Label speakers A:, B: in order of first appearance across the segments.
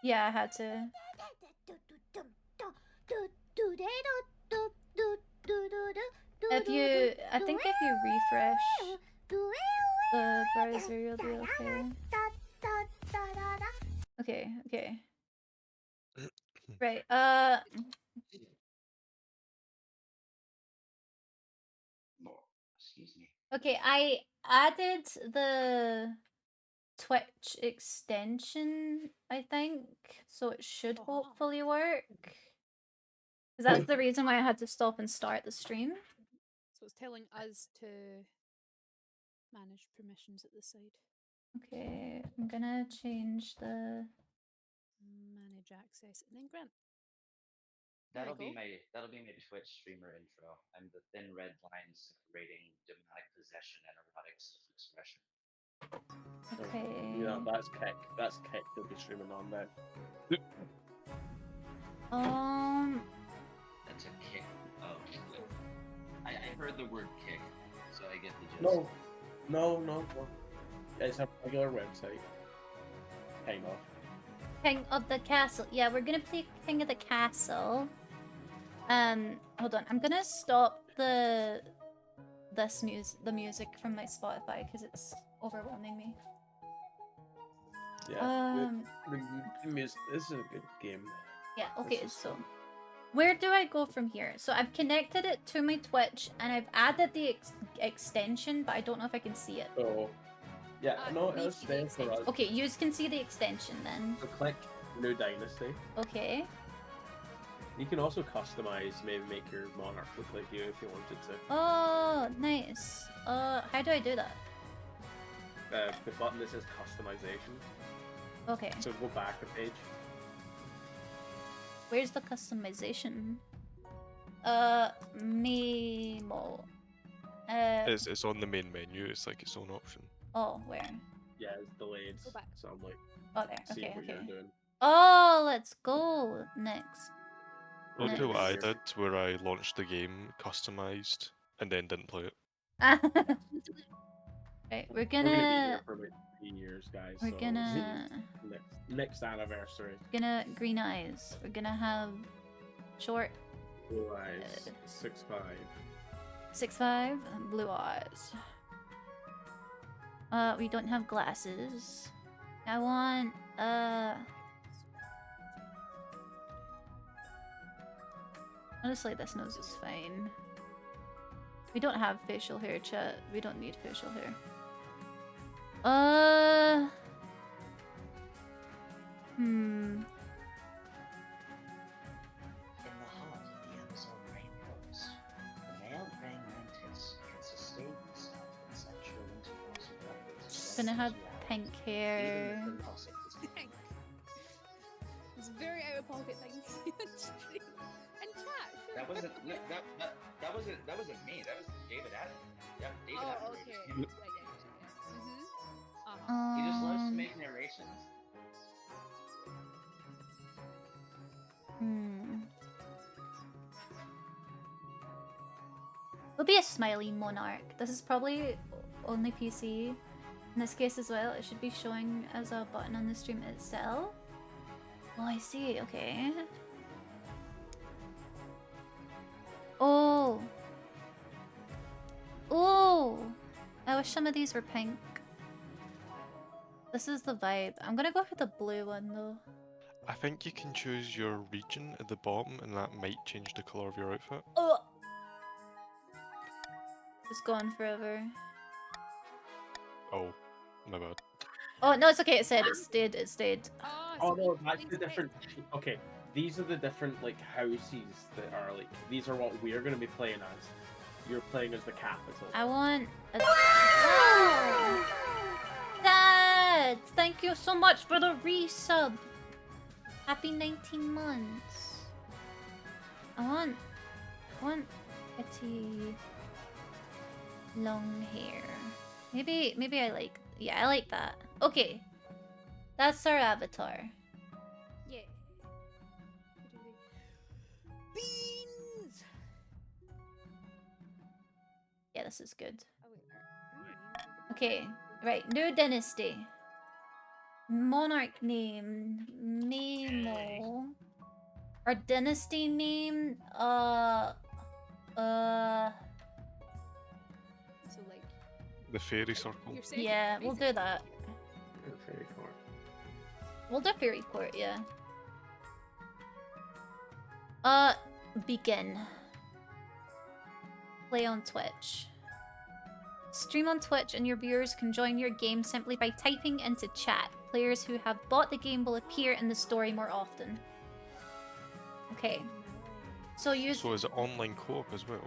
A: Yeah, I had to. If you, I think if you refresh the browser, you'll be okay. Okay, okay. Right,
B: Excuse me.
A: okay, I added the Twitch extension, I think, so it should hopefully work. Because that's the reason why I had to stop and start the stream.
C: So it's telling us to manage permissions at this side.
A: Okay, I'm gonna change the...
C: Manage access and then grant.
B: That'll be my Twitch streamer intro. I'm the thin red line separating demonic possession and erotic self-expression.
A: Okay.
D: Yeah, that's Kick. That's Kick you'll be streaming on then.
B: That's a kick. Oh, I heard the word kick, so I get the gist.
D: No. It's a regular website. Kind of.
A: King of the Castle. Yeah, we're gonna play King of the Castle. Hold on. I'm gonna stop the music from my Spotify because it's overwhelming me.
D: Yeah. The music. This is a good game.
A: Yeah. Okay. So, where do I go from here? So I've connected it to my Twitch and I've added the extension, but I don't know if I can see it.
D: So, yeah, no, it's there for us.
A: Okay, you can see the extension then.
D: So click New Dynasty.
A: Okay.
D: You can also customize, maybe make your monarch look like you if you wanted to.
A: Oh, nice. How do I do that?
D: The button that says customization.
A: Okay.
D: So go back a page.
A: Where's the customization? Memo.
E: It's on the main menu. It's like its own option.
A: Oh, where?
D: Yeah, it's delayed. So I'm like,
A: oh, there.
D: seeing
A: Okay,
D: what
A: okay.
D: you're doing.
A: Oh, let's go next.
E: I'll do what I
A: Nice.
E: did, where I launched the game, customized, and then didn't play it.
A: Right,
D: We're gonna be here for about 3 years, guys.
A: We're
D: so
A: gonna
D: next anniversary.
A: gonna green eyes. We're gonna have short
D: Blue eyes. 6'5".
A: 6'5", and blue eyes. We don't have glasses. I want honestly, this nose is fine. We don't have facial hair, chat. We don't need facial hair.
B: In the heart of the Amazon rainforest, the male praying mantis can sustain himself in sexual intercourse with others.
A: Gonna have pink hair.
C: It's very out of pocket things. And chat.
B: That wasn't me. That was David Adam. Yep, David Adam.
C: Okay.
B: He just loves to make narrations.
A: It'll be a smiley monarch. This is probably only PC. In this case as well, it should be showing as a button on the stream itself. Oh, I see. Okay. Oh. Oh. I wish some of these were pink. This is the vibe. I'm gonna go for the blue one though.
E: I think you can choose your region at the bottom, and that might change the color of your outfit.
A: Oh. It's gone forever.
E: Oh, my bad.
A: Oh no, it's okay. It said it stayed. It stayed.
D: Oh no, that's the different. Okay, these are the different like houses that are like. These are what we're gonna be playing as. You're playing as the capital.
A: I want a... Oh! Dad! Thank you so much for the resub! Happy 19 months. I want pretty long hair. Maybe I like... Yeah, I like that. Okay. That's our avatar.
C: Yeah. Beans!
A: Yeah, this is good. Okay, right. New dynasty. Monarch name, Mamo. Our dynasty name,
C: So like,
E: The fairy circle.
C: you're saying
A: yeah, we'll do that.
D: Fairy court.
A: We'll do Fairy Court, yeah. Begin. Play on Twitch. Stream on Twitch and your viewers can join your game simply by typing into chat. Players who have bought the game will appear in the story more often. Okay. So use
E: So is it online co-op as well?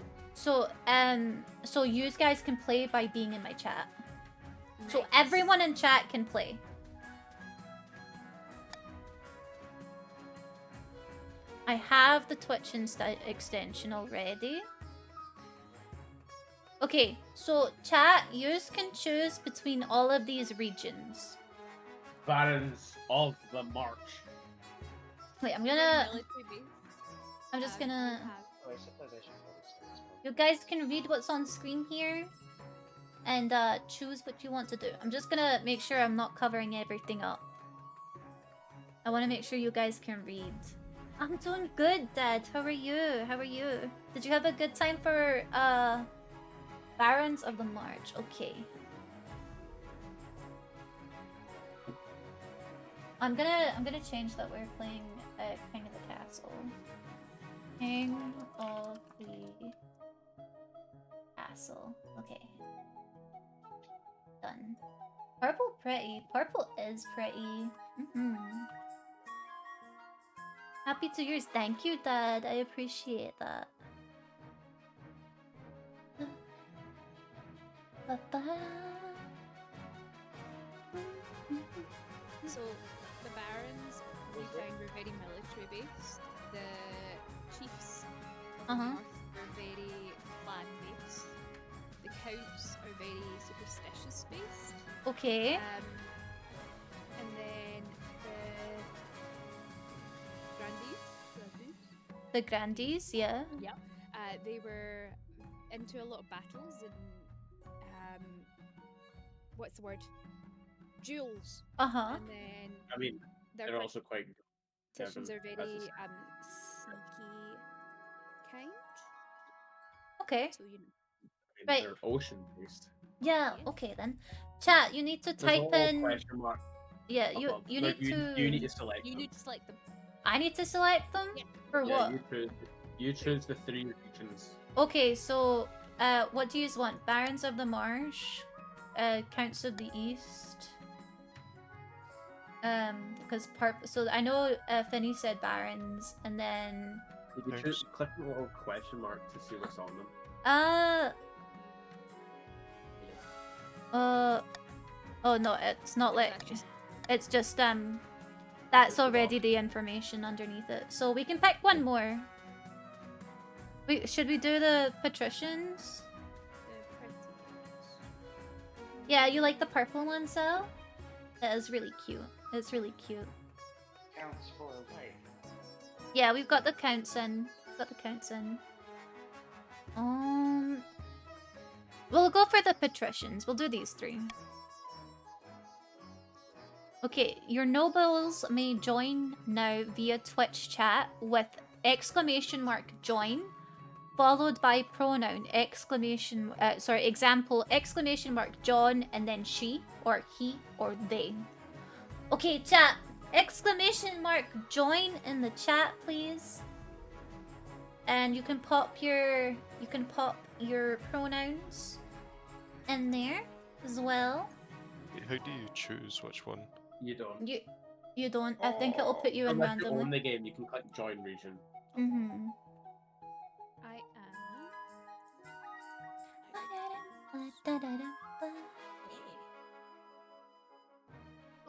A: so you guys can play by being in my chat. So
C: Nice.
A: everyone in chat can play. I have the Twitch extension already. Okay, so chat, yous can choose between all of these regions.
D: Barons of the March.
A: Wait, I'm
C: Very
A: gonna.
C: military based.
A: I'm just
C: You
A: gonna.
C: have
B: Oh, I suppose I should probably say this one.
A: You guys can read what's on screen here, and choose what you want to do. I'm just gonna make sure I'm not covering everything up. I want to make sure you guys can read. I'm doing good, Dad. How are you? How are you? Did you have a good time for Barons of the March? Okay. I'm gonna change that we're playing King of the Castle. King of the Castle. Okay. Done. Purple pretty. Purple is pretty. Happy 2 years. Thank you, Dad. I appreciate that.
C: So the barons we found were very military based. The chiefs of the
A: Uh-huh.
C: north were very clan based. The counts are very superstitious based.
A: Okay.
C: And then the grandees,
A: The Grandies, yeah.
C: they were into a lot of battles and what's the word? Duels.
A: Uh-huh.
C: And then
D: I mean,
C: their
D: they're also quite.
C: politicians are
D: Kevin,
C: very
D: as is-
C: sneaky kind.
A: Okay.
C: So you know.
D: I mean,
A: Right.
D: They're ocean based.
A: Yeah,
C: Yeah.
A: okay then. Chat, you need to
D: There's a
A: type
D: little
A: in.
D: question mark
A: Yeah, you
D: above.
A: you
D: Like,
A: need to.
D: You need to select
C: You
D: them.
C: need to select them.
A: I need to select them
C: Yeah.
A: for
D: Yeah,
A: what?
D: you choose the 3 regions.
A: Okay, so what do you want? Barons of the Marsh, Counts of the East. Because so I know Finny said Barons, and then
D: You can
E: Thanks.
D: choose, click the little question mark to see what's on them.
A: oh no, it's not like
C: That's just-
A: it's just that's
D: Just the
A: already the information underneath it. So we can pick one more. Should we do the patricians?
C: the pretty-
A: Yeah, you like the purple one, Sal? That is really cute. It's really cute.
B: Counts for life.
A: Yeah, we've got the counts in. Got the counts in. We'll go for the patricians. We'll do these 3. Okay, your nobles may join now via Twitch chat with !join followed by pronoun example !John and then she or he or they. Okay, chat. !join in the chat, please. And you can pop your pronouns in there as well.
E: How do you choose which one?
D: You don't.
A: You don't. I think it'll put you in
D: Unless you own
A: randomly.
D: the game, you can click join region.
A: Mhm.
C: I am.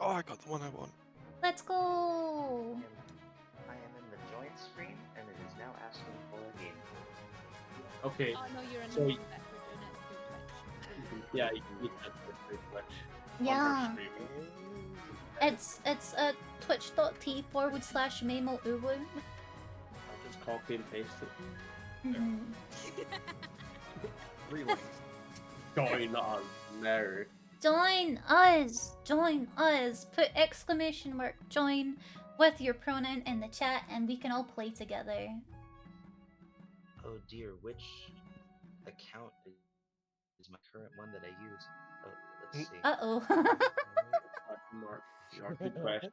E: Oh, I got the one I want.
A: Let's go.
B: I am in the join screen, and it is now asking for a game.
D: Okay.
C: Oh no, you're in
D: So
C: the
D: y-
C: one that we're doing it through Twitch.
D: Yeah, you can click the Twitch. on her
A: Yeah.
D: stream.
A: It's twitch.t/Mamo Uwin.
D: I'll just copy and paste it.
A: Mhm.
D: 3 lines. Join us now.
A: Join us! Join us! Put exclamation mark join with your pronoun in the chat and we can all play together.
B: Oh dear, which account is my current one that I use? Oh, let's see.
A: Uh-oh.
D: Mark, good question.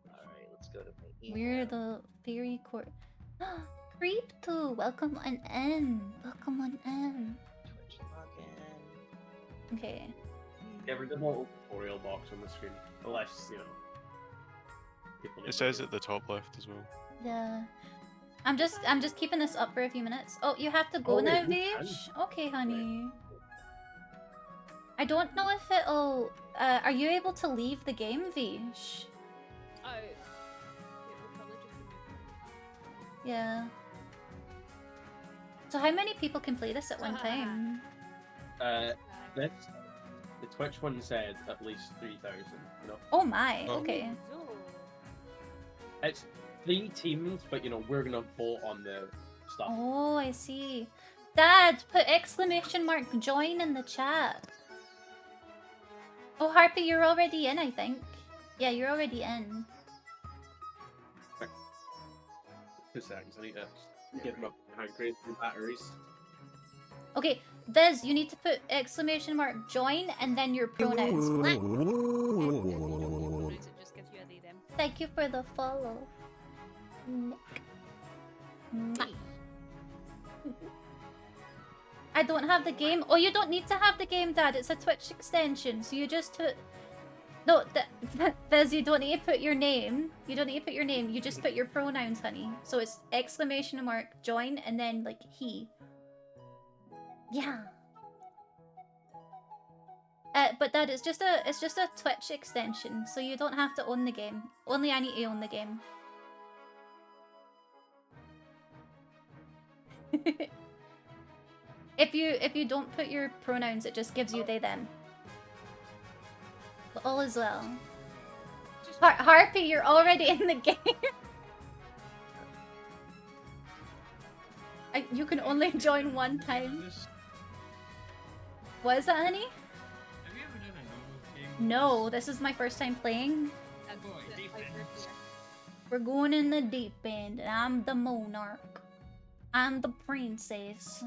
B: Alright, let's go to my email.
A: We're the fairy court. Creep too! Welcome on in. Welcome on in.
B: Twitch login.
A: Okay.
D: Get rid of the little tutorial box on the screen. Unless, you know. People
E: It says at the top left as well.
A: Yeah. I'm just keeping this up for a few minutes. Oh, you have to go
D: Oh,
A: now,
D: wait, we can.
A: Vage? Okay, honey. I don't know if it'll... are you able to leave the game, Vage?
C: Oh, it will probably just remove
A: Yeah. So how many people can play this at one time?
C: it.
D: This, the Twitch one said at least 3,000. No,
A: Oh my,
E: Oh.
A: okay.
C: So,
D: it's 3 teams, but you know we're gonna vote on the stuff.
A: Oh, I see. Dad, put exclamation mark join in the chat. Oh, Harpy, you're already in, I think. Yeah, you're already in.
D: 2 seconds. I need to get them up and upgrade the batteries.
A: Okay, Viz, you need to put exclamation mark join and then your pronouns.
C: if you don't know it just gives you a they them.
A: Thank you for the follow. Nick. Mwah. I don't have the game. Oh, you don't need to have the game, Dad. It's a Twitch extension, so you just put... No, Viz, you don't need to put your name. You don't need to put your name. You just put your pronouns, honey. So it's exclamation mark join and then, like, he. Yeah. But Dad, it's just a Twitch extension, so you don't have to own the game. Only I need to own the game. If you don't put your pronouns, it just gives you they them. But all is well. Harpy, you're already in the game. You can only join one time. What is that, honey?
F: Have you ever done a normal game?
A: No, this is my first time playing.
C: And
F: Boy,
C: the
F: deep
C: fighter
F: end.
C: here.
A: We're going in the deep end, and I'm the monarch. I'm the princess.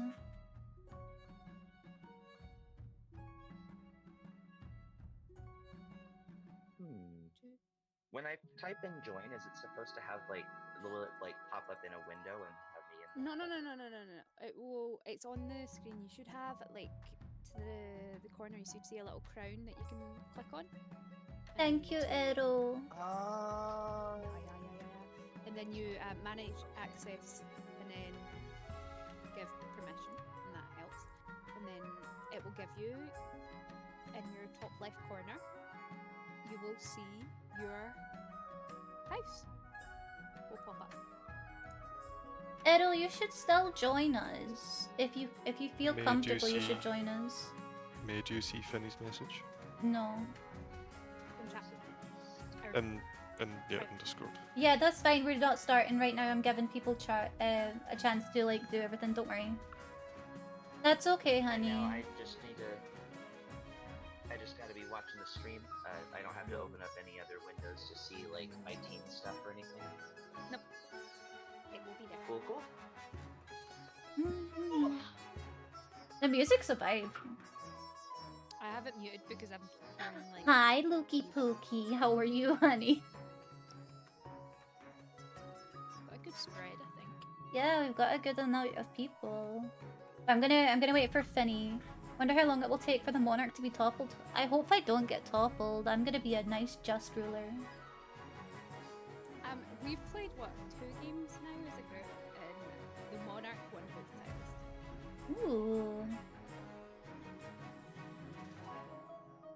B: When I type in join, is it supposed to have like will it like pop up in a window and have me in?
C: No. It will. It's on the screen. You should have like to the corner. You should see a little crown that you can click on.
A: Thank you, Ero.
C: And then you manage access, and then give permission, and that helps. And then it will give you in your top left corner. You will see your house. Will pop up.
A: Ero, you should still join us. If you feel
E: May I
A: comfortable, you
E: see-
A: should join us.
E: Made you see Finney's message?
A: No.
C: In chat.
E: And yeah, in Discord.
A: Yeah, that's fine. We're not starting right now. I'm giving people a chance to like do everything. Don't worry. That's okay, honey.
B: No, I just need to. I just gotta be watching the stream. I don't have to open up any other windows to see like my team stuff or anything.
C: It will be there.
B: Cool.
A: Mhm. The music's a vibe.
C: I have it muted because I'm like.
A: Hi, Lukey Pookie. How are you, honey?
C: Got a good spread, I think.
A: Yeah, we've got a good amount of people. I'm gonna wait for Finny. Wonder how long it will take for the monarch to be toppled. I hope I don't get toppled. I'm gonna be a nice, just ruler.
C: We've played what 2 games now as a group, and the monarch won both times.
A: Ooh.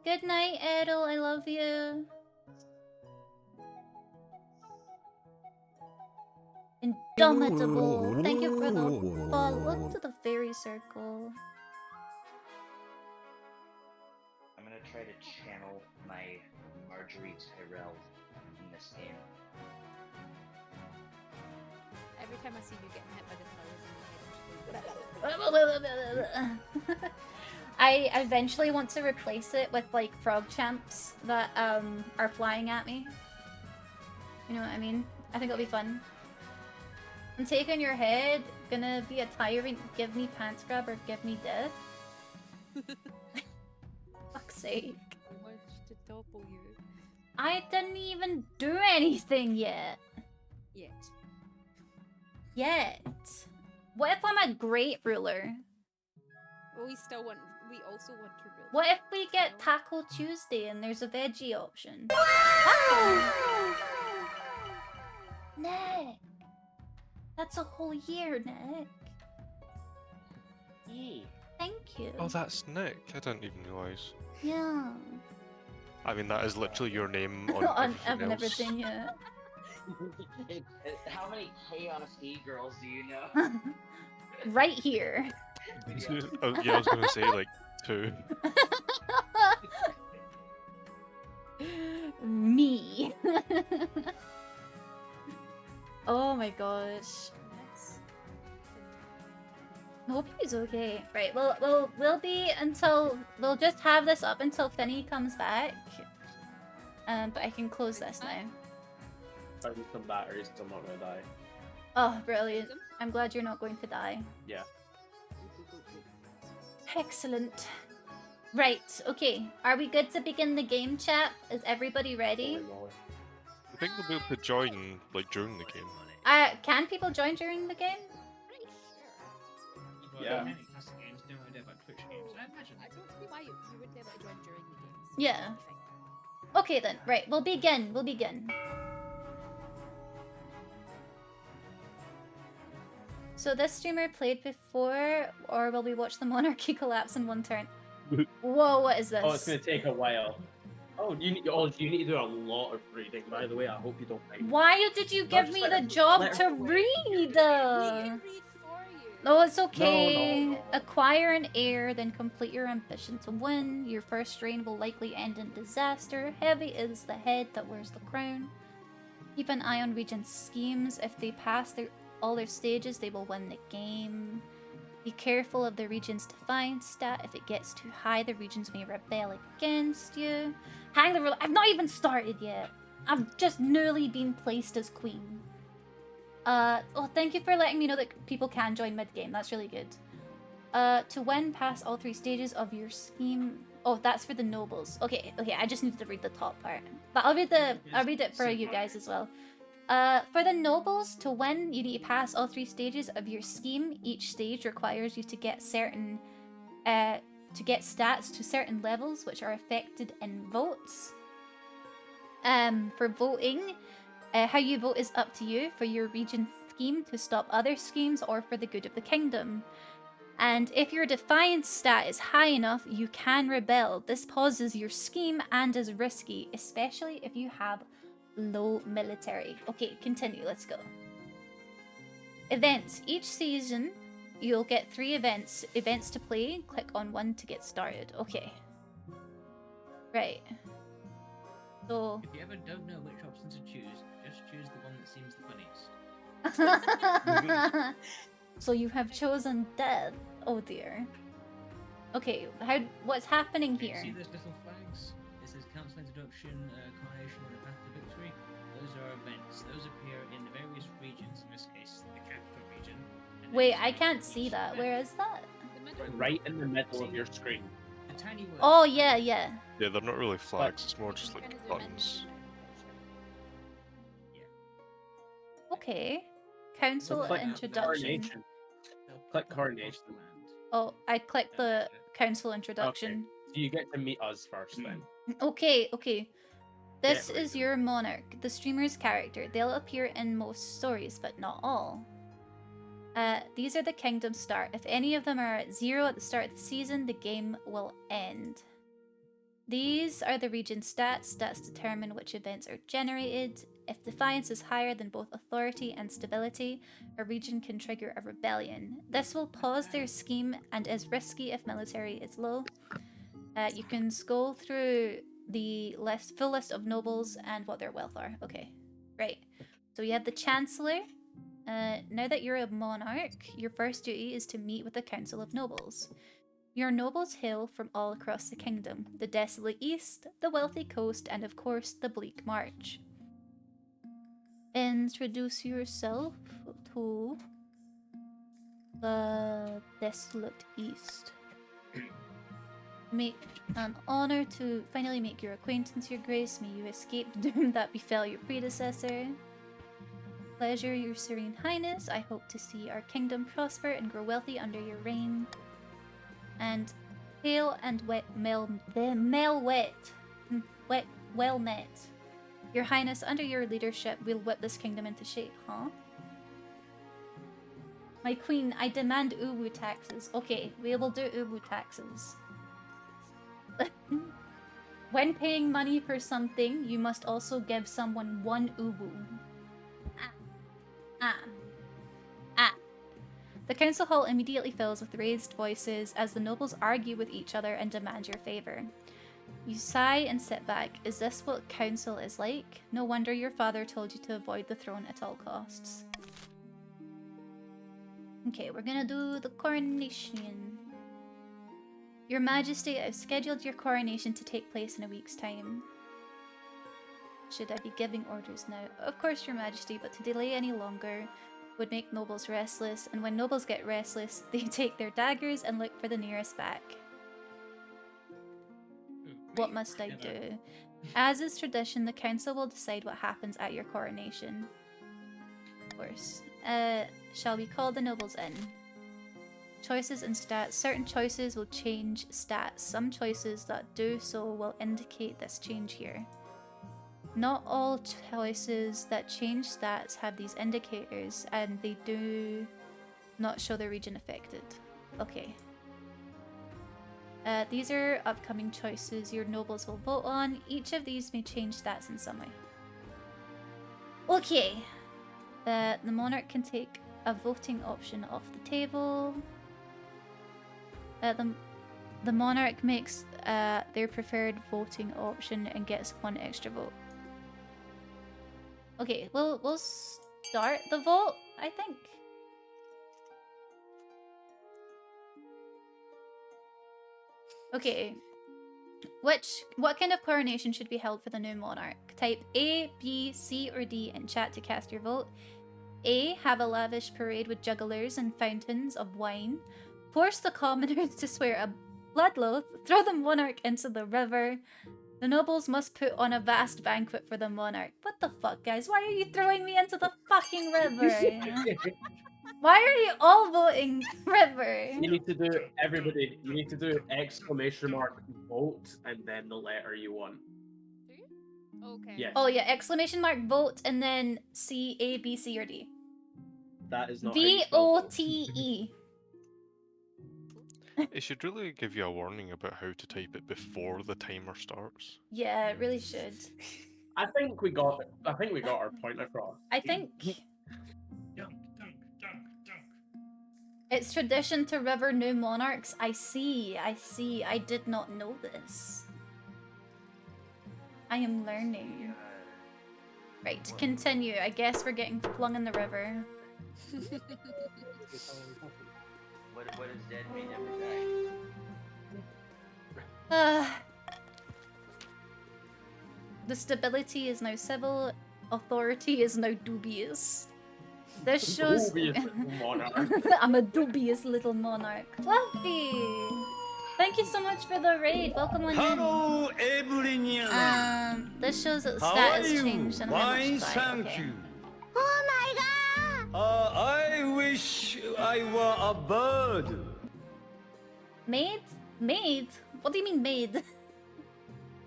A: Good night, Errol. I love you. Indomitable. Thank you for the follow to the fairy circle.
B: I'm gonna try to channel my Marjorie Tyrell in this game.
C: Every time I see you getting hit by the flowers in the head, I'm just going,
A: I eventually want to replace it with like frog champs that are flying at me. You know what I mean? I think it'll be fun. I'm taking your head, gonna be a tyrant, give me pants grab or give me death. Fuck's sake.
C: I want to topple you.
A: I didn't even do anything yet.
C: Yet.
A: What if I'm a great ruler?
C: Well, we also want to rule.
A: What if we get Taco Tuesday and there's a veggie option? Nick! That's a whole year, Nick.
B: Yee.
A: Thank you.
E: Oh, that's Nick. I didn't even realise.
A: Yeah.
E: I mean, that is literally your name on,
A: On
E: everything else.
A: everything, yeah.
B: How many KFC girls do you know?
A: Right here.
E: Oh, yeah, I was gonna say like 2.
A: Me. Oh my gosh. Hope he's okay. Right, we'll be until we'll just have this up until Finny comes back. But I can close this now.
D: Found some batteries, so I'm not gonna die.
A: Oh, brilliant. I'm glad you're not going to die.
D: Yeah.
A: Excellent. Right, okay. Are we good to begin the game, chat? Is everybody ready?
D: Holy moly.
E: I think we'll be able to join like during the game.
A: Can people join during the game?
C: Pretty sure.
F: You've got
D: Yeah.
F: many classic games, no idea about Twitch games. I imagine.
C: I don't see why you wouldn't be able to join during the games.
A: Yeah.
C: I think.
A: Okay then, right, we'll begin. So this streamer played before, or will we watch the monarchy collapse in one turn? Whoa, what is this?
D: Oh, it's gonna take a while. Oh, you need to do a lot of reading. By the way, I hope you don't mind.
A: Why did you give
D: just
A: me
D: let
A: the
D: her-
A: job
D: let
A: to
D: her-
A: read?
C: We can read for you.
A: No, it's okay.
D: No.
A: Acquire an heir, then complete your ambition to win. Your first reign will likely end in disaster. Heavy is the head that wears the crown. Keep an eye on Regent's schemes. If they pass all their stages, they will win the game. Be careful of the Regent's Defiance stat. If it gets too high, the Regents may rebel against you. Hang the ruler. I've not even started yet. I've just newly been placed as queen. Oh, thank you for letting me know that people can join mid-game. That's really good. To win, pass all 3 stages of your scheme. Oh, that's for the nobles. Okay, I just need to read the top part. But I'll read it for you guys as well. For the nobles, to win, you need to pass all 3 stages of your scheme. Each stage requires you to get stats to certain levels, which are affected in votes. For voting, how you vote is up to you for your region scheme to stop other schemes or for the good of the kingdom. And if your defiance stat is high enough, you can rebel. This pauses your scheme and is risky, especially if you have low military. Okay, continue, let's go. Events. Each season, you'll get 3 events to play. Click on one to get started. Okay. Right. So...
F: If you ever don't know which option to choose, just choose the one that seems the funniest.
A: So you have chosen death. Oh dear. Okay, what's happening
F: Okay,
A: here?
F: See those little flags? This is Council Introduction, Coronation, and the Path to Victory. Those are events. Those appear in the various regions, in this case, the capital region. and then
A: Wait,
F: you
A: I
F: select
A: can't
F: each
A: see that.
F: event.
A: Where is that?
C: The middle.
D: Right in the middle of your screen.
F: The tiny word.
A: Oh, yeah.
E: Yeah, they're not really flags. It's more
C: You
E: just
C: can
E: like
C: kinda zoom in
E: buttons.
A: Okay. Council
D: Click
A: introduction.
D: Coronation. Click Coronation.
A: Oh, I clicked the council introduction.
D: So you get to meet us first then.
A: Okay. This
D: Yeah, right.
A: is your monarch, the streamer's character. They'll appear in most stories, but not all. These are the kingdoms start. If any of them are at 0 at the start of the season, the game will end. These are the region stats. Stats determine which events are generated. If defiance is higher than both authority and stability, a region can trigger a rebellion. This will pause their scheme and is risky if military is low. You can scroll through the full list of nobles and what their wealth are. Okay, right. So you have the Chancellor. Now that you're a monarch, your first duty is to meet with the Council of Nobles. Your nobles hail from all across the kingdom, the desolate east, the wealthy coast, and of course, the bleak march. Introduce yourself to the desolate east. Make an honor to finally make your acquaintance, your grace. May you escape the doom that befell your predecessor. Pleasure, your serene highness. I hope to see our kingdom prosper and grow wealthy under your reign. And hail and well met. Your highness, under your leadership, we'll whip this kingdom into shape, huh? My queen, I demand uwu taxes. Okay, we will do uwu taxes. When paying money for something, you must also give someone 1 uwu. The council hall immediately fills with raised voices as the nobles argue with each other and demand your favor. You sigh and sit back. Is this what council is like? No wonder your father told you to avoid the throne at all costs. Okay, we're gonna do the coronation. Your Majesty, I've scheduled your coronation to take place in a week's time. Should I be giving orders now? Of course, Your Majesty, but to delay any longer would make nobles restless, and when nobles get restless, they take their daggers and look for the nearest back. What must I do? As is tradition, the council will decide what happens at your coronation. Of course. Shall we call the nobles in? Choices and stats. Certain choices will change stats. Some choices that do so will indicate this change here. Not all choices that change stats have these indicators, and they do not show the region affected. Okay. These are upcoming choices your nobles will vote on. Each of these may change stats in some way. Okay. The monarch can take a voting option off the table. The monarch makes their preferred voting option and gets 1 extra vote. Okay, we'll start the vote, I think. Okay. What kind of coronation should be held for the new monarch? Type A, B, C, or D in chat to cast your vote. A. Have a lavish parade with jugglers and fountains of wine. Force the commoners to swear a blood oath. Throw the monarch into the river. The nobles must put on a vast banquet for the monarch. What the fuck, guys? Why are you throwing me into the fucking river? Why are you all voting river?
D: You need to do everybody. You need to do exclamation mark vote and then the letter you want.
C: Do you? Okay.
D: Yes.
A: Oh yeah, exclamation mark vote and then C, A, B, C, or D.
D: That is not how you spell vote.
A: VOTE.
E: It should really give you a warning about how to type it before the timer starts.
A: Yeah, it really should.
D: I think we got our point across.
A: I think
F: Dunk, dunk, dunk, dunk.
A: it's tradition to river new monarchs. I see. I did not know this. I am learning. Right, continue. I guess we're getting flung in the river.
G: What does dead mean every day?
A: The stability is now civil. Authority is now dubious. This shows
D: Dubious little monarch.
A: I'm a dubious little monarch. Fluffy! Thank you so much for the raid. Welcome on
H: Hello, everyone.
A: This shows that the
H: How
A: stat
H: are
A: has
H: you?
A: changed and how
H: Fine,
A: much
H: thank
A: okay.
H: you. I wish I were a bird.
A: Maid? Maid? What do you mean maid?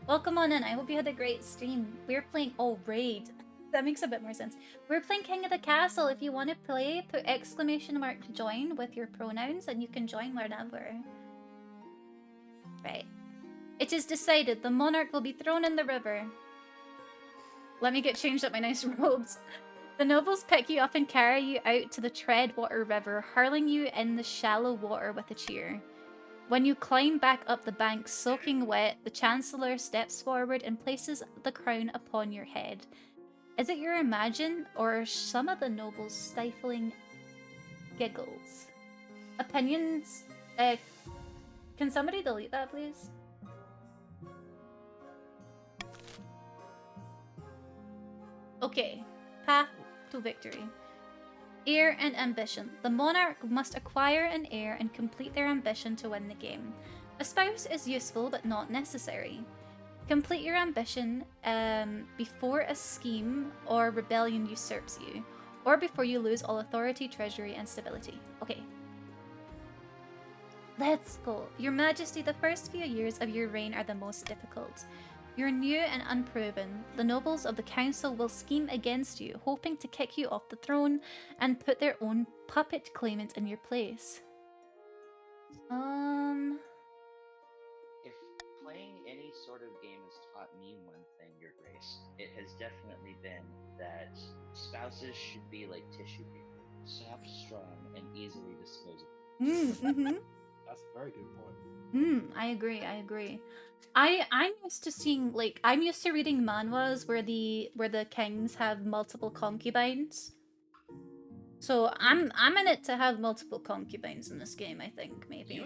A: Welcome on in. I hope you had a great stream. We're playing raid. That makes a bit more sense. We're playing King of the Castle. If you want to play, put exclamation mark join with your pronouns and you can join whenever. Right. It is decided the monarch will be thrown in the river. Let me get changed up my nice robes. The nobles pick you up and carry you out to the Treadwater River, hurling you in the shallow water with a cheer. When you climb back up the bank soaking wet, the Chancellor steps forward and places the crown upon your head. Is it your imagine, or are some of the nobles stifling giggles? Opinions? Can somebody delete that, please? Okay, path to victory. Heir and ambition. The monarch must acquire an heir and complete their ambition to win the game. A spouse is useful but not necessary. Complete your ambition before a scheme or rebellion usurps you, or before you lose all authority, treasury, and stability. Okay. Let's go. Your Majesty, the first few years of your reign are the most difficult. You're new and unproven. The nobles of the council will scheme against you, hoping to kick you off the throne and put their own puppet claimant in your place.
B: If playing any sort of game has taught me one thing, Your Grace, it has definitely been that spouses should be like tissue paper, soft, strong, and easily disposable.
D: That's a very good point.
A: I agree. I'm used to seeing, like, I'm used to reading manhwas where the kings have multiple concubines. So I'm in it to have multiple concubines in this game, I think, maybe.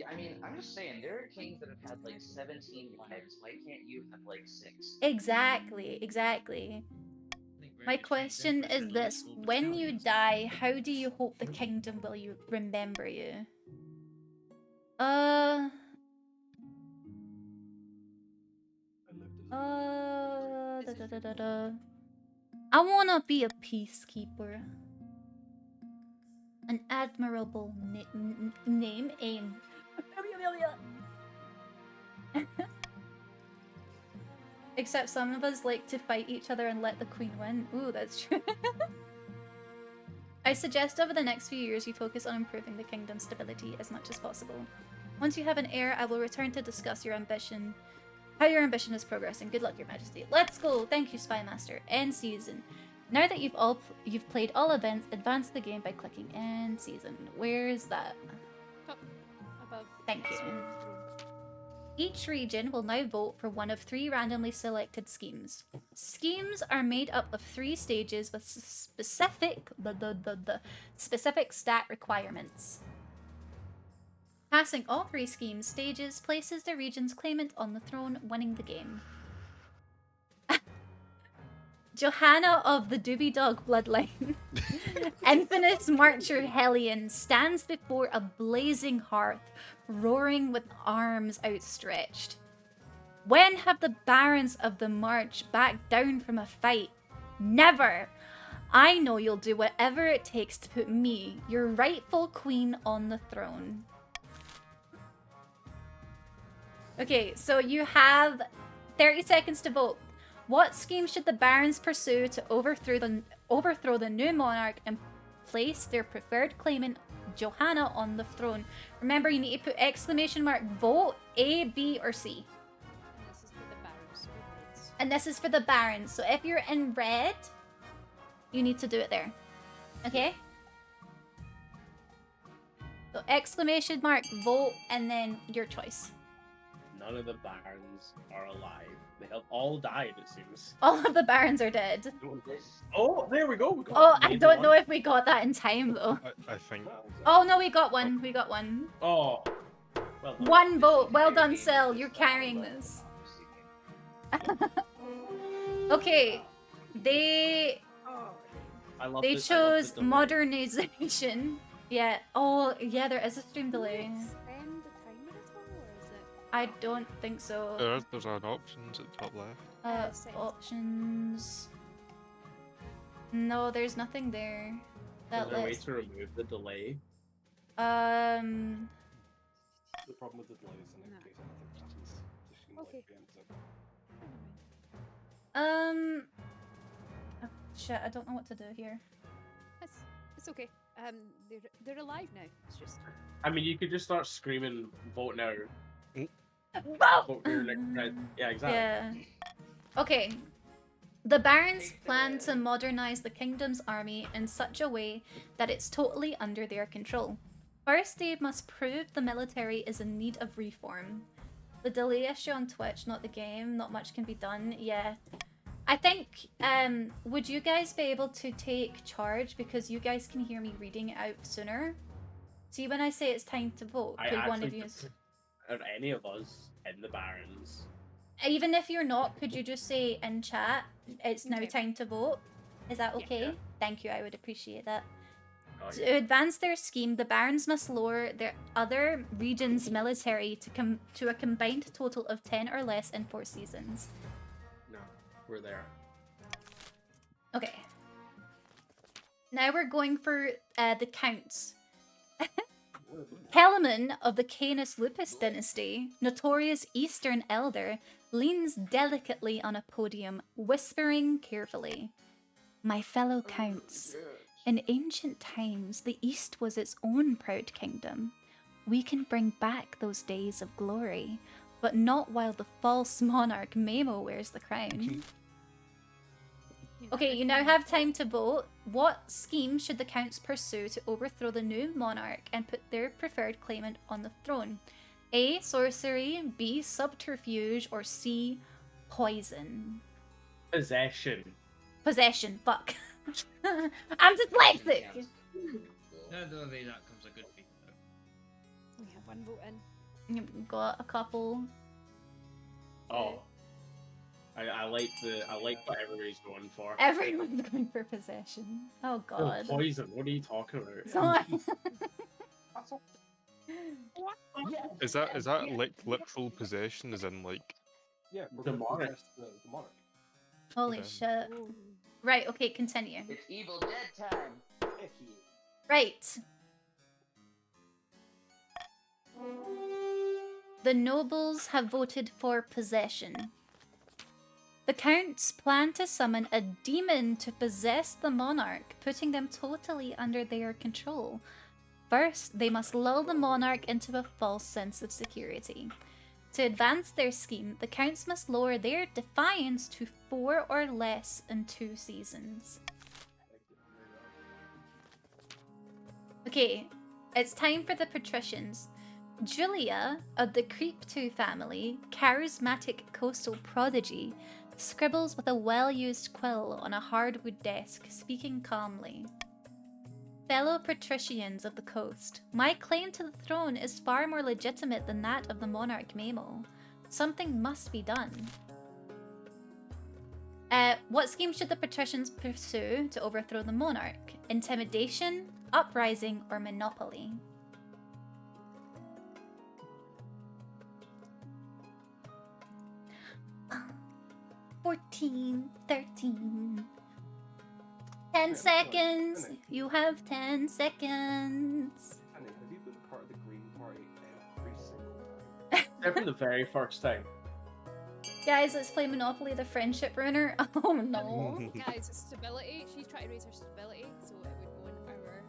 B: I mean, I'm just saying, there are kings that have had like 17 wives. Why can't you have like 6?
A: Exactly. My question is this: when you die, how do you hope the kingdom will remember you? I wanna be a peacekeeper. An admirable name, aim. Except some of us like to fight each other and let the queen win. Ooh, that's true. I suggest over the next few years you focus on improving the kingdom's stability as much as possible. Once you have an heir, I will return to discuss your ambition. How your ambition is progressing. Good luck, Your Majesty. Let's go! Thank you, Spy Master. End season. Now that you've played all events, advance the game by clicking end season. Where is that?
C: Top above.
A: Thank you. Each region will now vote for one of 3 randomly selected schemes. Schemes are made up of 3 stages with specific stat requirements. Passing all 3 schemes stages places the region's claimant on the throne, winning the game. Johanna of the Doobie Dog bloodline, infamous Marcher Hellion, stands before a blazing hearth, roaring with arms outstretched. When have the barons of the March backed down from a fight? Never! I know you'll do whatever it takes to put me, your rightful queen, on the throne. Okay, so you have 30 seconds to vote. What scheme should the barons pursue to overthrow the new monarch and place their preferred claimant, Johanna, on the throne? Remember, you need to put !vote A, B, or C.
C: And this is for the barons.
A: And this is for the barons. So if you're in red, you need to do it there. Okay? So !vote and then your choice.
D: None of the barons are alive. They have all died, it seems.
A: All of the barons are dead.
D: Oh, there we go. We got
A: Oh, I
D: maybe
A: don't know
D: one.
A: if we got that in time though.
E: I think.
A: Oh no, we got one. We got one.
D: Oh. Well done.
A: 1 vote. Well done, Sil. You're carrying this. Okay. They
D: I love
A: they
D: this, I love
A: chose
D: the delay.
A: modernization. Yeah. Oh, yeah, there is a stream delay.
C: Spend the timer at all, or is it?
A: I don't think so.
E: There's an options at the top left.
C: Settings.
A: Options. No, there's nothing there.
D: Is
A: That
D: there a way
A: list.
D: to remove the delay?
I: The problem with the delay is in
C: No.
I: case anything happens, just you can
C: Okay.
I: preempt it.
A: Oh, shit, I don't know what to do here.
C: It's okay. They're alive now. It's just
D: I mean, you could just start screaming, vote now.
A: Vote!
D: Vote for your next president. Yeah, exactly.
A: Yeah. Okay. The barons plan to modernize the kingdom's army in such a way that it's totally under their control. First, they must prove the military is in need of reform. The delay issue on Twitch, not the game. Not much can be done. Yeah. I think, would you guys be able to take charge because you guys can hear me reading it out sooner? See, when I say it's time to vote,
D: I
A: could one of
D: actually,
A: you...
D: or any of us in the Barons.
A: Even if you're not, could you just say in chat, it's now
C: Okay.
A: time to vote? Is that okay?
D: Yeah.
A: Thank you, I would appreciate that.
D: Oh,
A: To advance their scheme, the Barons must lower their other regions' military to a combined total of 10 or less in 4 seasons.
D: No, we're there.
A: Okay. Now we're going for the counts. Helaman of the Canis Lupus dynasty, notorious Eastern elder, leans delicately on a podium, whispering carefully. My fellow counts, in ancient times, the East was its own proud kingdom. We can bring back those days of glory, but not while the false monarch Mamo wears the crown. Okay, you now have time to vote. What scheme should the counts pursue to overthrow the new monarch and put their preferred claimant on the throne? A. Sorcery, B. Subterfuge, or C. Poison?
D: Possession.
A: Possession, fuck. I'm dyslexic!
F: Either way, that comes a good thing.
C: We have one vote in.
A: You've got a couple.
D: Oh. I like what everybody's going for.
A: Everyone's going for possession. Oh
D: Oh,
A: god.
D: poison. What are you talking about?
A: Sorry.
E: Is that like literal possession? As in like
I: Yeah, we're
D: The
I: gonna
D: monarch.
I: possess the monarch.
A: Holy
E: Okay.
A: shit. Right, okay, continue.
G: It's Evil Dead time.
I: Heck yeah.
A: Right. The nobles have voted for possession. The counts plan to summon a demon to possess the monarch, putting them totally under their control. First, they must lull the monarch into a false sense of security. To advance their scheme, the counts must lower their defiance to 4 or less in 2 seasons. Okay, it's time for the patricians. Julia, of the Creep2 family, charismatic coastal prodigy, scribbles with a well-used quill on a hardwood desk, speaking calmly. Fellow patricians of the coast, my claim to the throne is far more legitimate than that of the monarch Mamo. Something must be done. What scheme should the patricians pursue to overthrow the monarch? Intimidation, uprising, or monopoly? "14, 13. 10 seconds. You have 10 seconds.
I: Annie, have you been part of the Green Party every single time?
D: Except for the very first time.
A: Guys, let's play Monopoly the Friendship Ruiner. Oh no.
C: Guys, it's stability. She's trying to raise her stability, so it would go in our.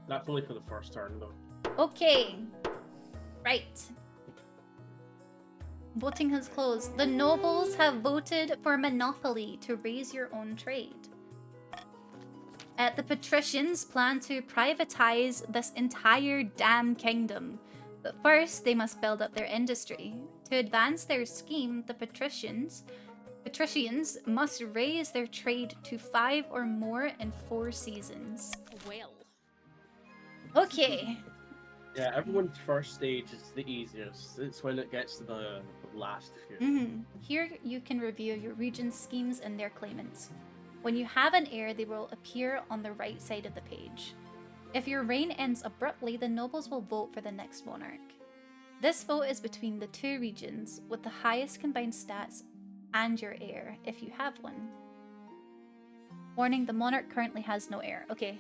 D: That's only for the first turn, though.
A: Okay. Right. Voting has closed. The nobles have voted for Monopoly to raise your own trade. The patricians plan to privatize this entire damn kingdom. But first, they must build up their industry. To advance their scheme, the patricians must raise their trade to 5 or more in 4 seasons.
C: Well.
A: Okay.
D: Yeah, everyone's first stage is the easiest. It's when it gets to the last few.
A: Here you can review your region's schemes and their claimants. When you have an heir, they will appear on the right side of the page. If your reign ends abruptly, the nobles will vote for the next monarch. This vote is between the 2 regions with the highest combined stats and your heir, if you have one. Warning, the monarch currently has no heir. Okay.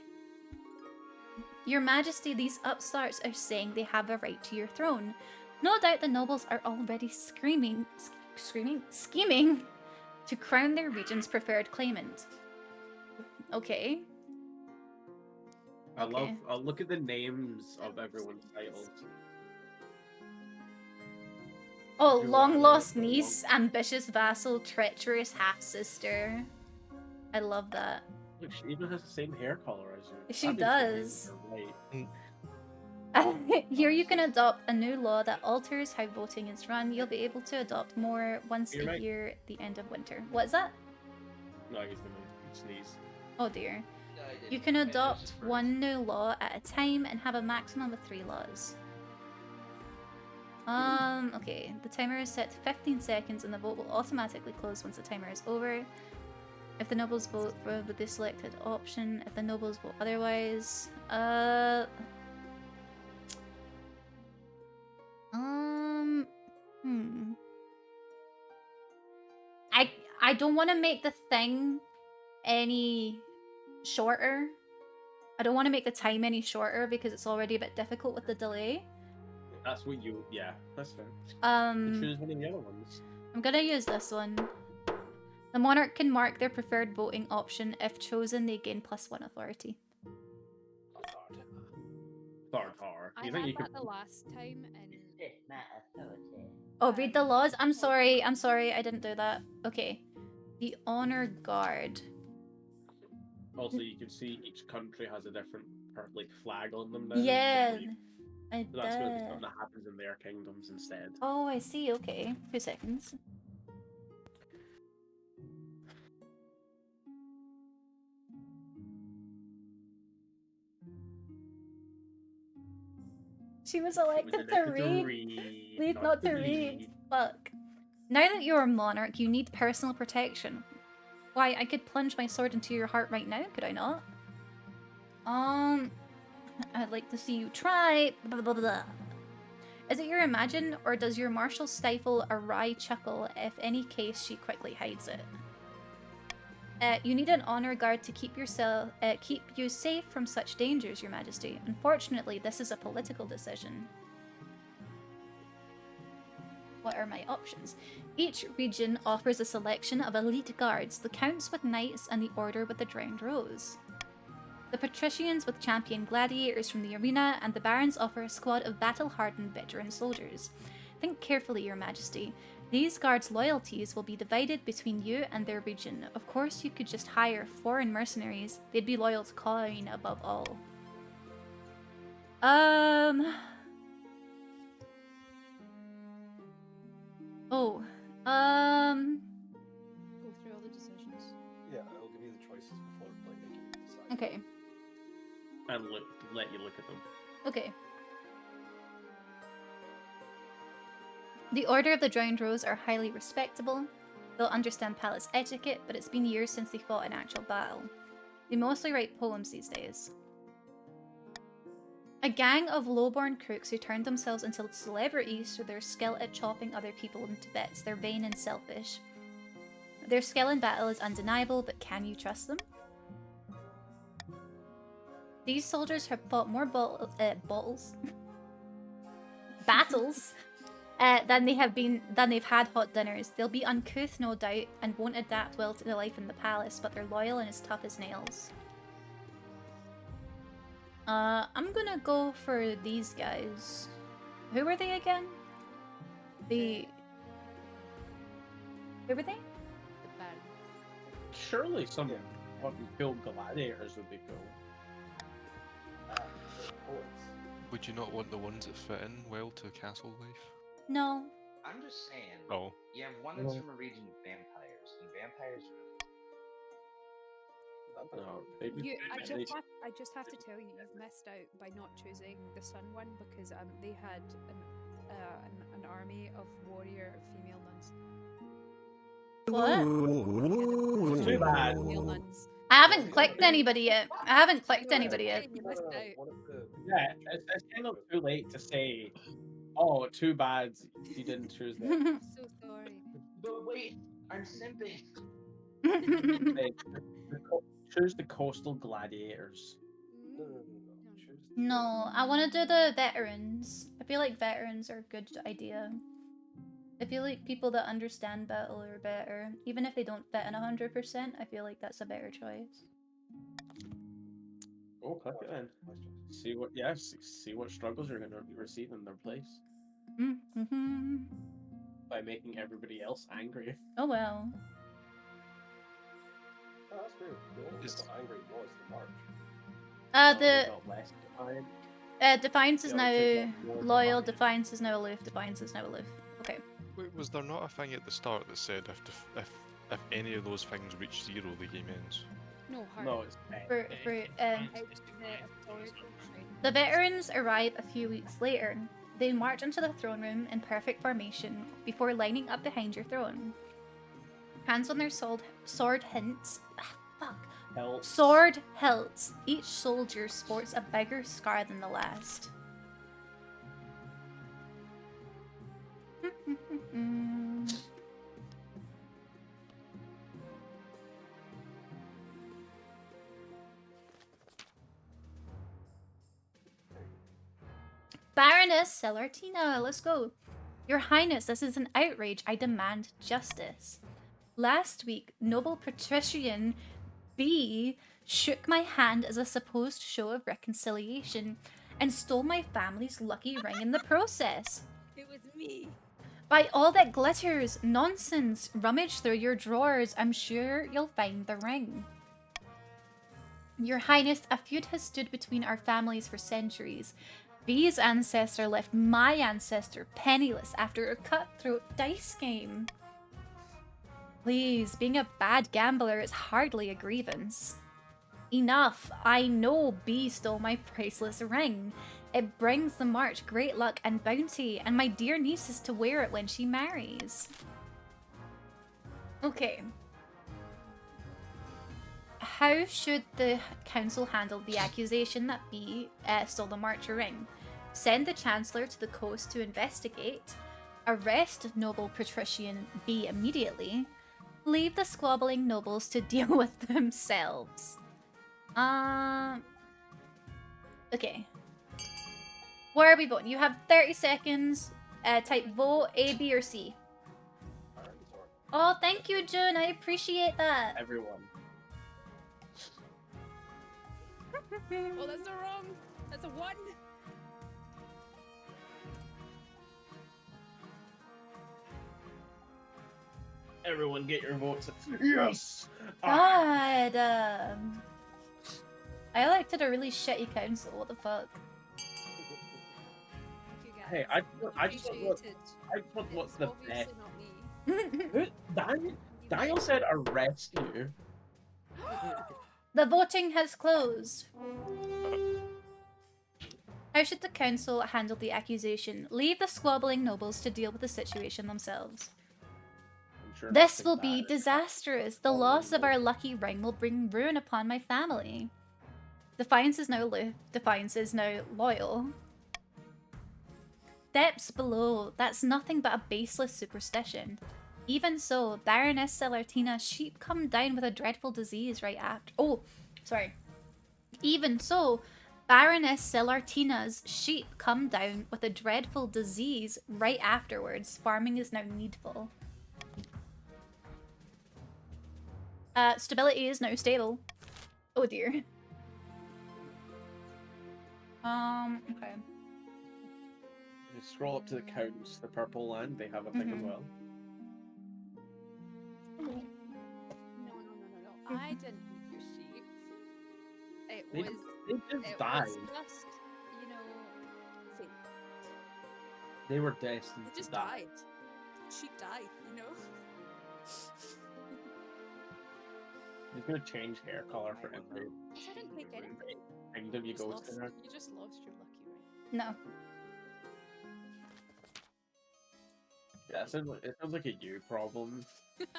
A: Your Majesty, these upstarts are saying they have a right to your throne. No doubt the nobles are already scheming to crown their region's preferred claimant. Okay.
D: I'll look at the names of everyone's titles.
A: Oh,
D: You
A: long
D: are
A: lost
D: the
A: niece, ambitious vassal, treacherous half sister. I love that.
D: Look, she even has the same hair color as you.
A: She
D: That means
A: does.
D: the names are right.
A: Here you can adopt a new law that alters how voting is run. You'll be able to adopt more once
D: You're
A: a
D: right.
A: year at the end of winter. What's that?
D: No, he's gonna sneeze.
A: Oh dear.
B: didn't
A: You can
B: finish
A: adopt
B: first.
A: one new law at a time and have a maximum of 3 laws. Okay. The timer is set to 15 seconds and the vote will automatically close once the timer is over. If the nobles vote for the selected option, if the nobles vote otherwise, I don't want to make the thing any shorter. I don't want to make the time any shorter because it's already a bit difficult with the delay.
D: That's what you. Yeah, that's fair. Choose one of the other ones.
A: I'm gonna use this one. The monarch can mark their preferred voting option. If chosen, they gain +1 authority.
D: Thar.
C: I
D: You
C: had
D: think you
C: that
D: could?
C: the last time, and
A: Oh, read the laws? I'm sorry, I didn't do that. Okay. The honor guard.
D: Also, you can see each country has a different like flag on them now.
A: Yeah, I
D: So that's going to be
A: did.
D: something that happens in their kingdoms instead.
A: Oh, I see. Okay. 2 seconds. She was elected to read. Lead not to read. Fuck. Now that you're a monarch, you need personal protection. Why, I could plunge my sword into your heart right now, could I not? I'd like to see you try. Blah, blah, blah. Is it your imagine, or does your marshal stifle a wry chuckle? If any case, she quickly hides it. You need an honor guard to keep you safe from such dangers, Your Majesty. Unfortunately, this is a political decision. What are my options? Each region offers a selection of elite guards, the counts with knights and the order with the drowned rose. The patricians with champion gladiators from the arena, and the barons offer a squad of battle-hardened veteran soldiers. Think carefully, Your Majesty. These guards' loyalties will be divided between you and their region. Of course, you could just hire foreign mercenaries. They'd be loyal to Colleen above all.
C: go through all the decisions.
I: Yeah, I'll give you the choices before playing the game. Decide.
A: Okay.
D: And let you look at them.
A: Okay. The Order of the Drowned Rose are highly respectable. They'll understand palace etiquette, but it's been years since they fought an actual battle. They mostly write poems these days. A gang of lowborn crooks who turned themselves into celebrities through their skill at chopping other people into bits. They're vain and selfish. Their skill in battle is undeniable, but can you trust them? These soldiers have fought more battles than they've had hot dinners. They'll be uncouth, no doubt, and won't adapt well to the life in the palace, but they're loyal and as tough as nails. I'm gonna go for these guys. Who were they again? Who were they?
C: The barons.
D: Surely some fucking cool gladiators would be cool.
I: Poets.
E: Would you not want the ones that fit in well to castle life?
A: No.
B: I'm just saying.
E: Oh.
B: You have one that's from a region of vampires, and vampires are
D: No,
C: I just have to tell you, you've missed out by not choosing the Sun one because they had an army of warrior female nuns.
A: What?
D: Too bad.
C: Female nuns.
A: I haven't clicked anybody yet.
C: You missed out.
D: Yeah, it's kind of too late to say, oh, too bad you didn't choose that.
C: I'm so sorry.
B: But wait, I'm simping.
D: Choose the coastal gladiators.
I: Choose
A: No, I want to do the veterans. I feel like veterans are a good idea. I feel like people that understand battle are better. Even if they don't fit in 100%, I feel like that's a better choice.
D: Oh, click it then. See what struggles you're gonna receive in their place
A: Mm-hmm.
D: by making everybody else angry.
A: Oh well.
I: Oh, that's true. The only
E: Is-
I: people angry was the march.
D: They got less defiant.
A: Defiance is
D: Yeah,
A: now
D: they got more
A: loyal,
D: defiant.
A: defiance is now aloof, defiance is now aloof. Okay.
E: Wait, was there not a thing at the start that said if any of those things reach 0, the game ends?
C: No, her.
D: No, it's Ben.
A: For the veterans arrive a few weeks later. They march into the throne room in perfect formation before lining up behind your throne. Hands on their sword hilts. Sword hilts. Each soldier sports a bigger scar than the last. Baroness Celartina, let's go. Your Highness, this is an outrage. I demand justice. Last week, noble patrician B shook my hand as a supposed show of reconciliation and stole my family's lucky ring in the process.
C: It was me.
A: By all that glitters, nonsense. Rummage through your drawers. I'm sure you'll find the ring. Your Highness, a feud has stood between our families for centuries. B's ancestor left my ancestor penniless after a cutthroat dice game. Please, being a bad gambler is hardly a grievance. Enough. I know B stole my priceless ring. It brings the march great luck and bounty, and my dear niece is to wear it when she marries. Okay. How should the council handle the accusation that B stole the Marcher ring? Send the Chancellor to the coast to investigate. Arrest noble patrician B immediately. Leave the squabbling nobles to deal with themselves. Okay. Where are we voting? You have 30 seconds. Type vote A, B, or C. Oh, thank you, June. I appreciate that.
D: Everyone.
C: Oh, that's a wrong. That's a 1.
D: Everyone, get your votes. Yes.
A: God. I elected a really shitty council. What the fuck?
D: Hey, I just want what's the best. Daniel said arrest you.
A: The voting has closed. How should the council handle the accusation? Leave the squabbling nobles to deal with the situation themselves.
D: Sure
A: This will be disastrous. The loss of our lucky ring will bring ruin upon my family. Defiance is now Defiance is now loyal. Depths below. That's nothing but a baseless superstition. Even so, Baroness Celartina, sheep come down with a dreadful disease right after. Oh, sorry. Even so, Baroness Celartina's sheep come down with a dreadful disease right afterwards. Farming is now needful. Stability is now stable. Oh dear. Okay.
D: You scroll up to the counts, the purple land, they have a thing as well.
C: No. I didn't eat your sheep.
D: They just died.
C: was just, you know, fate.
D: They were destined
C: They
D: to
C: just
D: die.
C: died. Sheep died, you know?
D: He's gonna change hair color for every
C: I didn't take anything.
D: kingdom you
C: just
D: go
C: lost-
D: to.
C: You just lost your lucky ring.
A: No.
D: Yeah, it sounds like a you problem.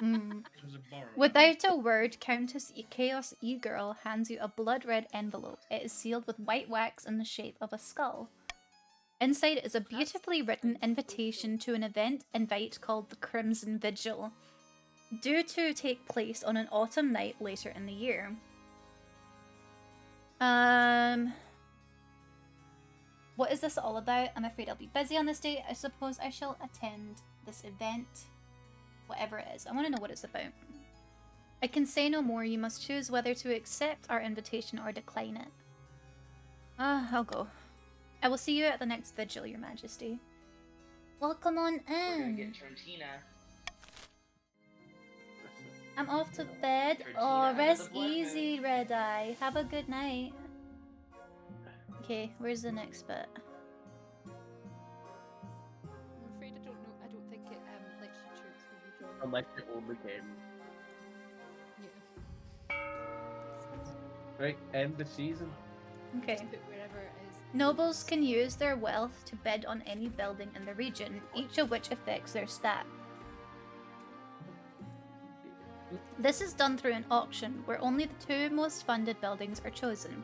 A: Mm.
F: It was a borrow.
A: Without a word, Countess Chaos E-Girl hands you a blood-red envelope. It is sealed with white wax in the shape of a skull. Inside is a beautifully written invitation to an event invite called the Crimson Vigil, due to take place on an autumn night later in the year. What is this all about? I'm afraid I'll be busy on this day. I suppose I shall attend this event. Whatever it is. I want to know what it's about. I can say no more. You must choose whether to accept our invitation or decline it. I'll go. I will see you at the next vigil, Your Majesty. Welcome on
B: We're gonna
A: in.
B: get Trentina.
A: I'm off to bed.
B: Trentina
A: Oh,
B: under the
A: rest
B: blood moon.
A: easy, Red Eye. Have a good night. Okay, where's the next bit?
C: I'm afraid I don't know. I don't think it lets you choose when you join.
D: Unless you own the game.
C: Yeah.
D: Right, end the season.
A: Okay.
C: Just put wherever it is.
A: Nobles can use their wealth to bid on any building in the region, each of which affects their stat. This is done through an auction, where only the 2 most funded buildings are chosen.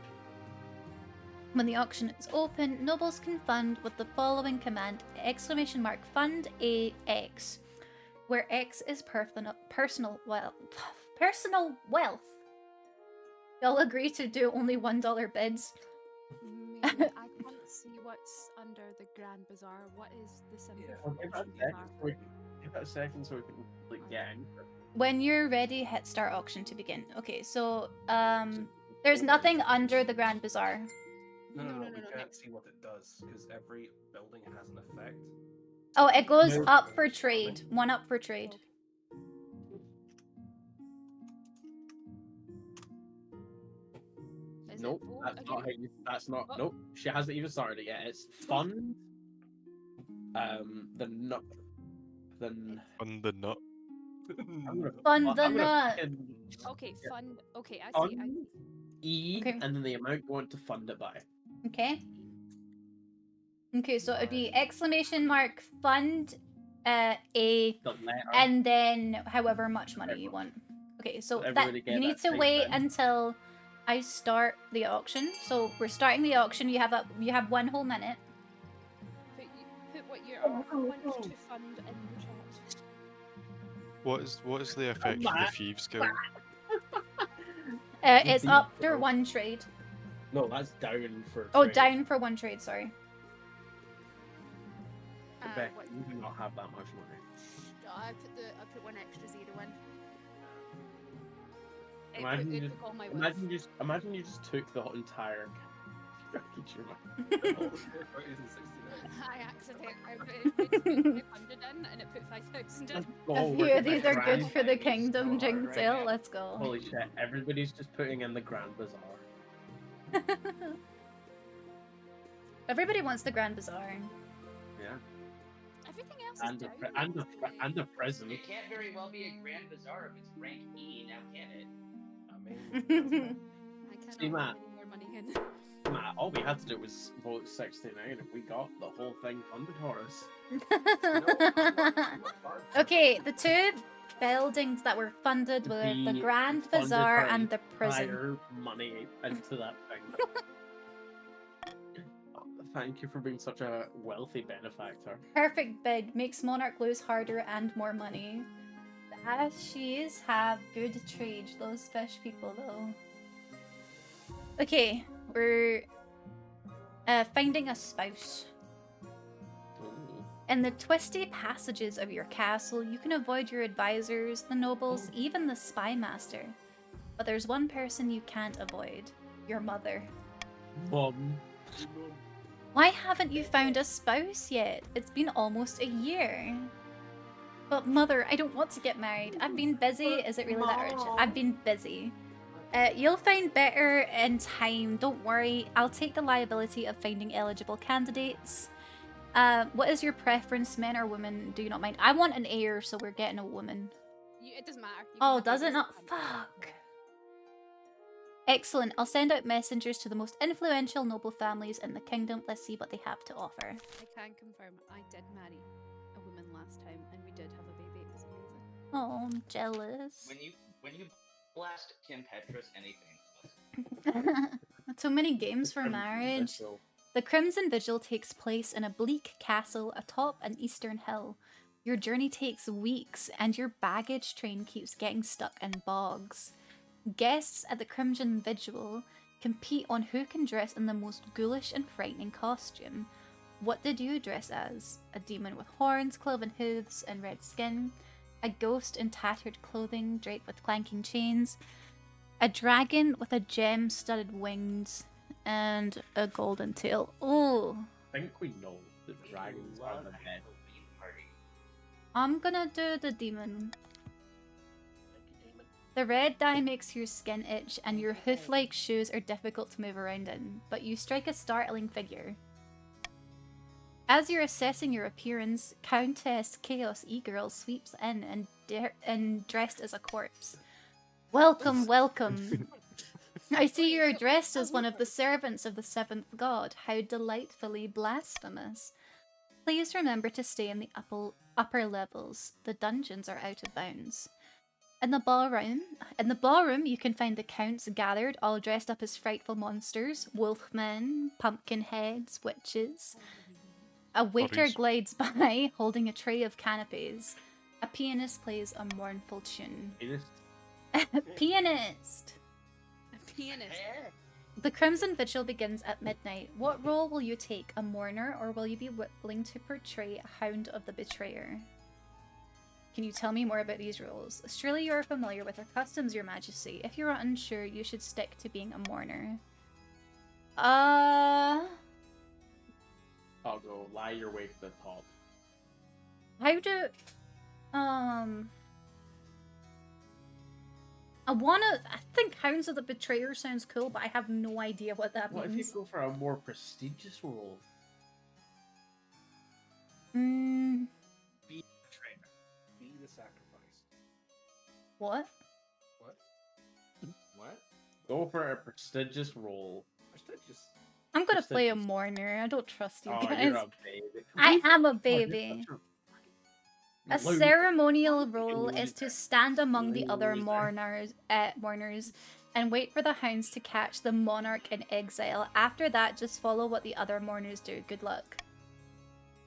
A: When the auction is open, nobles can fund with the following command, !fund AX, where X is personal wealth. Y'all agree to do only $1 bids?
C: Maybe I can't see what's under the Grand Bazaar. What is the symbol
I: Yeah.
C: for
D: Give that a
C: Ocean
D: second
C: Bazaar?
D: so we can, give that a second so we can like get in.
A: When you're ready, hit start auction to begin. Okay, so there's nothing under the Grand Bazaar.
I: No,
C: No,
I: we can't
C: next.
I: see what it does because every building has an effect.
A: Oh, it goes
D: No.
A: up for trade. 1 up for trade.
C: Is
D: Nope,
C: it vote
D: that's not how
C: again?
D: you. That's not.
C: Oh.
D: Nope, she hasn't even started it yet. It's fund. The nut. Then
E: On the nut.
D: I'm gonna.
A: Fund
D: I'm
A: the
D: gonna
A: nut.
D: fucking
C: Okay,
D: Yeah.
C: fund. Okay, I
D: Fund
C: see. I see.
D: E,
A: Okay.
D: and then the amount you want to fund it by.
A: Okay. Okay, so it'd be !fund A
D: The letter.
A: and then however much money you want. Okay, so that
D: Everybody get
A: you need
D: that
A: to wait
D: typed in.
A: until I start the auction. So we're starting the auction. You have 1 whole minute.
C: Put what you want to fund in the chat.
E: What is the effect of the
D: back.
E: Thieves Guild?
A: It's
D: The
A: up
D: beat,
A: for
D: though.
A: 1 trade.
D: No, that's down for.
A: Oh,
D: trade.
A: down for 1 trade. Sorry.
D: Beck,
C: What?
D: you do not have that much money.
C: I put 1 extra 0 in.
D: Imagine you
C: It
D: just-
C: took all my wealth.
D: Imagine you just took the entire.
C: I accidentally put 500 in and it put 5,000 in.
A: A few of these are good for the kingdom drink sale. Let's go.
D: Holy shit! Everybody's just putting in the Grand Bazaar.
A: Everybody wants the Grand Bazaar.
D: Yeah.
C: Everything else
D: And
C: is
D: the
C: down.
D: pre- and the pre- and the prison.
B: It can't very well be a Grand Bazaar if it's rank E, now can it?
I: I mean,
C: I cannot
D: See,
C: put
D: Matt.
C: any more money in.
D: Matt, all we had to do was vote 69, and we got the whole thing funded for us.
A: Okay, the 2 buildings that were funded were the
D: The
A: Grand
D: funded
A: Bazaar
D: our
A: and the prison.
D: Entire money into that thing. Oh, thank you for being such a wealthy benefactor.
A: Perfect bid makes Monarch lose harder and more money. The Ashes have good trade, those fish people though. Okay, we're finding a spouse.
D: Ooh.
A: In the twisty passages of your castle, you can avoid your advisors, the nobles, even the spy master. But there's one person you can't avoid. Your mother.
D: Mum.
A: Why haven't you found a spouse yet? It's been almost a year. But mother, I don't want to get married. I've been busy. Is it really that urgent? I've been busy. You'll find better in time. Don't worry. I'll take the liability of finding eligible candidates. What is your preference, men or women? Do you not mind? I want an heir, so we're getting a woman.
C: It doesn't matter. You can
A: Oh,
C: have
A: does it
C: babies
A: not?
C: if you want.
A: Fuck. Excellent. I'll send out messengers to the most influential noble families in the kingdom. Let's see what they have to offer.
C: I can confirm I did marry a woman last time and we did have a baby. It was amazing.
A: Oh, I'm jealous.
B: When you blast Kim Petras, anything.
A: Too many games for marriage. The Crimson Vigil takes place in a bleak castle atop an eastern hill. Your journey takes weeks, and your baggage train keeps getting stuck in bogs. Guests at the Crimson Vigil compete on who can dress in the most ghoulish and frightening costume. What did you dress as? A demon with horns, cloven hooves, and red skin? A ghost in tattered clothing draped with clanking chains? A dragon with a gem-studded wings? And a golden tail. Oh,
D: I think we know the dragons are the head.
B: Halloween party.
A: I'm gonna do the demon. The red dye makes your skin itch, and your hoof-like shoes are difficult to move around in, but you strike a startling figure. As you're assessing your appearance, Countess Chaos E-Girl sweeps in and dressed as a corpse. Welcome, welcome. I see
C: Wait,
A: you're
C: so-
A: dressed as
C: oh,
A: one of the
C: right.
A: servants of the seventh god. How delightfully blasphemous. Please remember to stay in the upper levels. The dungeons are out of bounds. In the ballroom, you can find the counts gathered, all dressed up as frightful monsters, wolfmen, pumpkin heads, witches. A waiter
E: Furries.
A: glides by, holding a tray of canapes. A pianist plays a mournful tune. Pianist!
C: A pianist.
A: The Crimson Vigil begins at midnight. What role will you take? A mourner, or will you be willing to portray a Hound of the Betrayer? Can you tell me more about these roles? Surely you are familiar with our customs, Your Majesty. If you are unsure, you should stick to being a mourner.
D: I'll go lie your way to the top.
A: How do... I think Hounds of the Betrayer sounds cool, but I have no idea what that
D: What if you
A: means.
D: go for a more prestigious role?
A: Mm,
I: Be the trainer. Be the sacrifice.
A: what?
I: What?
B: What?
D: Go for a prestigious role.
I: Prestigious.
A: I'm gonna play a
D: Prestigious.
A: mourner. I don't trust you
D: Oh,
A: guys.
D: you're a baby.
A: I am a
D: Oh, you're
A: baby.
D: such
A: A
D: loser.
A: ceremonial role is
D: Loser.
A: to stand among the other
D: Loser.
A: mourners and wait for the hounds to catch the monarch in exile. After that, just follow what the other mourners do. Good luck.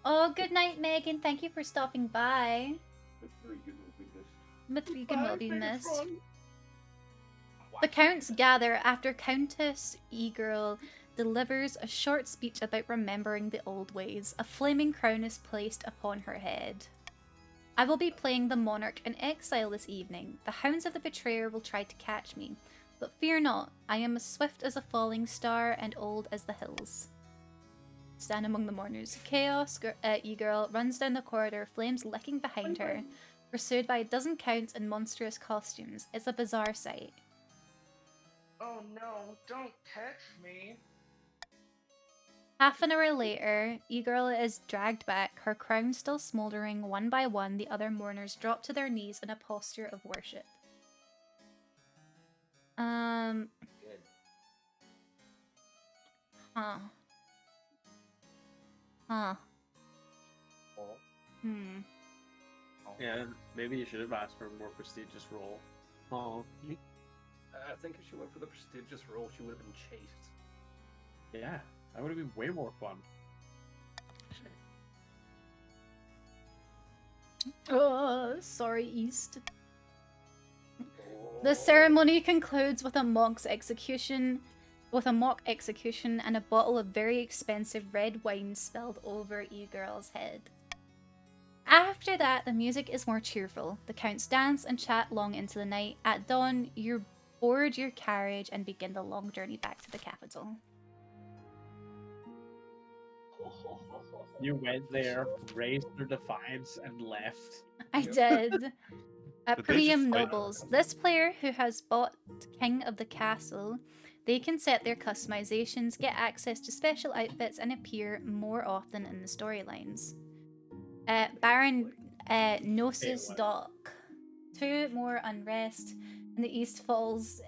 A: Oh, good night, Megan. Thank you for stopping by.
I: The Freegan will be missed.
A: Mathregan will be
I: Bye,
A: missed.
I: Megatron.
A: The counts gather after Countess E-Girl delivers a short speech about remembering the old ways. A flaming crown is placed upon her head. I will be playing the monarch in exile this evening. The hounds of the betrayer will try to catch me. But fear not, I am as swift as a falling star and old as the hills. Stand among the mourners. Chaos E-Girl runs down the corridor, flames licking behind her, pursued by a dozen counts in monstrous costumes. It's a bizarre sight.
B: Oh no, don't catch me.
A: Half an hour later, E-Girl is dragged back, her crown still smouldering. One by one, the other mourners drop to their knees in a posture of worship.
B: Good.
A: Huh. Huh.
B: Oh.
A: Hmm.
D: Yeah, maybe you should have asked for a more prestigious role. Oh.
I: I think if she went for the prestigious role, she would have been chased.
D: Yeah, that would have been way more fun.
A: Oh, sorry, East. The ceremony concludes with a mock execution and a bottle of very expensive red wine spilled over E-Girl's head. After that, the music is more cheerful. The counts dance and chat long into the night. At dawn, you board your carriage and begin the long journey back to the capital.
D: You went there, raised their defiance, and left.
A: I did.
E: Did they just
A: Premium
E: fight?
A: Nobles. This player who has bought King of the Castle, they can set their customizations, get access to special outfits, and appear more often in the storylines. Baron Gnosis Dock. 2 more unrest, and the east falls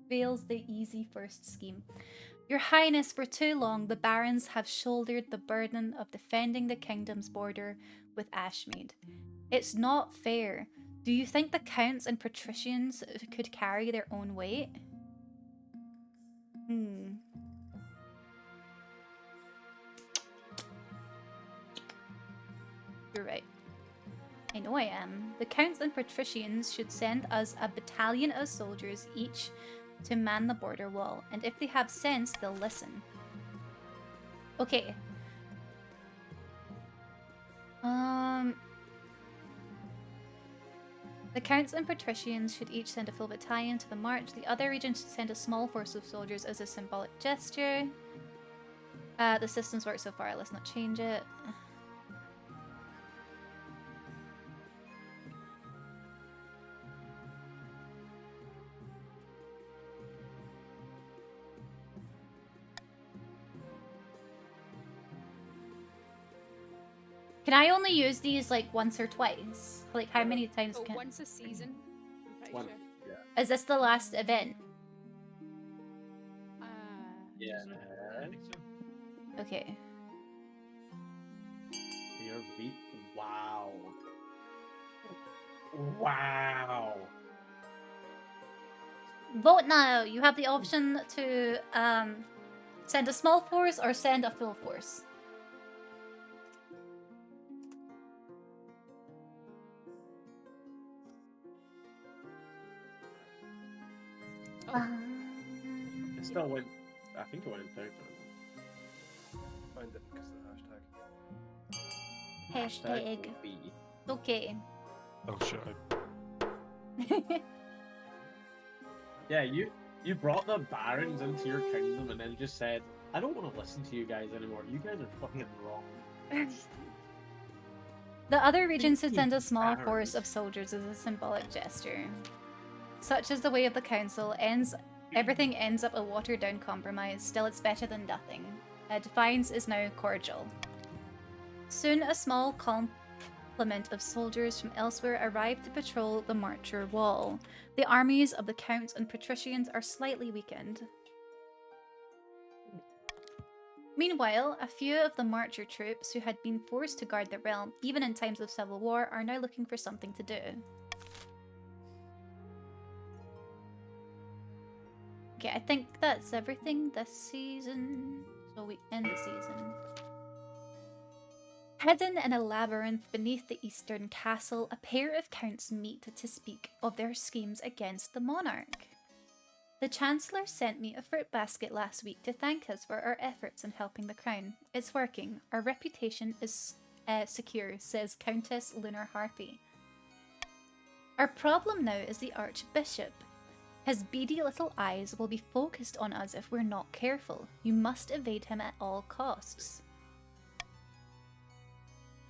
A: fails the easy first scheme. Your Highness, for too long, the barons have shouldered the burden of defending the kingdom's border with Ashmead. It's not fair. Do you think the counts and patricians could carry their own weight? You're right. I know I am. The counts and patricians should send us a battalion of soldiers each to man the border wall, and if they have sense, they'll listen. Okay. The counts and patricians should each send a full battalion to the march. The other regions should send a small force of soldiers as a symbolic gesture. The systems work so far, let's not change it. Can I only use these like once or twice? Like how many times
C: Oh,
A: can?
C: once a season, I'm pretty
D: One.
C: sure.
D: Yeah.
A: Is this the last event?
D: Yeah.
F: I think so.
A: Okay.
D: Your beat. Wow. Wow.
A: Vote now. You have the option to send a small force or send a full force.
D: It still went. I think it went down.
I: Find it because of the hashtag.
A: Hashtag.
D: B.
A: Okay.
E: Oh shit,
D: Yeah, you brought the barons into your kingdom and then just said, I don't want to listen to you guys anymore. You guys are fucking wrong.
A: The other regions should send a
D: Barons.
A: small force of soldiers as a symbolic gesture. Such is the way of the council. Everything ends up a watered-down compromise. Still, it's better than nothing. Defiance is now cordial. Soon, a small complement of soldiers from elsewhere arrive to patrol the Marcher Wall. The armies of the counts and patricians are slightly weakened. Meanwhile, a few of the Marcher troops who had been forced to guard the realm, even in times of civil war, are now looking for something to do. Okay, I think that's everything this season. So we end the season. Hidden in a labyrinth beneath the eastern castle, a pair of counts meet to speak of their schemes against the monarch. The Chancellor sent me a fruit basket last week to thank us for our efforts in helping the crown. It's working. Our reputation is secure, says Countess Lunar Harpy. Our problem now is the Archbishop. His beady little eyes will be focused on us if we're not careful. You must evade him at all costs.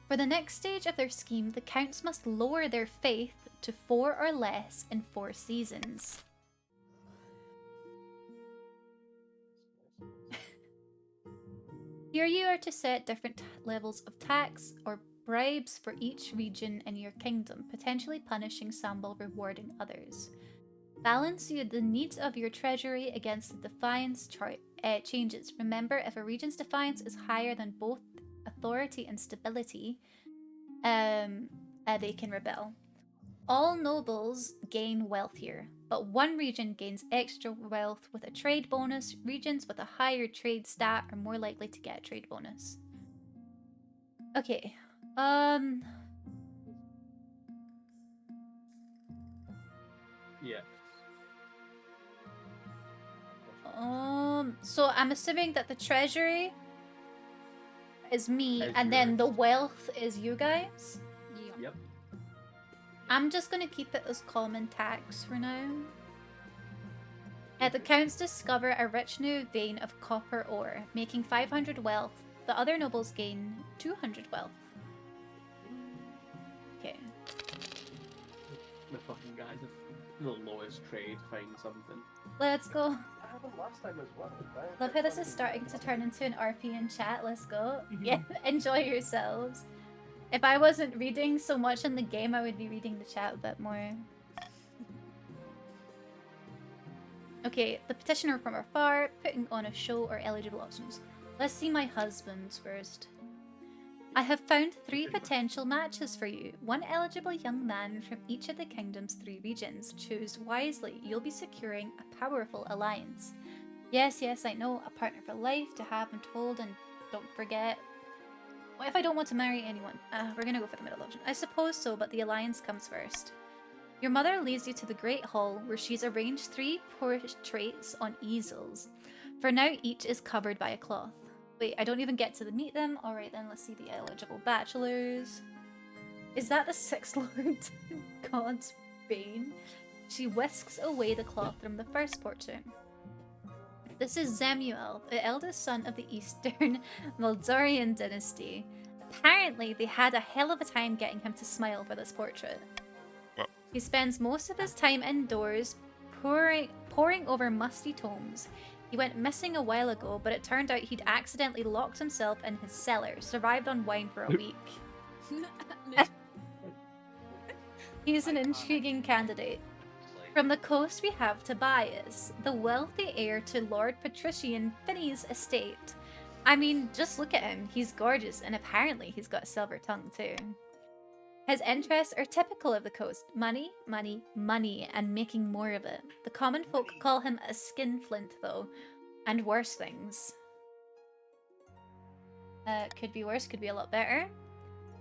A: For the next stage of their scheme, the counts must lower their faith to 4 or less in 4 seasons. Here you are to set different levels of tax or bribes for each region in your kingdom, potentially punishing some while rewarding others. Balance the needs of your treasury against the defiance changes. Remember, if a region's defiance is higher than both authority and stability, they can rebel. All nobles gain wealth here, but one region gains extra wealth with a trade bonus. Regions with a higher trade stat are more likely to get a trade bonus. Okay.
D: Yeah.
A: So I'm assuming that the treasury is me,
D: Is
A: and then
D: yours.
A: the wealth is you guys.
D: Yep.
A: I'm just gonna keep it as common tax for now. The counts discover a rich new vein of copper ore, making 500 wealth. The other nobles gain 200 wealth. Okay.
D: The fucking guys with the lowest trade find something.
A: Let's go.
I: I had them last time as well.
A: Love how this is starting to turn into an RP in chat. Let's go. Yeah, enjoy yourselves. If I wasn't reading so much in the game, I would be reading the chat a bit more. Okay, the petitioner from afar, putting on a show or eligible options. Let's see my husband's first. I have found 3 potential matches for you. 1 eligible young man from each of the kingdom's 3 regions. Choose wisely. You'll be securing a powerful alliance. Yes, I know. A partner for life to have, I'm told, and don't forget. What if I don't want to marry anyone? We're gonna go for the middle option. I suppose so, but the alliance comes first. Your mother leads you to the Great Hall, where she's arranged 3 portraits on easels. For now, each is covered by a cloth. Wait, I don't even get to meet them? Alright then, let's see the eligible bachelors. Is that the 6th Lord? God's bane. She whisks away the cloth from the first portrait. This is Zemuel, the eldest son of the Eastern Moldorian dynasty. Apparently, they had a hell of a time getting him to smile for this portrait. He spends most of his time indoors, poring over musty tomes. He went missing a while ago, but it turned out he'd accidentally locked himself in his cellar, survived on wine for a week. He's an intriguing candidate.
B: It's like
A: From the coast we have Tobias, the wealthy heir to Lord Patrician Finney's estate. I mean, just look at him. He's gorgeous, and apparently he's got a silver tongue too. His interests are typical of the coast. Money, money, money, and making more of it. The common folk call him a skinflint, though, and worse things. Could be worse, could be a lot better.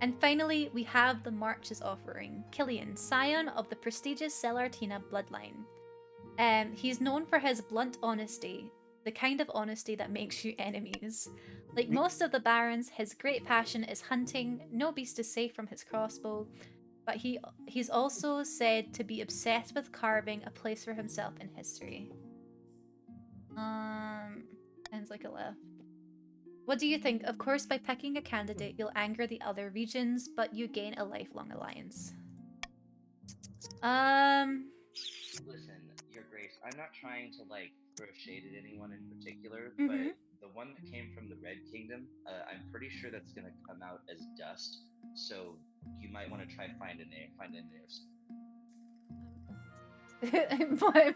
A: And finally, we have the March's offering. Killian, scion of the prestigious Celartina bloodline. He's known for his blunt honesty, the kind of honesty that makes you enemies. Like most of the barons, his great passion is hunting. No beast is safe from his crossbow. But he's also said to be obsessed with carving a place for himself in history. Ends like a laugh. What do you think? Of course, by picking a candidate, you'll anger the other regions, but you gain a lifelong alliance.
B: Listen, Your Grace, I'm not trying to like throw shade at anyone in particular,
A: Mhm.
B: but the one that came from the Red Kingdom, I'm pretty sure that's gonna come out as dust. So you might want to try find a name.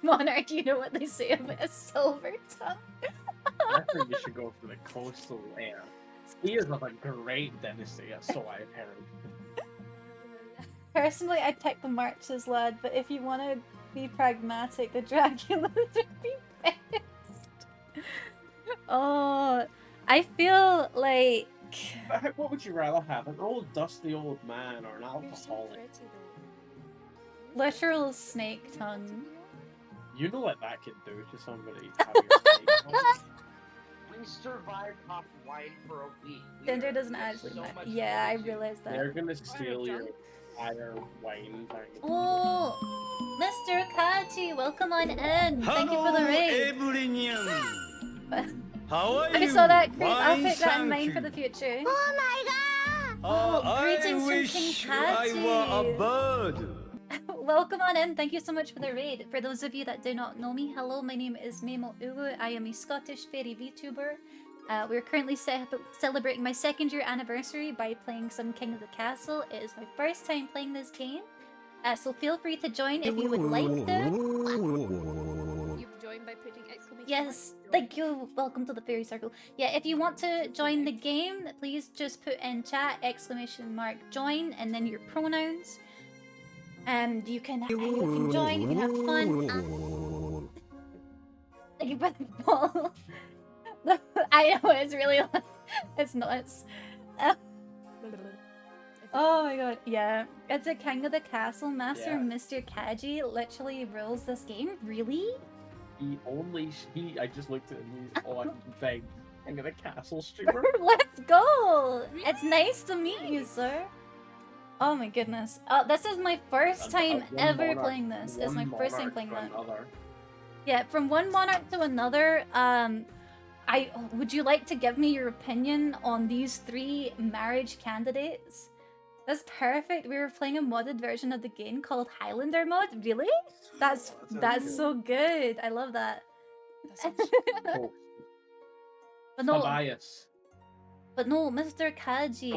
A: Monarch, you know what they say about a silver tongue?
D: I think you should go for the coastal heir. He is of a great dynasty, so I've heard.
A: Personally, I'd pick the Marches, lad, but if you want to be pragmatic, the Draculas would be best. Oh, I feel like...
D: What would you rather have? An old dusty old man or an
C: You're so
D: alcoholic?
C: pretty though.
A: Literal snake tongue.
D: You know what that can do to somebody. having a snake tongue?
B: We survived off wine for a week.
A: Gender doesn't actually matter. Yeah, I realized that.
D: They're gonna steal your entire wine tank.
A: Oh, Mr. Kachi, welcome on in. Thank you for the raid.
H: How are
A: I
H: you?
A: saw that. Great. I'll
H: Fine,
A: take that in
H: thank
A: mind for
H: you.
A: the future.
H: I
A: greetings from
H: wish
A: King
H: I were a
A: Kachi.
H: bird.
A: Welcome on in. Thank you so much for the raid. For those of you that do not know me, hello, my name is Memo Uwu. I am a Scottish fairy VTuber. We're currently celebrating my 2nd year anniversary by playing some King of the Castle. It is my first time playing this game, so feel free to join if you would like to.
C: You've joined by putting exclamation
A: Yes,
C: mark.
A: thank you. Welcome to the fairy circle. Yeah, if you want to join the game, please just put in chat !join and then your pronouns. And you can join, you can have fun. Thank you for the ball. I know it's really it's nuts. Oh my god, yeah. It's a King of the Castle. Master
D: Yeah.
A: Mr. Kaji literally rules this game. Really?
D: I just looked at him, he's on big King of the Castle streamer.
A: Let's go! It's nice to meet you, sir. Oh my goodness. This is my first time ever playing this. It's my first time playing that. Yeah, from one monarch to another, would you like to give me your opinion on these 3 marriage candidates? That's perfect. We were playing a modded version of the game called Highlander mod. Really? That's so good. I love that.
D: Cool.
A: But no,
D: Tobias.
A: Mr. Kaji,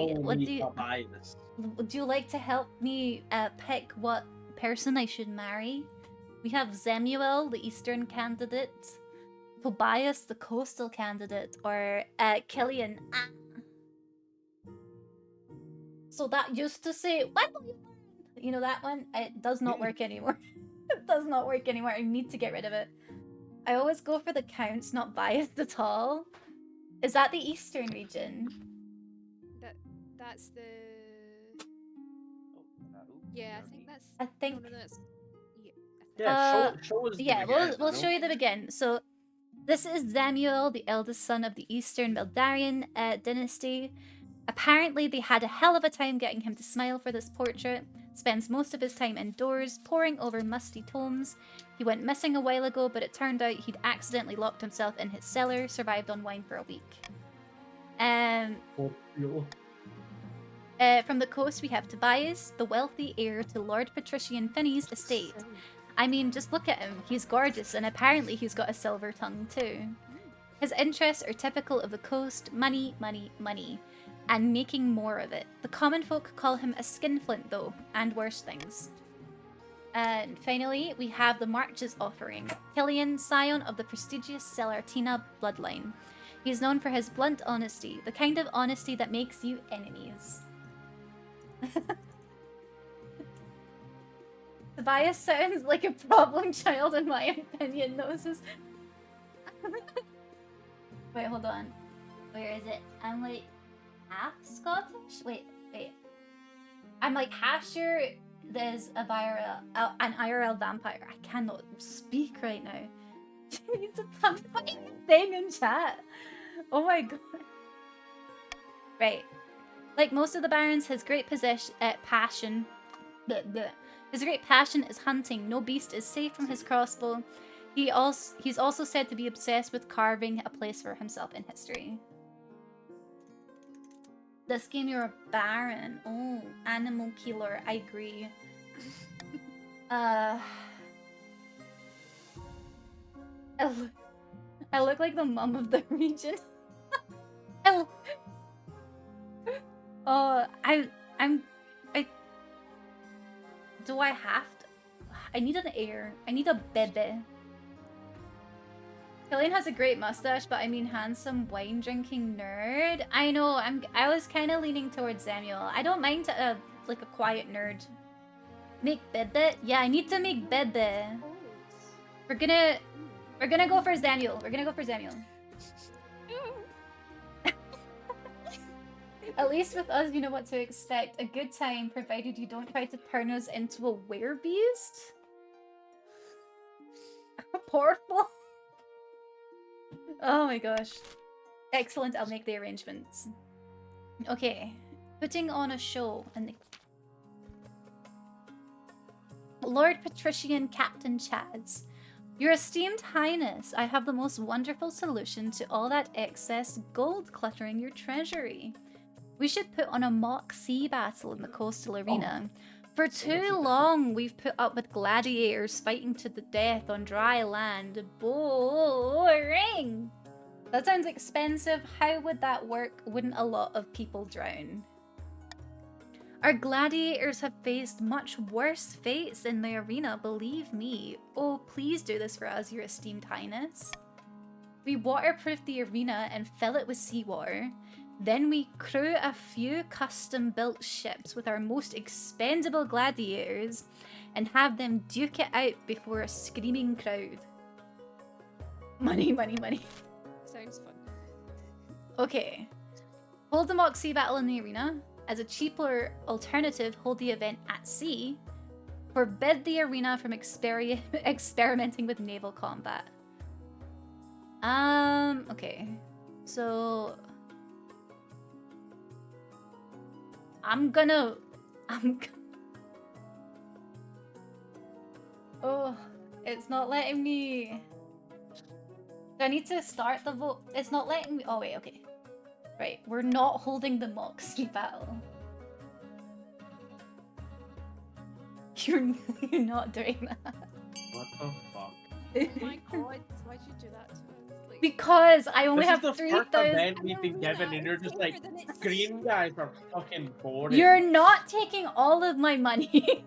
D: Tobias.
A: would you like to help me pick what person I should marry? We have Zemuel, the eastern candidate, Tobias, the coastal candidate, or Killian. So that used to say, "What will you learn?" You know that one? It does not work anymore. It does not work anymore. I need to get rid of it. I always go for the counts, not biased at all. Is that the eastern region?
C: That's the. Yeah, I think that's.
A: I think.
C: No, that's. Yeah.
D: Yeah, show us the
A: Yeah,
D: beginning,
A: we'll
D: you
A: show you the begin. So, this is Samuel, the eldest son of the Eastern Mildarian dynasty. Apparently, they had a hell of a time getting him to smile for this portrait. Spends most of his time indoors, poring over musty tomes. He went missing a while ago, but it turned out he'd accidentally locked himself in his cellar, survived on wine for a week. From the coast, we have Tobias, the wealthy heir to Lord Patrician Finney's estate. I mean, just look at him. He's gorgeous, and apparently he's got a silver tongue too. His interests are typical of the coast: money, money, money, and making more of it. The common folk call him a skinflint, though, and worse things. And finally, we have the Marches offering. Killian, scion of the prestigious Celartina bloodline. He is known for his blunt honesty, the kind of honesty that makes you enemies. Tobias sounds like a problem child in my opinion. Those is... Wait, hold on. Where is it? I'm like half Scottish? Wait. I'm like half sure there's an IRL vampire. I cannot speak right now. She needs to type thing in chat. Oh my god. Right. Like most of the barons, his great passion. His great passion is hunting. No beast is safe from his crossbow. He's also said to be obsessed with carving a place for himself in history. This game, you're a baron. Oh, animal killer. I agree. I look like the mum of the region. Do I have to? I need an heir. I need a bebe. Killian has a great mustache, but I mean handsome wine drinking nerd. I know. I was kind of leaning towards Samuel. I don't mind like a quiet nerd. Make bebe? Yeah, I need to make bebe. We're gonna go for Samuel. We're gonna go for Samuel. At least with us, you know what to expect. A good time, provided you don't try to turn us into a werebeast. Portal. Oh my gosh. Excellent, I'll make the arrangements. Okay. Putting on a show and the Lord Patrician Captain Chaz. Your esteemed highness, I have the most wonderful solution to all that excess gold cluttering your treasury. We should put on a mock sea battle in the coastal arena. For too long, we've put up with gladiators fighting to the death on dry land. Boring! That sounds expensive. How would that work? Wouldn't a lot of people drown? Our gladiators have faced much worse fates in the arena, believe me. Oh, please do this for us, your esteemed highness. We waterproof the arena and fill it with seawater. Then we crew a few custom-built ships with our most expendable gladiators and have them duke it out before a screaming crowd. Money, money, money.
C: Sounds fun.
A: Okay. Hold the mock sea battle in the arena. As a cheaper alternative, hold the event at sea. Forbid the arena from experimenting with naval combat. Okay. So... Oh, it's not letting me... Do I need to start the vote? It's not letting me... Oh, wait, okay. Right, we're not holding the mock sea battle. You're not doing that.
D: What the fuck?
C: Oh my god, why'd you do that to us? Like,
A: Because I only have
D: This is the
A: 3,000...
D: first event we've been given and you're just like, green guys are fucking boring.
A: You're not taking all of my money.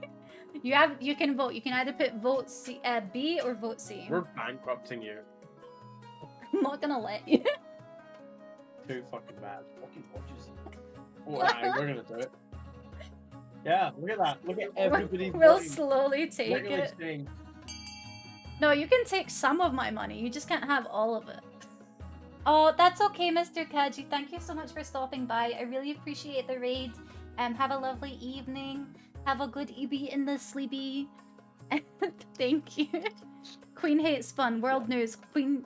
A: You can vote. You can either put vote C, B or vote C.
D: We're bankrupting you.
A: I'm not gonna let you.
D: Too fucking bad.
I: Fucking watches.
D: Oh, aye, we're gonna do it. Yeah, look at that. Look at everybody.
A: We'll
D: voting.
A: slowly take
D: Literally
A: it.
D: saying,
A: No, you can take some of my money. You just can't have all of it. Oh, that's okay, Mr. Kaji. Thank you so much for stopping by. I really appreciate the raid. Have a lovely evening. Have a good EB in the sleepy. Thank you. Queen hates fun. World news. Queen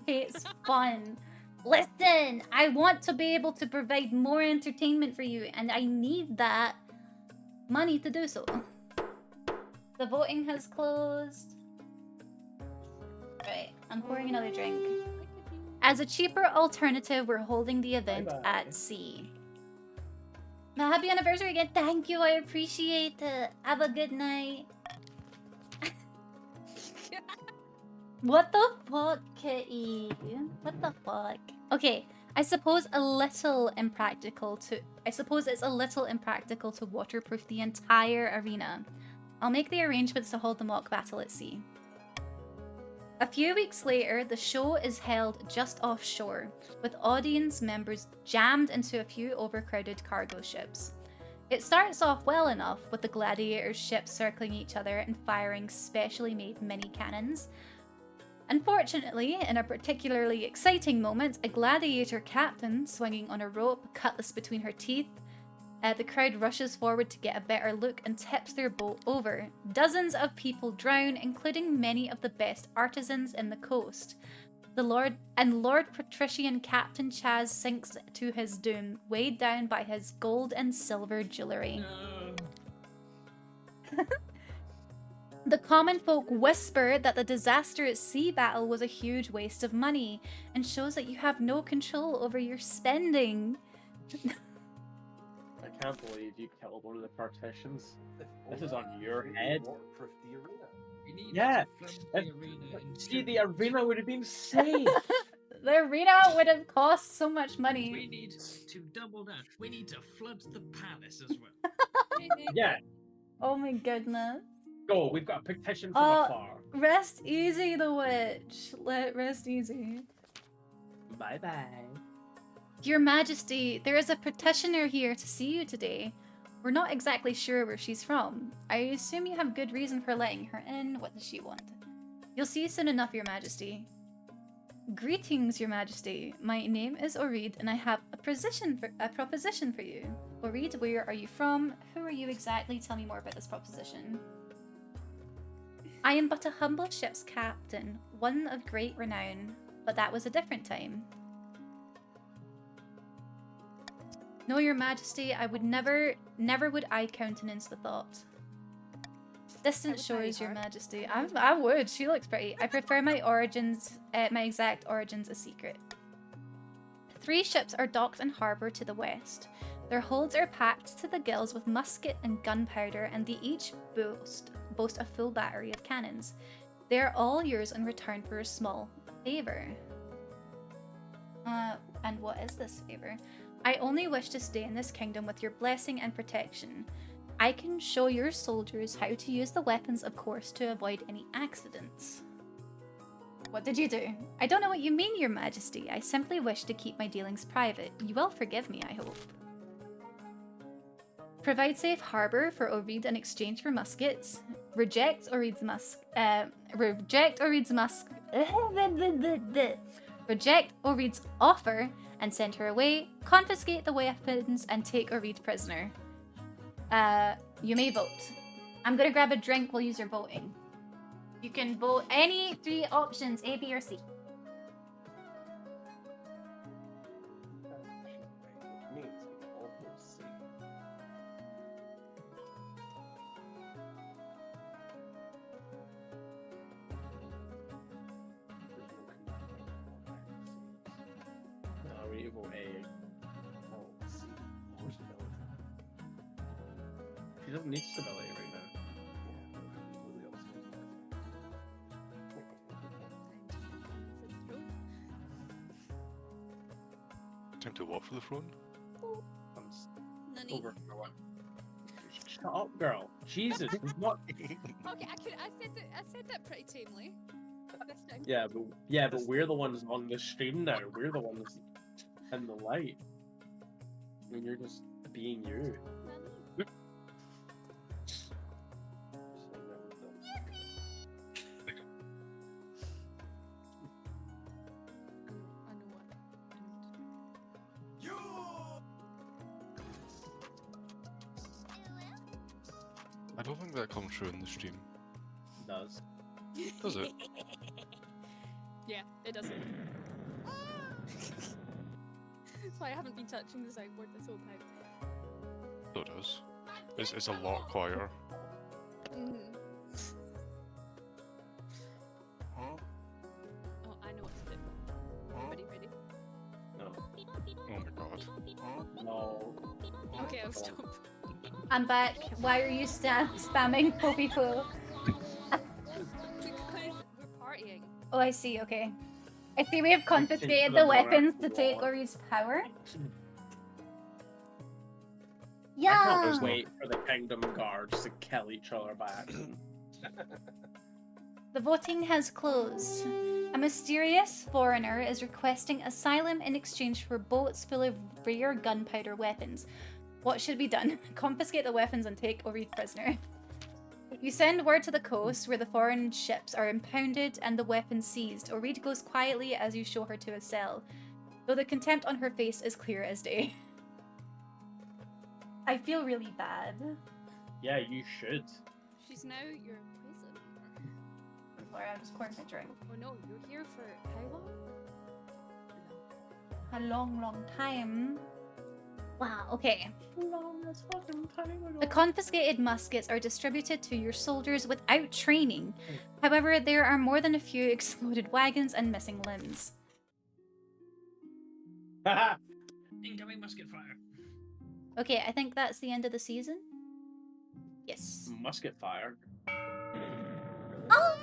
A: hates fun. Listen, I want to be able to provide more entertainment for you, and I need that money to do so. The voting has closed. Right, I'm pouring another drink. As a cheaper alternative, we're holding the event at sea. Happy anniversary again. Thank you. I appreciate it. Have a good night. What the fuck, Kitty? What the fuck? Okay, I suppose it's a little impractical to waterproof the entire arena. I'll make the arrangements to hold the mock battle at sea. A few weeks later, the show is held just offshore, with audience members jammed into a few overcrowded cargo ships. It starts off well enough, with the gladiators' ships circling each other and firing specially made mini cannons. Unfortunately, in a particularly exciting moment, a gladiator captain, swinging on a rope, cutlass between her teeth, the crowd rushes forward to get a better look and tips their boat over. Dozens of people drown, including many of the best artisans in the coast. Lord Patrician Captain Chaz sinks to his doom, weighed down by his gold and silver jewellery.
F: No.
A: The common folk whisper that the disastrous sea battle was a huge waste of money and shows that you have no control over your spending.
D: I can't believe you killed one of the partitions.
I: If
D: This is
I: only
D: on your
I: we
D: head.
I: waterproof the arena.
F: We need
D: Yeah,
F: to flood the
D: if-
F: arena and
D: See, the
F: shoot-
D: arena would have been safe.
A: The arena would have cost so much
F: We
A: money.
F: need to double down. We need to flood the palace as well.
D: Yeah,
A: Oh my goodness.
D: go. We've got a petition from
A: Oh.
D: afar.
A: Rest easy, the witch. Let rest easy.
D: Bye bye.
A: Your Majesty, there is a petitioner here to see you today. We're not exactly sure where she's from. I assume you have good reason for letting her in. What does she want? You'll see soon enough, Your Majesty. Greetings, Your Majesty. My name is Orid, and I have a proposition for you. Orid, where are you from? Who are you exactly? Tell me more about this proposition. I am but a humble ship's captain, one of great renown, but that was a different time. No, Your Majesty, I would never would I countenance the thought. Distant
C: would marry
A: shores, Your
C: her.
A: Majesty. I would. She looks pretty. I prefer my origins, my exact origins, a secret. 3 ships are docked in harbour to the west. Their holds are packed to the gills with musket and gunpowder, and they each boast a full battery of cannons. They are all yours in return for a small favour. And what is this favour? I only wish to stay in this kingdom with your blessing and protection. I can show your soldiers how to use the weapons, of course, to avoid any accidents. What did you do? I don't know what you mean, Your Majesty. I simply wish to keep my dealings private. You will forgive me, I hope. Provide safe harbour for Orid in exchange for muskets. Reject Orid's offer and send her away. Confiscate the weapons and take Orid prisoner. You may vote. I'm gonna grab a drink. We'll use your voting. You can vote any 3 options, A, B, or C.
I: Which means we all will see.
D: No, we vote A.
I: Oh, see. More stability.
D: She doesn't need stability right now.
I: Yeah, but completely upstairs.
E: Time to walk for the throne.
D: I'm s-
C: Nani?
D: over for one. Shut up, girl. Jesus, we've not.
C: Okay, I said that pretty tamely. This time.
D: Yeah, but we're the ones on the stream now. We're the ones in the light. I mean, you're just being you.
C: Nani?
I: So never done.
C: I know what.
E: I don't think that comes through in the stream.
D: Does.
E: Does it?
C: Yeah, it doesn't. So I haven't been touching the soundboard this whole time.
E: So it does. It's a lot quieter.
C: Mm. Oh, I know what to do. Everybody ready?
D: No.
E: Oh my god.
D: No.
C: Okay, I'll stop.
A: I'm back. Why are you spamming Poppyful?
C: Because we're partying.
A: Oh, I see. Okay. I see we have confiscated
D: the
A: the
D: more
A: weapons to take
D: war.
A: Ori's power.
D: I
A: Yeah.
D: can't wait for the Kingdom Guards to kill each other by accident.
A: The voting has closed. A mysterious foreigner is requesting asylum in exchange for boats full of rare gunpowder weapons. What should be done? Confiscate the weapons and take Oreed prisoner. You send word to the coast where the foreign ships are impounded and the weapons seized. Oreed goes quietly as you show her to a cell, though the contempt on her face is clear as day. I feel really bad.
D: Yeah, you should.
C: She's now your prisoner.
A: Sorry, I'm just pouring my drink.
C: Oh no, you're here for how long?
A: A long, long time. Wow, okay.
D: Longest fucking time ago.
A: The confiscated muskets are distributed to your soldiers without training. However, there are more than a few exploded wagons and missing limbs.
F: Incoming musket fire.
A: Okay, I think that's the end of the season. Yes.
D: Musket fire.
A: Oh!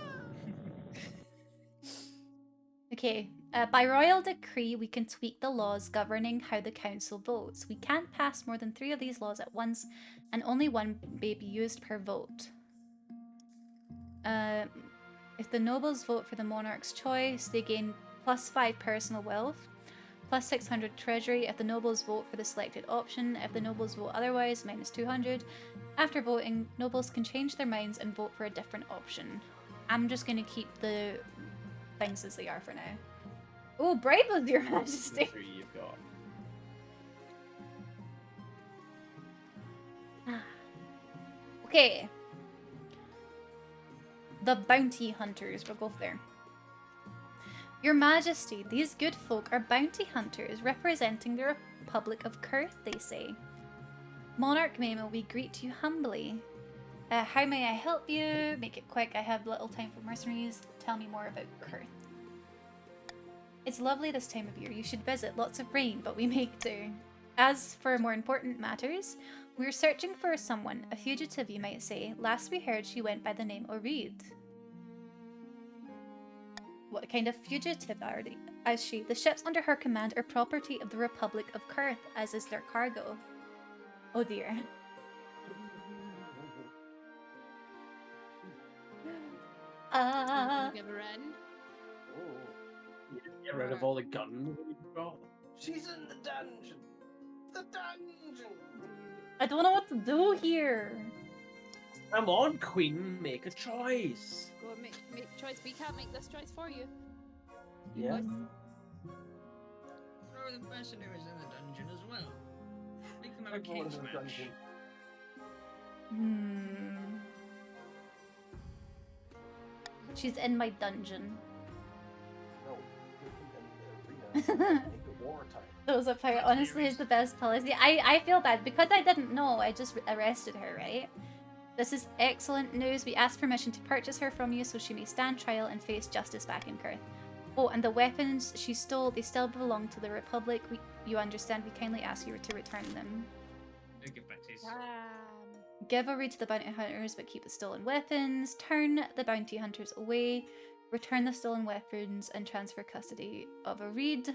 A: Okay, by royal decree, we can tweak the laws governing how the council votes. We can't pass more than 3 of these laws at once, and only one may be used per vote. If the nobles vote for the monarch's choice, they gain +5 personal wealth, +600 treasury. If the nobles vote for the selected option, if the nobles vote otherwise, -200. After voting, nobles can change their minds and vote for a different option. I'm just gonna keep the things as they are for now. Oh, brave of your majesty.
D: The 3 you've got.
A: Okay. The bounty hunters. We'll go there. Your Majesty, these good folk are bounty hunters representing the Republic of Kurth, they say. Monarch Mamo, we greet you humbly. How may I help you? Make it quick, I have little time for mercenaries. Tell me more about Kurth. It's lovely this time of year. You should visit. Lots of rain, but we make do. As for more important matters, we're searching for someone, a fugitive you might say. Last we heard she went by the name Oreed. What kind of fugitive are they? As she, the ships under her command are property of the Republic of Kurth, as is their cargo. Oh dear.
C: Give her in.
D: Get rid of all the guns you've got.
I: She's in the dungeon. The dungeon.
A: I don't know what to do here.
D: Come on, Queen, make a choice.
C: Go and make choice. We can't make this choice for you.
D: Yeah.
F: Throw the mercenaries in the dungeon as well. Make them have a
I: Everyone's
F: cage
I: in the
F: match.
I: dungeon.
A: She's in my dungeon.
I: No, put them in the arena. Make it wartime.
A: Those up fire honestly is the best policy. I feel bad because I didn't know. I just arrested her, right? This is excellent news. We ask permission to purchase her from you so she may stand trial and face justice back in Kurth. Oh, and the weapons she stole, they still belong to the Republic. You understand, we kindly ask you to return them.
F: They'll give back to his.
A: Give a read to the bounty hunters, but keep the stolen weapons. Turn the bounty hunters away. Return the stolen weapons and transfer custody of Oreed.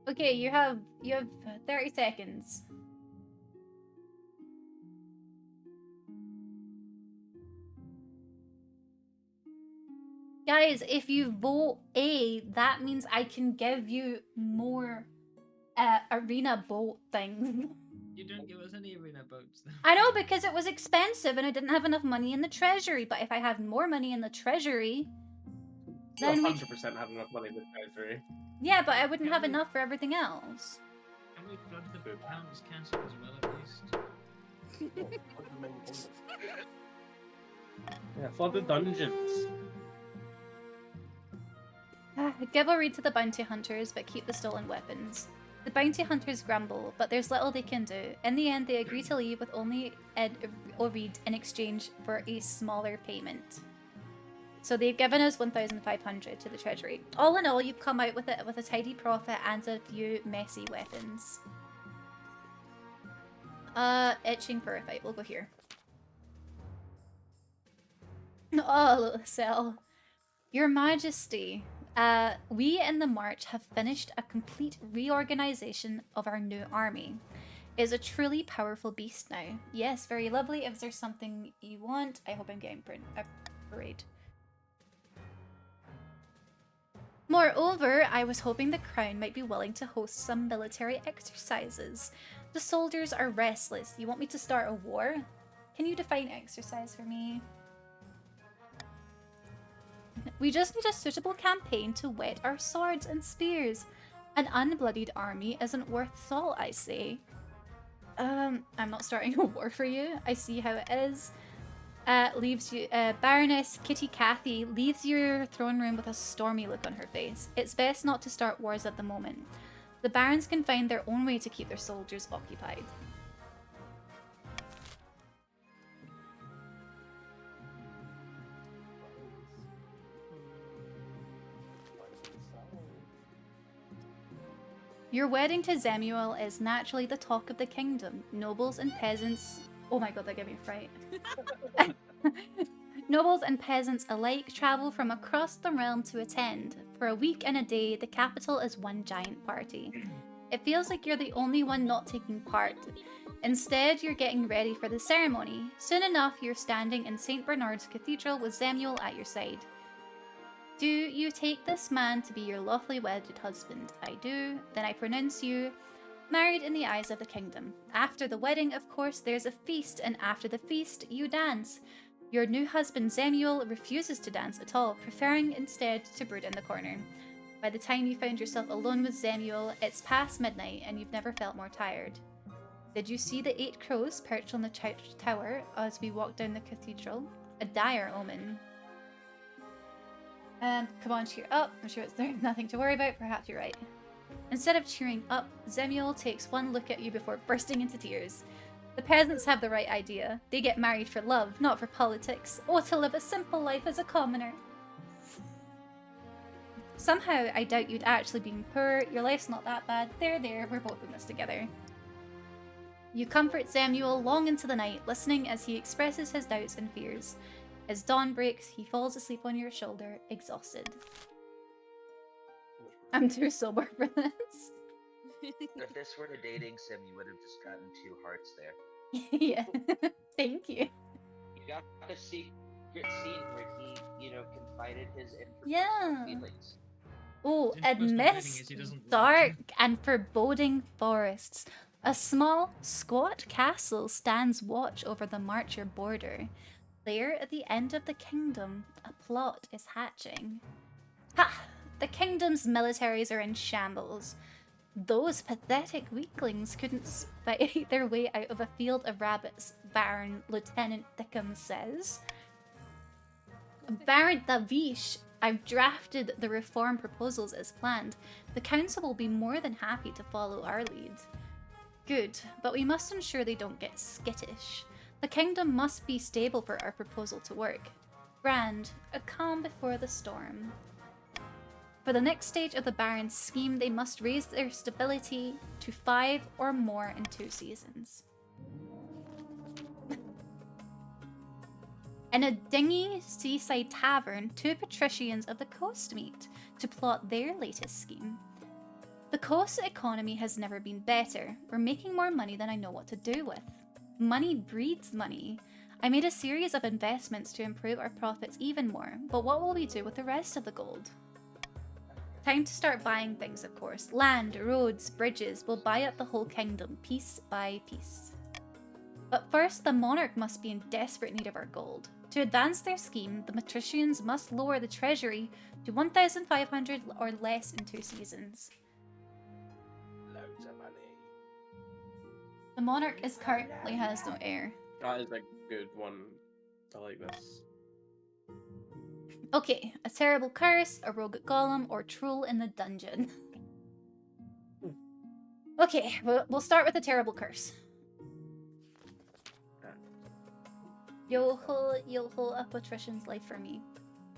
A: Okay, you have 30 seconds. Guys, if you vote A, that means I can give you more arena boat things.
F: You don't give us any arena boats.
A: I know, because it was expensive and I didn't have enough money in the treasury, but if I had more money in the treasury, then we...
D: 100% have enough money in the treasury.
A: Yeah, but I wouldn't have enough for everything else.
F: Can we flood the Count's castle as well, at least?
I: No, put them in the
D: Yeah, flood the dungeons.
A: Give a read to the bounty hunters, but keep the stolen weapons. The bounty hunters grumble, but there's little they can do. In the end, they agree to leave with only Oreed in exchange for a smaller payment. So they've given us 1,500 to the treasury. All in all, you've come out with it with a tidy profit and a few messy weapons. Itching for a fight. We'll go here. Oh, little cell. Your Majesty, we in the March have finished a complete reorganization of our new army. It is a truly powerful beast now. Yes, very lovely. If there's something you want, I hope I'm getting a parade. Moreover, I was hoping the Crown might be willing to host some military exercises. The soldiers are restless. You want me to start a war? Can you define exercise for me? We just need a suitable campaign to whet our swords and spears. An unbloodied army isn't worth salt, I say. I'm not starting a war for you. I see how it is. Leaves you, Baroness Kitty Cathy leaves your throne room with a stormy look on her face. It's best not to start wars at the moment. The barons can find their own way to keep their soldiers occupied. Your wedding to Zemuel is naturally the talk of the kingdom. Nobles and peasants... Oh my god, that gave me a fright. Nobles and peasants alike travel from across the realm to attend. For a week and a day, the capital is one giant party. It feels like you're the only one not taking part. Instead, you're getting ready for the ceremony. Soon enough, you're standing in St. Bernard's Cathedral with Zemuel at your side. Do you take this man to be your lawfully wedded husband? I do. Then I pronounce you married in the eyes of the kingdom. After the wedding, of course, there's a feast, and after the feast, you dance. Your new husband, Zemuel, refuses to dance at all, preferring instead to brood in the corner. By the time you found yourself alone with Zemuel, it's past midnight, and you've never felt more tired. Did you see the 8 crows perched on the tower as we walked down the cathedral? A dire omen. Come on, cheer up. I'm sure there's nothing to worry about. Perhaps you're right. Instead of cheering up, Zemuel takes one look at you before bursting into tears. The peasants have the right idea. They get married for love, not for politics, or to live a simple life as a commoner. Somehow, I doubt you'd actually been poor. Your life's not that bad. There, we're both in this together. You comfort Zemuel long into the night, listening as he expresses his doubts and fears. As dawn breaks, he falls asleep on your shoulder, exhausted. I'm too sober for this.
B: If this were a dating sim, you would have just gotten 2 hearts there.
A: Yeah, thank you.
B: You got the secret scene where he, confided his
A: Yeah.
B: feelings.
A: Oh,
F: His first complaining
A: amidst
F: is he doesn't like
A: dark
F: you.
A: and foreboding forests, a small, squat castle stands watch over the Marcher border. There, at the end of the kingdom, a plot is hatching. Ha! The kingdom's militaries are in shambles. Those pathetic weaklings couldn't fight their way out of a field of rabbits, Baron Lieutenant Thickham says. Baron Davish, I've drafted the reform proposals as planned. The council will be more than happy to follow our lead. Good, but we must ensure they don't get skittish. The kingdom must be stable for our proposal to work. Grand, a calm before the storm. For the next stage of the Baron's scheme, they must raise their stability to 5 or more in 2 seasons. In a dingy seaside tavern, 2 patricians of the coast meet to plot their latest scheme. The coast's economy has never been better. We're making more money than I know what to do with. Money breeds money. I made a series of investments to improve our profits even more, but what will we do with the rest of the gold? Time to start buying things, of course. Land, roads, bridges. We'll buy up the whole kingdom, piece by piece. But first, the monarch must be in desperate need of our gold. To advance their scheme, the patricians must lower the treasury to 1,500 or less in 2 seasons.
I: Loads of money.
A: The monarch currently has no heir.
D: That is a good one. I like this.
A: Okay, a terrible curse, a rogue golem, or troll in the dungeon. Okay, we'll start with a terrible curse. You'll hold a patrician's life for me.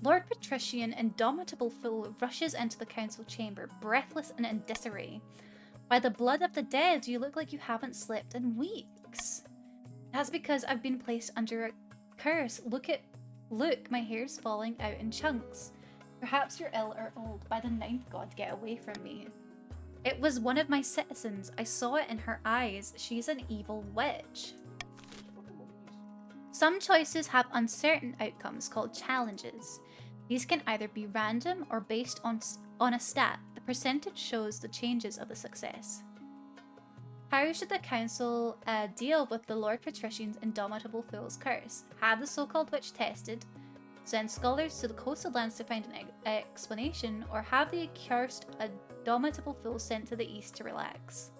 A: Lord Patrician, indomitable fool, rushes into the council chamber, breathless and in disarray. By the blood of the dead, you look like you haven't slept in weeks. That's because I've been placed under a curse. Look, my hair's falling out in chunks. Perhaps you're ill or old. By the ninth god, get away from me. It was one of my citizens. I saw it in her eyes. She's an evil witch. Some choices have uncertain outcomes called challenges. These can either be random or based on a stat. The percentage shows the changes of the success. How should the council deal with the Lord Patrician's indomitable fool's curse? Have the so-called witch tested, send scholars to the coastal lands to find an explanation, or have the accursed indomitable fool sent to the east to relax?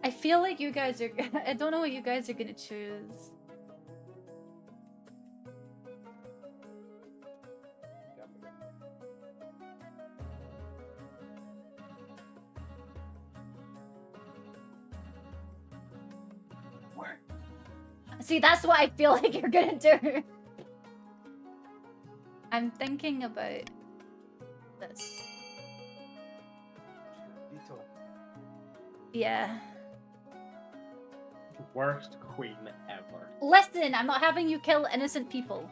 A: I feel like you guys are... I don't know what you guys are gonna choose. See, that's what I feel like you're gonna do. I'm thinking about this. Yeah.
D: Worst queen ever.
A: Listen, I'm not having you kill innocent people.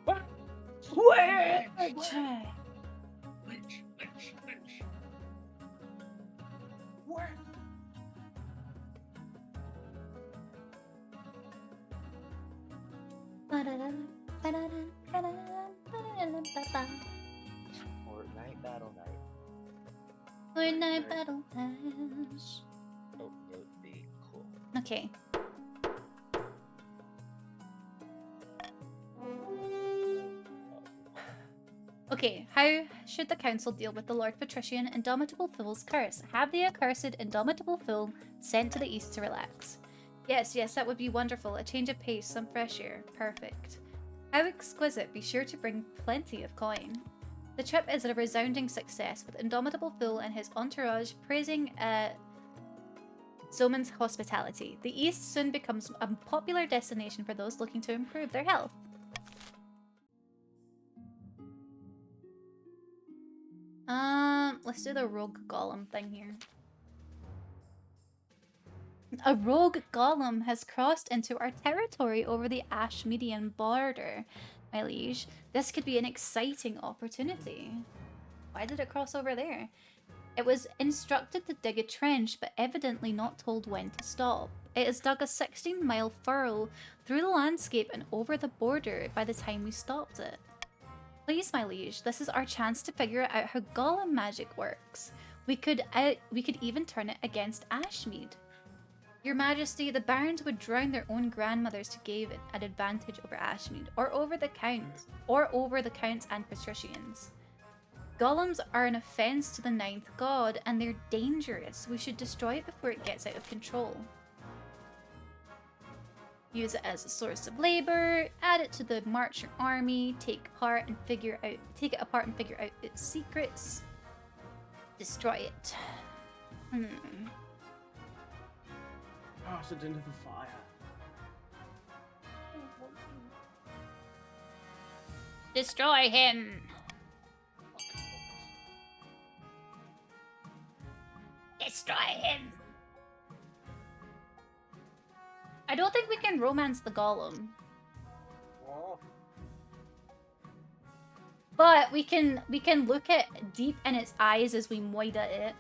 D: What?
A: Where?
F: Lynch.
D: Where?
B: Fortnite Battle Night.
A: Fortnite Battle Pass.
B: Oh, that would be cool.
A: Okay. Okay, how should the council deal with the Lord Patrician Indomitable Fool's curse? Have the accursed Indomitable Fool sent to the east to relax. Yes, that would be wonderful. A change of pace, some fresh air. Perfect. How exquisite. Be sure to bring plenty of coin. The trip is a resounding success, with Indomitable Fool and his entourage praising Zoman's hospitality. The east soon becomes a popular destination for those looking to improve their health. Let's do the rogue golem thing here. A rogue golem has crossed into our territory over the Ashmedian border, my liege. This could be an exciting opportunity. Why did it cross over there? It was instructed to dig a trench, but evidently not told when to stop. It has dug a 16-mile furrow through the landscape and over the border by the time we stopped it. Please, my liege, this is our chance to figure out how golem magic works. We could even turn it against Ashmead. Your Majesty, the barons would drown their own grandmothers to give it an advantage over Ashmead, or over the counts and patricians. Golems are an offense to the ninth god, and they're dangerous. We should destroy it before it gets out of control. Use it as a source of labor, add it to the marcher army, take it apart and figure out its secrets. Destroy it.
D: Pass it into the fire.
A: Destroy him! Destroy him! I don't think we can romance the golem.
I: Oh.
A: But we can look at deep in its eyes as we moid at it.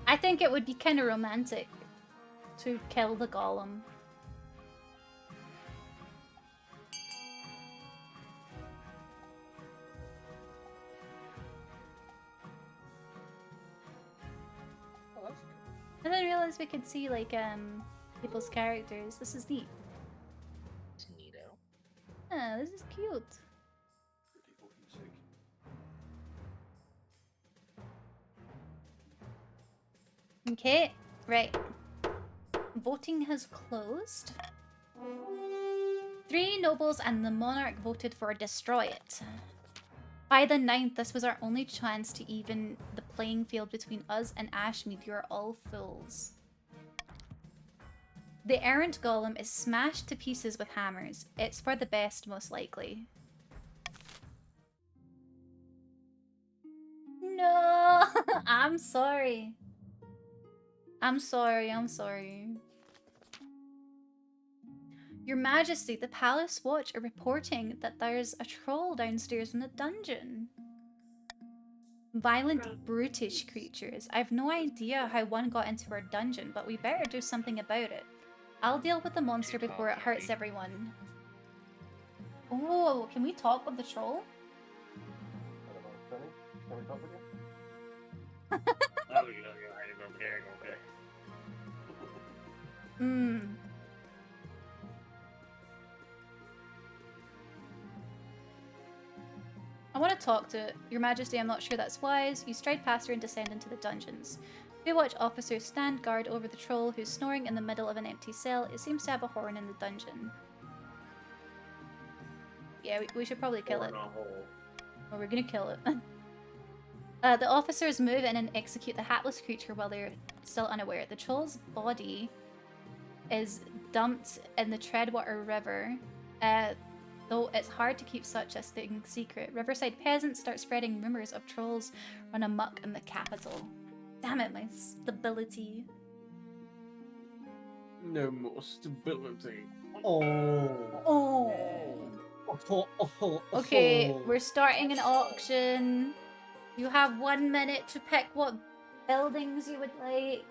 A: I think it would be kind of romantic to kill the golem.
I: Oh, that's
A: I didn't realize we could see like people's characters. This is neat.
B: It's neato.
A: Ah, this is cute.
I: pretty fucking sick.
A: Okay, right. Voting has closed. 3 nobles and the monarch voted for destroy it. By the 9th, this was our only chance to even the playing field between us and Ashmead. You're all fools. The errant golem is smashed to pieces with hammers. It's for the best, most likely. No! I'm sorry. I'm sorry, I'm sorry. Your Majesty, the Palace Watch are reporting that there's a troll downstairs in the dungeon. Violent, brutish creatures. I've no idea how one got into our dungeon, but we better do something about it. I'll deal with the monster before it hurts everyone. Oh, can we talk with the troll?
I: Can we talk with you?
A: Hmm. I want to talk to it. Your Majesty, I'm not sure that's wise. You stride past her and descend into the dungeons. Watch officers stand guard over the troll who's snoring in the middle of an empty cell. It seems to have a horn in the dungeon. Yeah, we should probably kill it. Or we're gonna kill it. The officers move in and execute the hapless creature while they're still unaware. The troll's body is dumped in the Treadwater River, though it's hard to keep such a thing secret. Riverside peasants start spreading rumors of trolls run amok in the capital. Damn it, my stability.
D: No more stability.
A: Oh. Okay, we're starting an auction. You have 1 minute to pick what buildings you would like.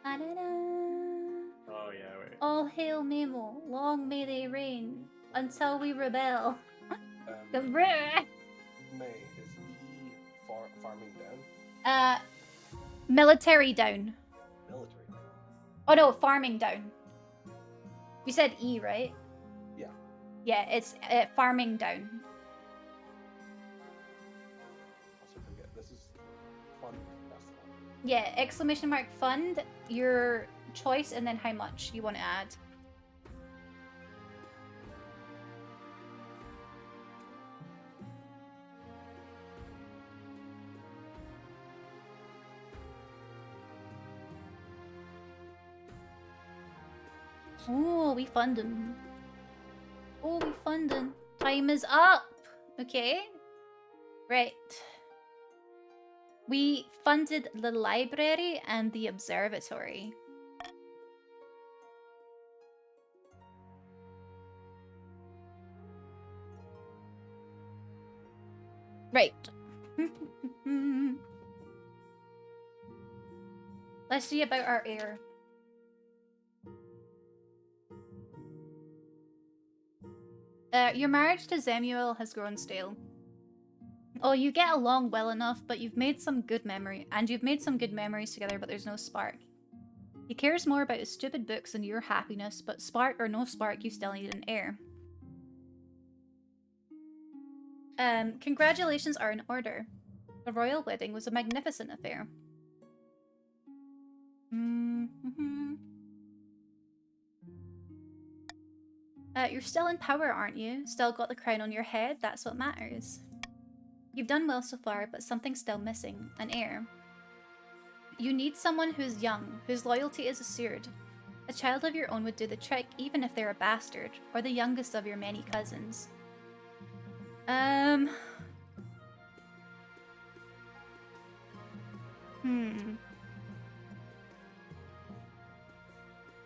D: Oh yeah, wait.
A: All hail Nemo, long may they reign, until we rebel. The
I: May, is he farming down?
A: Military down.
I: Military down.
A: Oh no, farming down. You said E, right?
I: Yeah.
A: Yeah, it's farming down.
I: Also forget, this is fund festival.
A: Yeah, exclamation mark fund, your choice, and then how much you want to add. Oh, we funding. Oh, we funding. Time is up. Okay. Right. We funded the library and the observatory. Right. Let's see about our heir. Your marriage to Zemuel has grown stale. Oh, you get along well enough, but you've made some good memories together, but there's no spark. He cares more about his stupid books than your happiness, but spark or no spark, you still need an heir. Congratulations are in order. The royal wedding was a magnificent affair. You're still in power, aren't you? Still got the crown on your head, that's what matters. You've done well so far, but something's still missing. An heir. You need someone who's young, whose loyalty is assured. A child of your own would do the trick, even if they're a bastard, or the youngest of your many cousins.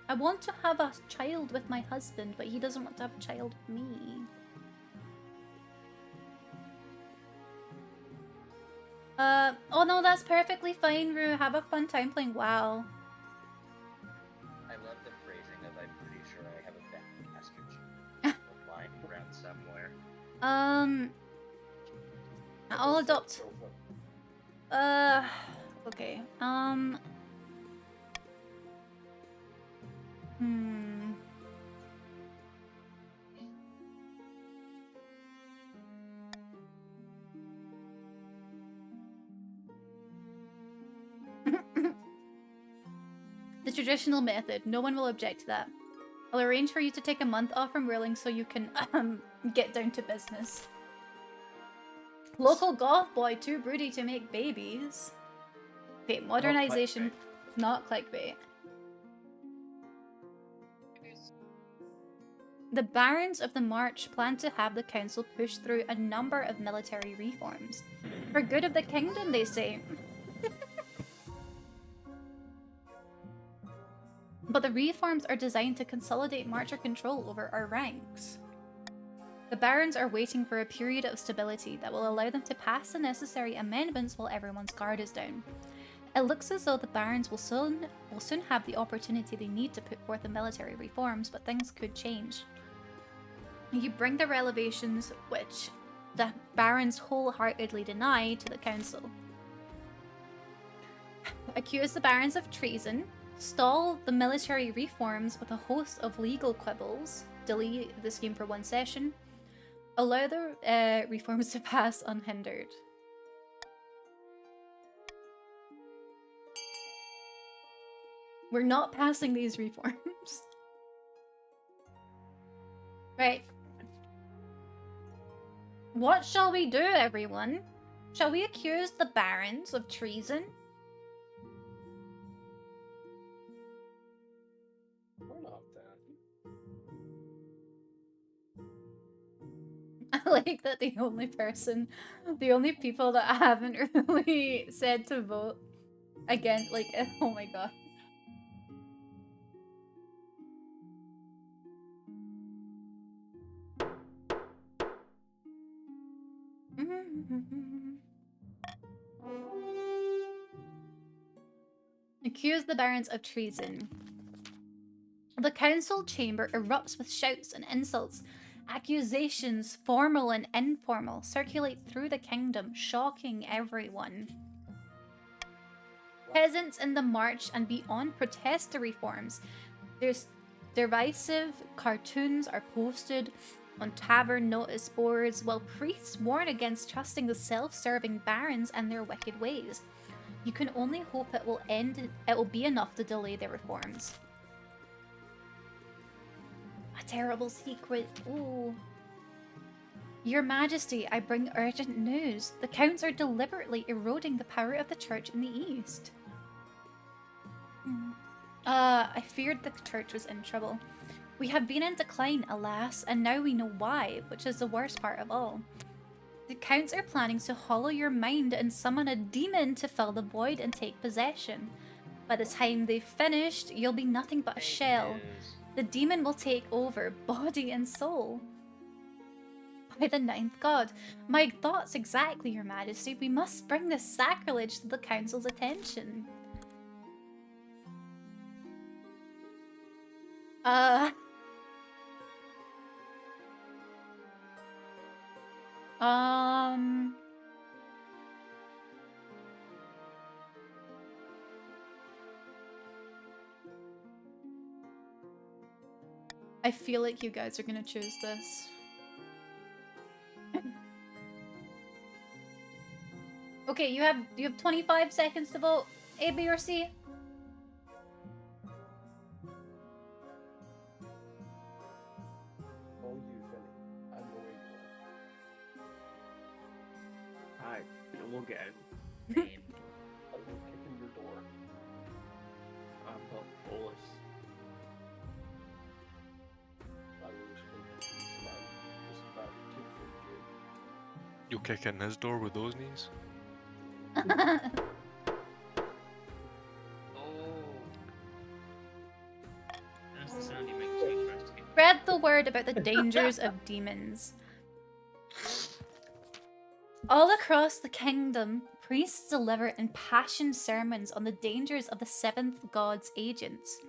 A: I want to have a child with my husband, but he doesn't want to have a child with me. Oh no, that's perfectly fine, Rue. Have a fun time playing WoW.
B: I love the phrasing of "I'm pretty sure I have a bastard" lying around somewhere.
A: I'll adopt. Okay. traditional method. No one will object to that. I'll arrange for you to take a month off from ruling so you can get down to business. Local goth boy too broody to make babies. Okay, modernization, not clickbait. The barons of the March plan to have the council push through a number of military reforms. For good of the kingdom, they say. But the reforms are designed to consolidate Marcher control over our ranks. The barons are waiting for a period of stability that will allow them to pass the necessary amendments while everyone's guard is down. It looks as though the barons will soon have the opportunity they need to put forth the military reforms, but things could change. You bring the revelations, which the barons wholeheartedly deny, to the council. Accuse the barons of treason, stall the military reforms with a host of legal quibbles, delay the scheme for one session, allow the reforms to pass unhindered. We're not passing these reforms. Right. What shall we do, everyone? Shall we accuse the barons of treason?
I: We're not Dan.
A: I like that the only people that haven't really said to vote again, like, oh my god. Accuse the barons of treason. The council chamber erupts with shouts and insults. Accusations, formal and informal, circulate through the kingdom, shocking everyone. Peasants in the march and beyond protest the reforms. There's derisive cartoons are posted on tavern notice boards, while priests warn against trusting the self-serving barons and their wicked ways. You can only hope it will be enough to delay their reforms. A terrible secret. Ooh. Your Majesty, I bring urgent news. The counts are deliberately eroding the power of the church in the east. I feared the church was in trouble. We have been in decline, alas, and now we know why, which is the worst part of all. The counts are planning to hollow your mind and summon a demon to fill the void and take possession. By the time they've finished, you'll be nothing but a shell. The demon will take over, body and soul. By the ninth god. My thoughts exactly, Your Majesty. We must bring this sacrilege to the council's attention. I feel like you guys are gonna choose this. Okay, you have 25 seconds to vote. A, B, or C?
I: Oh, you, Philly. I know where you
D: Aye, we'll get in.
I: are. I'm kicking your door.
D: I'm not Bolus.
I: I will explain to this man. This bad kid from game.
E: You'll kick in his door with those knees?
F: That's the sound you make when you first get.
A: Spread the word about the dangers of demons. All across the kingdom, priests deliver impassioned sermons on the dangers of the seventh god's agents.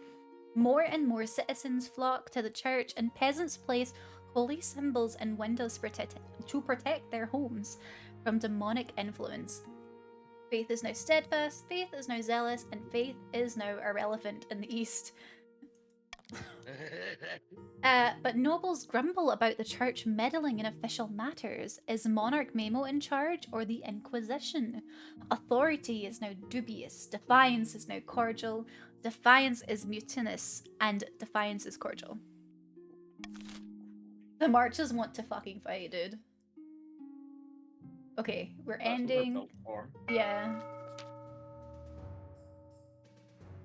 A: More and more citizens flock to the church, and peasants place holy symbols and windows to protect their homes from demonic influence. Faith is now steadfast, faith is now zealous, and faith is now irrelevant in the East. But nobles grumble about the church meddling in official matters. Is Monarch Mamo in charge or the Inquisition? Authority is now dubious. Defiance is now cordial. Defiance is mutinous. And defiance is cordial. The marches want to fucking fight, dude. Okay, we're
D: That's what they're
A: ending.
D: built for.
A: Yeah.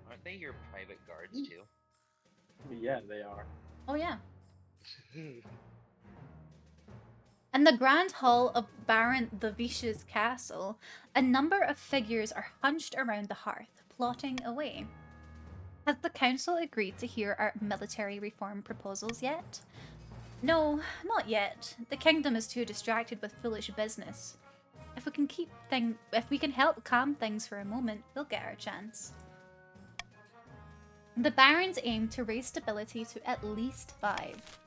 B: Aren't they your private guards too?
D: Yeah, they are.
A: Oh, yeah. In the grand hall of Baron the Vish's castle, a number of figures are hunched around the hearth, plotting away. Has the council agreed to hear our military reform proposals yet? No, not yet. The kingdom is too distracted with foolish business. If we can help calm things for a moment, we'll get our chance. The barons aim to raise stability to at least 5.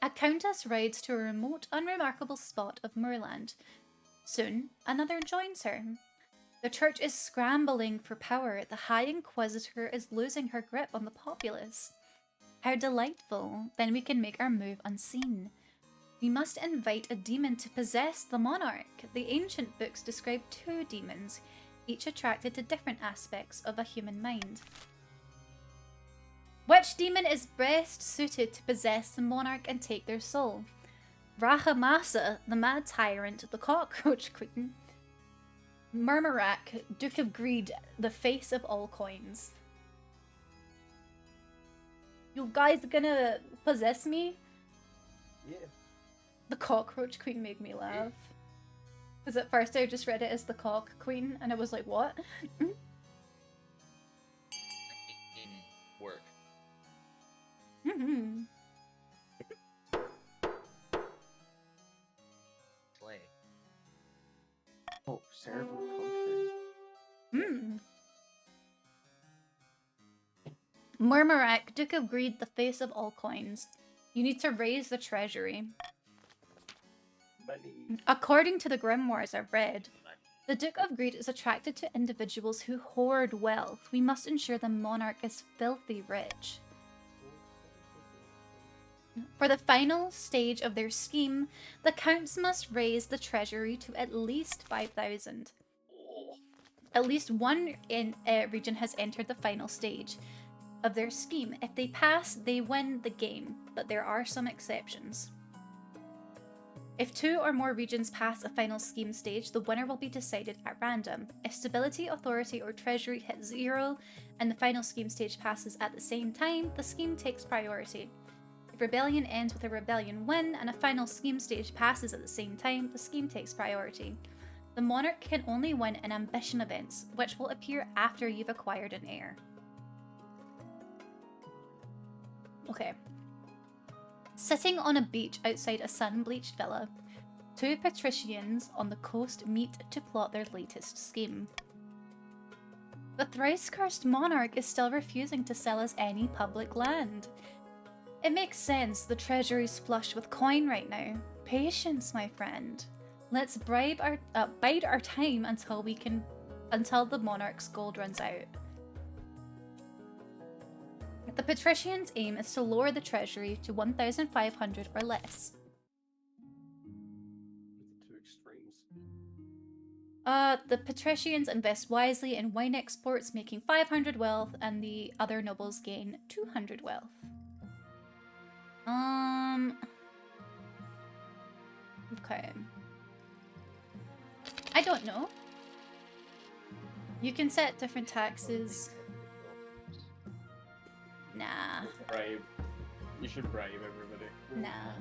A: A countess rides to a remote, unremarkable spot of moorland. Soon, another joins her. The church is scrambling for power. The High Inquisitor is losing her grip on the populace. How delightful. Then we can make our move unseen. We must invite a demon to possess the monarch. The ancient books describe 2 demons, each attracted to different aspects of a human mind. Which demon is best suited to possess the monarch and take their soul? Rahamasa, the mad tyrant, the cockroach queen. Murmurak, Duke of Greed, the face of all coins. You guys gonna possess me?
I: Yeah.
A: The cockroach queen made me laugh. Because at first I just read it as the cock queen, and I was like, what?
B: Work.
A: Mm-hmm.
B: Slay.
D: Oh, server country.
A: Hmm. Murmurak, Duke of Greed, the face of all coins. You need to raise the treasury.
I: Money.
A: According to the grimoires I've read, the Duke of Greed is attracted to individuals who hoard wealth. We must ensure the monarch is filthy rich. For the final stage of their scheme, the counts must raise the treasury to at least 5,000. At least one region has entered the final stage of their scheme. If they pass, they win the game, but there are some exceptions. If 2 or more regions pass a final scheme stage, the winner will be decided at random. If stability, authority, or treasury hit 0 and the final scheme stage passes at the same time, the scheme takes priority. If rebellion ends with a rebellion win and a final scheme stage passes at the same time, the scheme takes priority. The monarch can only win in ambition events, which will appear after you've acquired an heir. Okay. Sitting on a beach outside a sun-bleached villa, 2 patricians on the coast meet to plot their latest scheme. The thrice-cursed monarch is still refusing to sell us any public land. It makes sense, the treasury's flush with coin right now. Patience, my friend. Let's bide our time until the monarch's gold runs out. The patricians' aim is to lower the treasury to 1,500 or less.
I: Two extremes.
A: The patricians invest wisely in wine exports, making 500 wealth, and the other nobles gain 200 wealth. Okay. I don't know. You can set different taxes. Nah.
D: Bribe. You should bribe everybody.
A: Nah.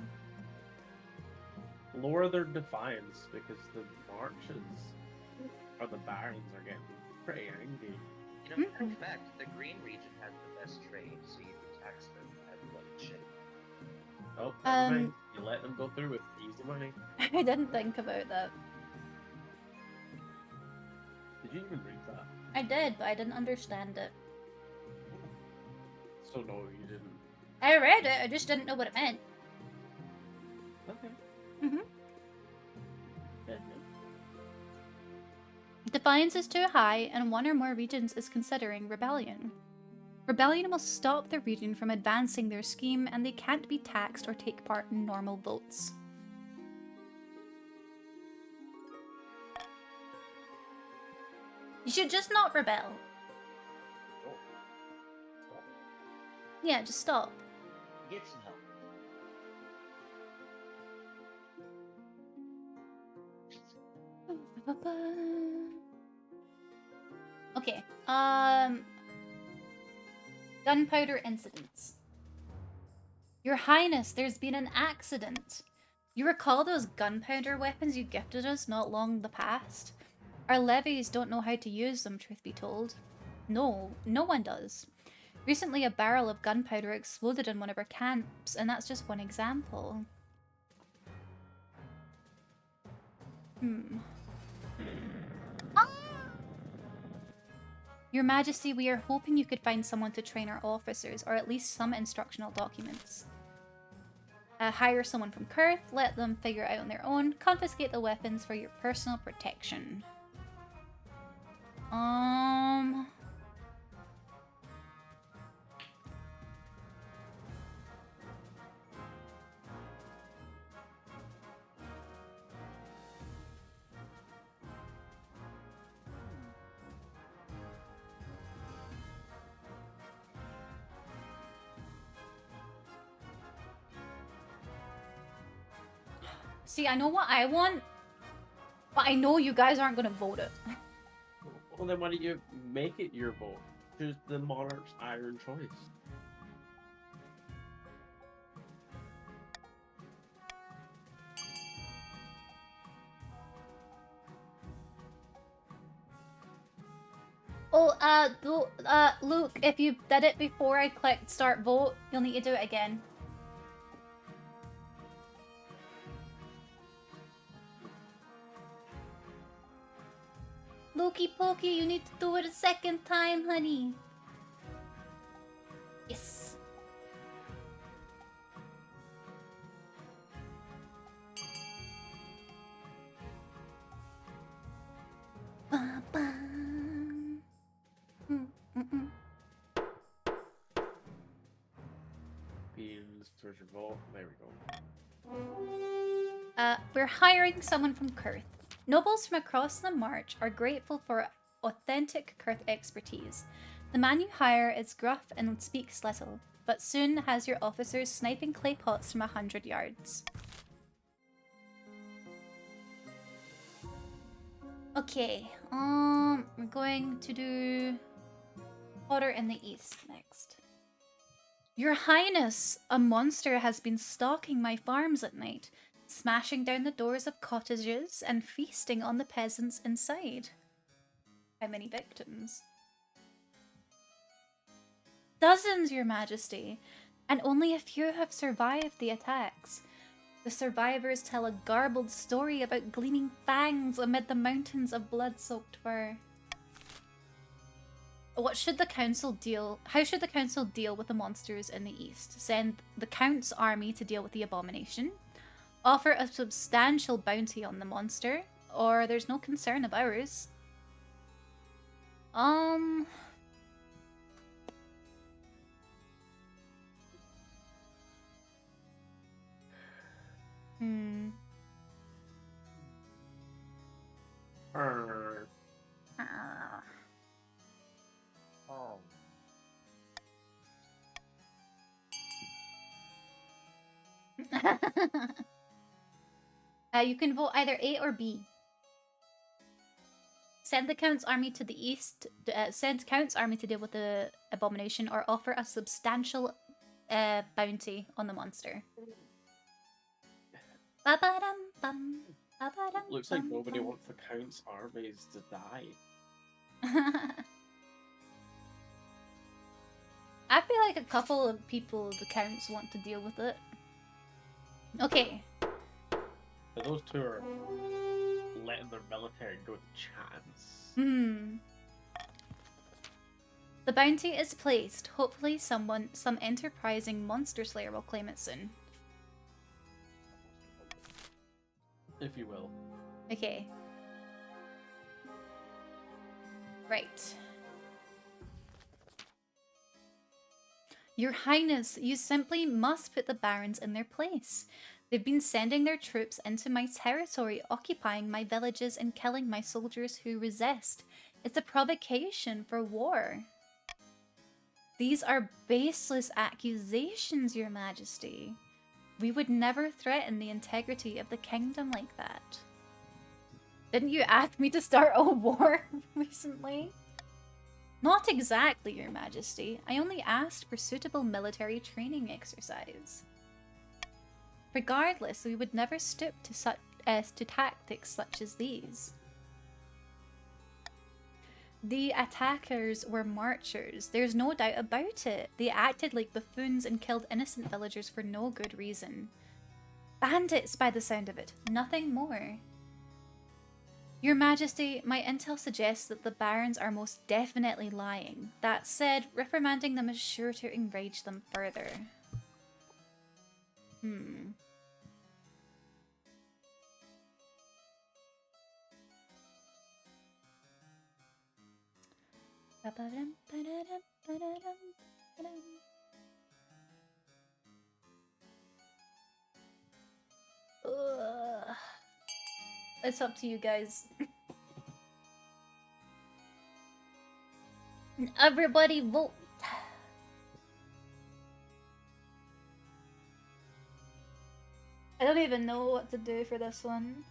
D: Lower their defiance because the marches or the barons are getting pretty angry.
B: You know, in fact, the green region has the best trade, so you can tax them as what it should.
D: Oh, never mind. You let them go through with easy money.
A: I didn't think about that.
D: Did you even read that?
A: I did, but I didn't understand it.
D: So no, you didn't.
A: I read it, I just didn't know what it meant.
D: Okay.
A: Mm-hmm. The Defiance is too high, and one or more regions is considering rebellion. Rebellion will stop the region from advancing their scheme, and they can't be taxed or take part in normal votes. You should just not rebel. Yeah, just stop.
B: Get some help.
A: Okay, gunpowder incidents. Your Highness, there's been an accident. You recall those gunpowder weapons you gifted us not long in the past? Our levies don't know how to use them, truth be told. No, no one does. Recently, a barrel of gunpowder exploded in one of our camps, and that's just one example. Your Majesty, we are hoping you could find someone to train our officers, or at least some instructional documents. Hire someone from Kurth, let them figure it out on their own, confiscate the weapons for your personal protection. See, I know what I want, but I know you guys aren't gonna vote it.
D: Well, then why don't you make it your vote? Choose the monarch's iron choice.
A: Oh, Luke, if you did it before I clicked start vote, you'll need to do it again. Loki Pokey, you need to do it a second time, honey. Yes.
D: Beans, where's your vote? There we go.
A: We're hiring someone from Kurth. Nobles from across the March are grateful for authentic Kurth expertise. The man you hire is gruff and speaks little, but soon has your officers sniping clay pots from 100 yards. Okay, we're going to do Potter in the East next. Your Highness, a monster has been stalking my farms at night, smashing down the doors of cottages and feasting on the peasants inside. How many victims? Dozens, Your Majesty, and only a few have survived the attacks. The survivors tell a garbled story about gleaming fangs amid the mountains of blood-soaked fur. How should the council deal with the monsters in the east? Send the Count's army to deal with the abomination? Offer a substantial bounty on the monster? Or there's no concern of ours? You can vote either A or B. Send the Count's army to the east. Send Count's army to deal with the abomination, or offer a substantial bounty on the monster. Ba-ba-dum-bum, ba-ba-dum-bum.
D: Looks like nobody wants the Count's armies to die.
A: I feel like a couple of people, the Counts, want to deal with it. Okay.
D: But those two are letting their military go to chance.
A: The bounty is placed. Hopefully some enterprising monster slayer will claim it soon.
D: If you will.
A: Okay. Right. Your Highness, you simply must put the barons in their place. They've been sending their troops into my territory, occupying my villages and killing my soldiers who resist. It's a provocation for war. These are baseless accusations, Your Majesty. We would never threaten the integrity of the kingdom like that. Didn't you ask me to start a war recently? Not exactly, Your Majesty. I only asked for suitable military training exercise. Regardless, we would never stoop to tactics such as these. The attackers were marchers. There's no doubt about it. They acted like buffoons and killed innocent villagers for no good reason. Bandits, by the sound of it. Nothing more. Your Majesty, my intel suggests that the barons are most definitely lying. That said, reprimanding them is sure to enrage them further. Ugh. It's up to you guys. Everybody vote. I don't even know what to do for this one.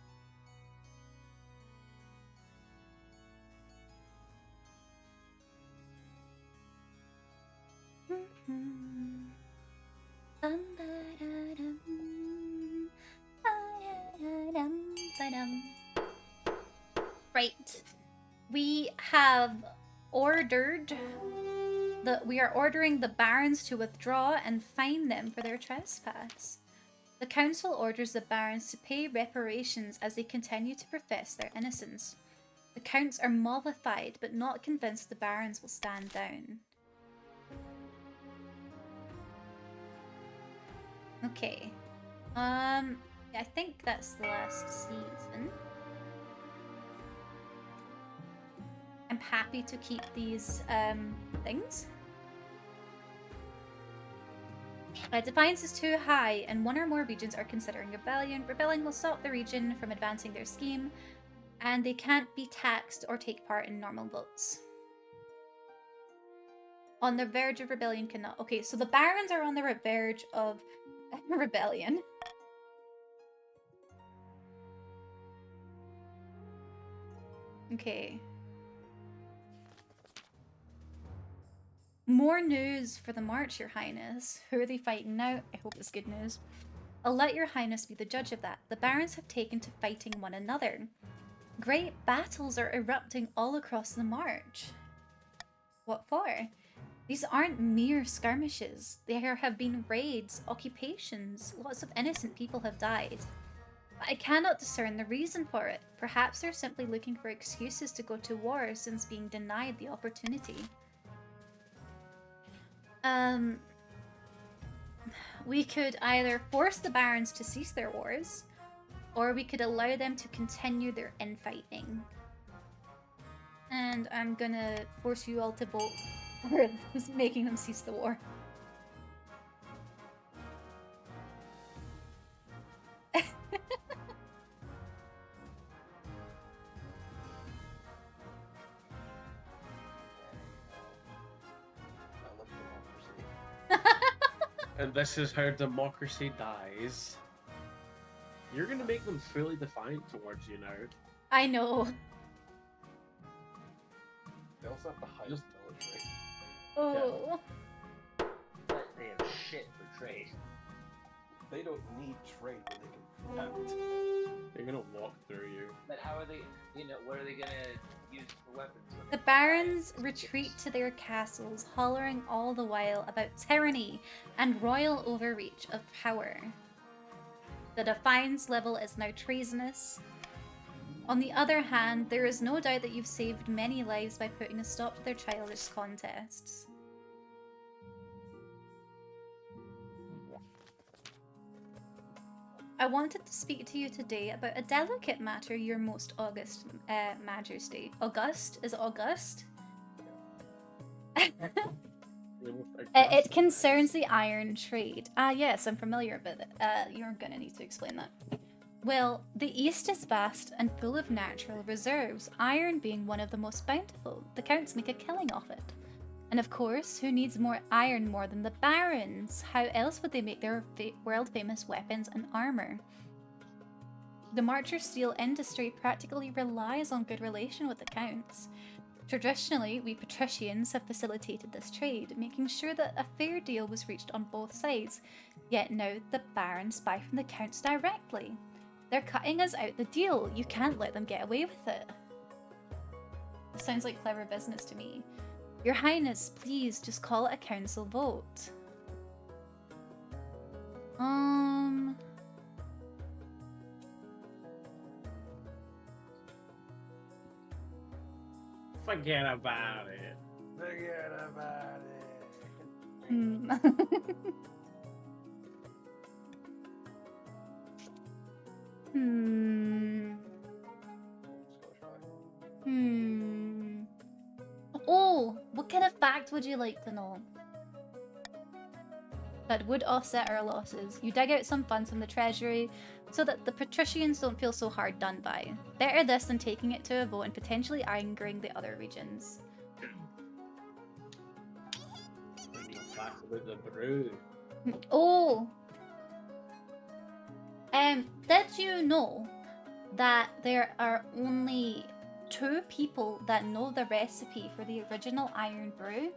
A: Right. We have ordered we are ordering the barons to withdraw and fine them for their trespass. The council orders the barons to pay reparations as they continue to profess their innocence. The counts are mollified but not convinced the barons will stand down. Okay. I think that's the last season. I'm happy to keep these things. Defiance is too high, and one or more regions are considering rebellion. Rebelling will stop the region from advancing their scheme, and they can't be taxed or take part in normal votes. On the verge of rebellion cannot. Okay, so the barons are on the verge of rebellion. Okay. More news for the march, Your Highness. Who are they fighting now? I hope it's good news. I'll let Your Highness be the judge of that. The barons have taken to fighting one another. Great battles are erupting all across the march. What for? These aren't mere skirmishes. There have been raids, occupations. Lots of innocent people have died. But I cannot discern the reason for it. Perhaps they're simply looking for excuses to go to war since being denied the opportunity. We could either force the barons to cease their wars, or we could allow them to continue their infighting. And I'm gonna force you all to vote for making them cease the war.
D: And this is how democracy dies. You're gonna make them fully defiant towards you now.
A: I know.
I: They also have the highest military.
A: Oh.
B: But they have shit for trade.
I: They don't need trade when they can fight.
D: They're gonna walk through you.
B: But how are they, what are they gonna use for weapons?
A: The barons retreat to their castles, hollering all the while about tyranny and royal overreach of power. The defiance level is now treasonous. On the other hand, there is no doubt that you've saved many lives by putting a stop to their childish contests. I wanted to speak to you today about a delicate matter, your most august majesty. August? Is it August? It concerns the iron trade. Ah, yes, I'm familiar with it. You're gonna need to explain that. Well, the East is vast and full of natural reserves, iron being one of the most bountiful. The Counts make a killing off it. And of course, who needs more iron more than the Barons? How else would they make their world-famous weapons and armor? The Marcher steel industry practically relies on good relation with the Counts. Traditionally, we patricians have facilitated this trade, making sure that a fair deal was reached on both sides. Yet now the Barons buy from the Counts directly. They're cutting us out the deal. You can't let them get away with it. This sounds like clever business to me. Your Highness, please just call it a council vote.
D: Forget about it.
H: Forget about it.
A: Oh, what kind of fact would you like to know? That would offset our losses. You dig out some funds from the treasury so that the patricians don't feel so hard done by. Better this than taking it to a vote and potentially angering the other regions.
D: Fact about the brew.
A: Oh! Did you know that there are only 2 people that know the recipe for the original iron brew,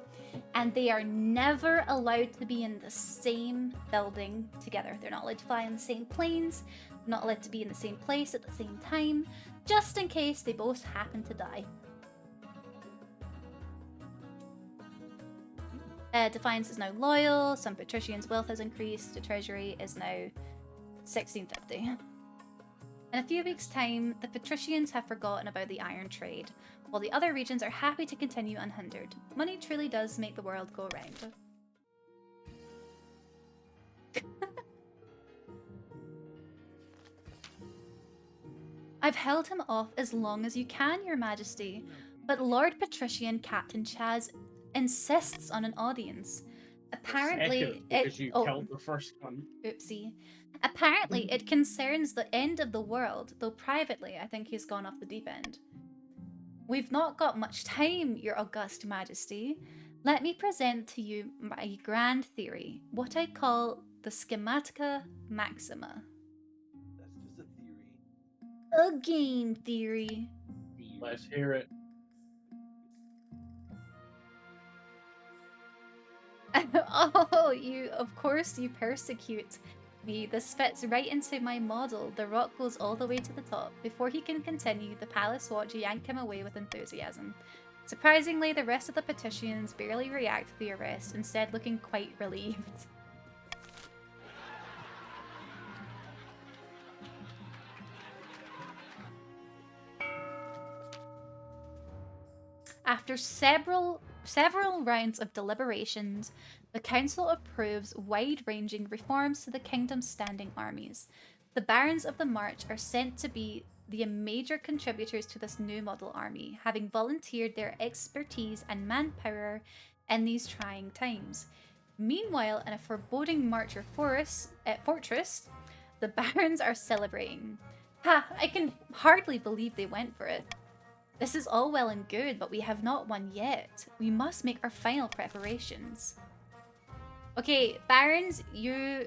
A: and they are never allowed to be in the same building together? They're not allowed to fly on the same planes, not allowed to be in the same place at the same time, just in case they both happen to die. Defiance is now loyal, some patricians' wealth has increased, the treasury is now 1650. In a few weeks' time, the patricians have forgotten about the iron trade, while the other regions are happy to continue unhindered. Money truly does make the world go round. I've held him off as long as you can, Your Majesty, but Lord Patrician Captain Chaz insists on an audience. Apparently,
D: because you killed the first one.
A: Oopsie. Apparently, it concerns the end of the world, though privately, I think he's gone off the deep end. We've not got much time, Your August Majesty. Let me present to you my grand theory, what I call the Schematica Maxima.
H: That's just a theory.
A: A game theory.
D: Let's hear it.
A: Oh, of course you persecute me. This fits right into my model. The rock goes all the way to the top. Before he can continue, the palace watch yank him away with enthusiasm. Surprisingly, the rest of the patricians barely react to the arrest, instead looking quite relieved. After several rounds of deliberations, the council approves wide-ranging reforms to the kingdom's standing armies. The Barons of the March are sent to be the major contributors to this new model army, having volunteered their expertise and manpower in these trying times. Meanwhile, in a foreboding Marcher fortress, the Barons are celebrating. Ha! I can hardly believe they went for it. This is all well and good, but we have not won yet. We must make our final preparations. Okay, Barons,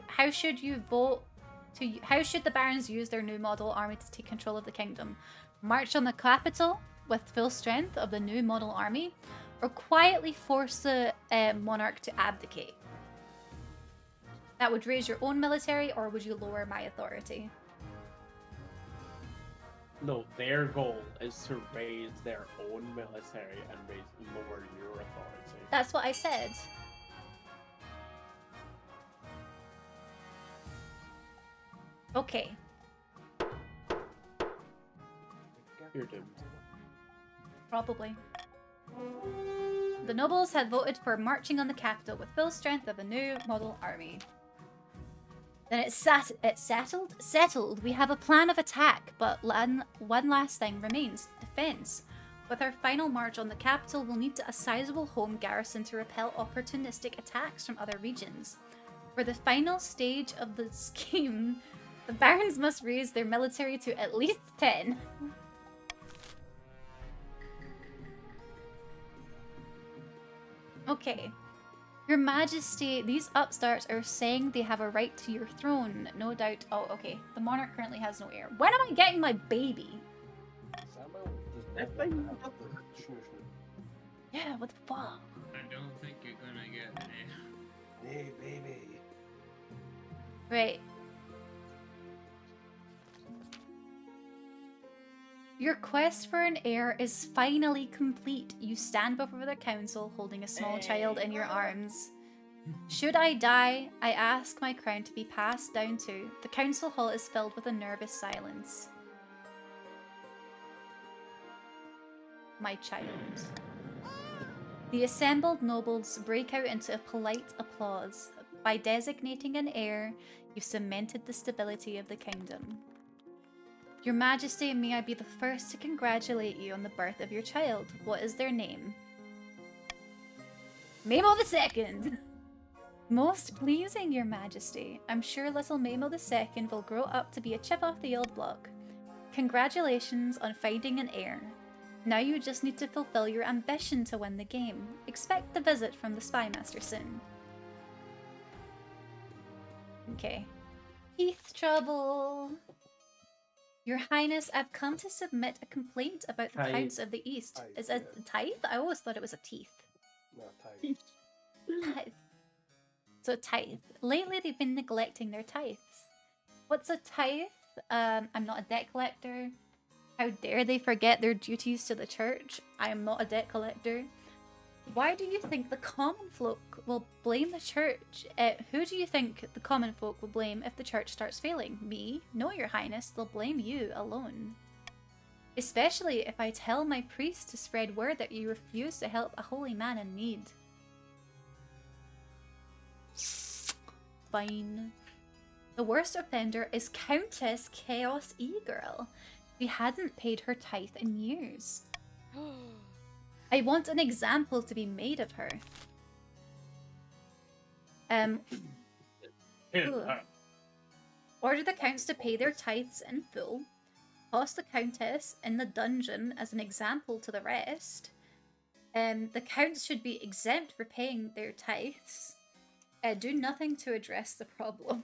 A: how should the Barons use their new model army to take control of the kingdom? March on the capital with full strength of the new model army, or quietly force the monarch to abdicate? That would raise your own military, or would you lower my authority?
D: No, their goal is to raise their own military and lower your authority.
A: That's what I said. Okay.
D: You're doomed.
A: Probably. The nobles had voted for marching on the capital with full strength of a new model army. Then it's settled. Settled. We have a plan of attack, but one last thing remains: defense. With our final march on the capital, we'll need a sizable home garrison to repel opportunistic attacks from other regions. For the final stage of the scheme, the barons must raise their military to at least 10. Okay. Your Majesty, these upstarts are saying they have a right to your throne. No doubt. Oh, okay. The monarch currently has no heir. When am I getting my baby?
I: Samuel does not want to have the snoo.
A: Yeah, what the fuck?
F: I don't think you're gonna get an heir.
I: Hey, baby.
A: Right. Your quest for an heir is finally complete. You stand before the council holding a small child in your arms. Should I die, I ask my crown to be passed down to. The council hall is filled with a nervous silence. My child. The assembled nobles break out into a polite applause. By designating an heir, you've cemented the stability of the kingdom. Your Majesty, may I be the first to congratulate you on the birth of your child. What is their name? Mamo II! Most pleasing, Your Majesty. I'm sure little Mamo II will grow up to be a chip off the old block. Congratulations on finding an heir. Now you just need to fulfill your ambition to win the game. Expect the visit from the Spymaster soon. Okay. Teeth trouble. Your Highness, I've come to submit a complaint about the
I: Tithe.
A: Counts of the East.
I: Tithe,
A: Is it
I: yeah.
A: tithe? I always thought it was a teeth.
I: No, tight.
A: Tithe. So tithe. Lately they've been neglecting their tithes. What's a tithe? I'm not a debt collector. How dare they forget their duties to the church? I am not a debt collector. Why do you think the common folk will blame the church? Who do you think the common folk will blame if the church starts failing? Me? No, Your Highness, they'll blame you alone. Especially if I tell my priest to spread word that you refuse to help a holy man in need. Fine. The worst offender is Countess Chaos E-Girl. We hadn't paid her tithe in years. I want an example to be made of her. Ooh. Order the counts to pay their tithes in full. Toss the countess in the dungeon as an example to the rest. The counts should be exempt for paying their tithes. Do nothing to address the problem.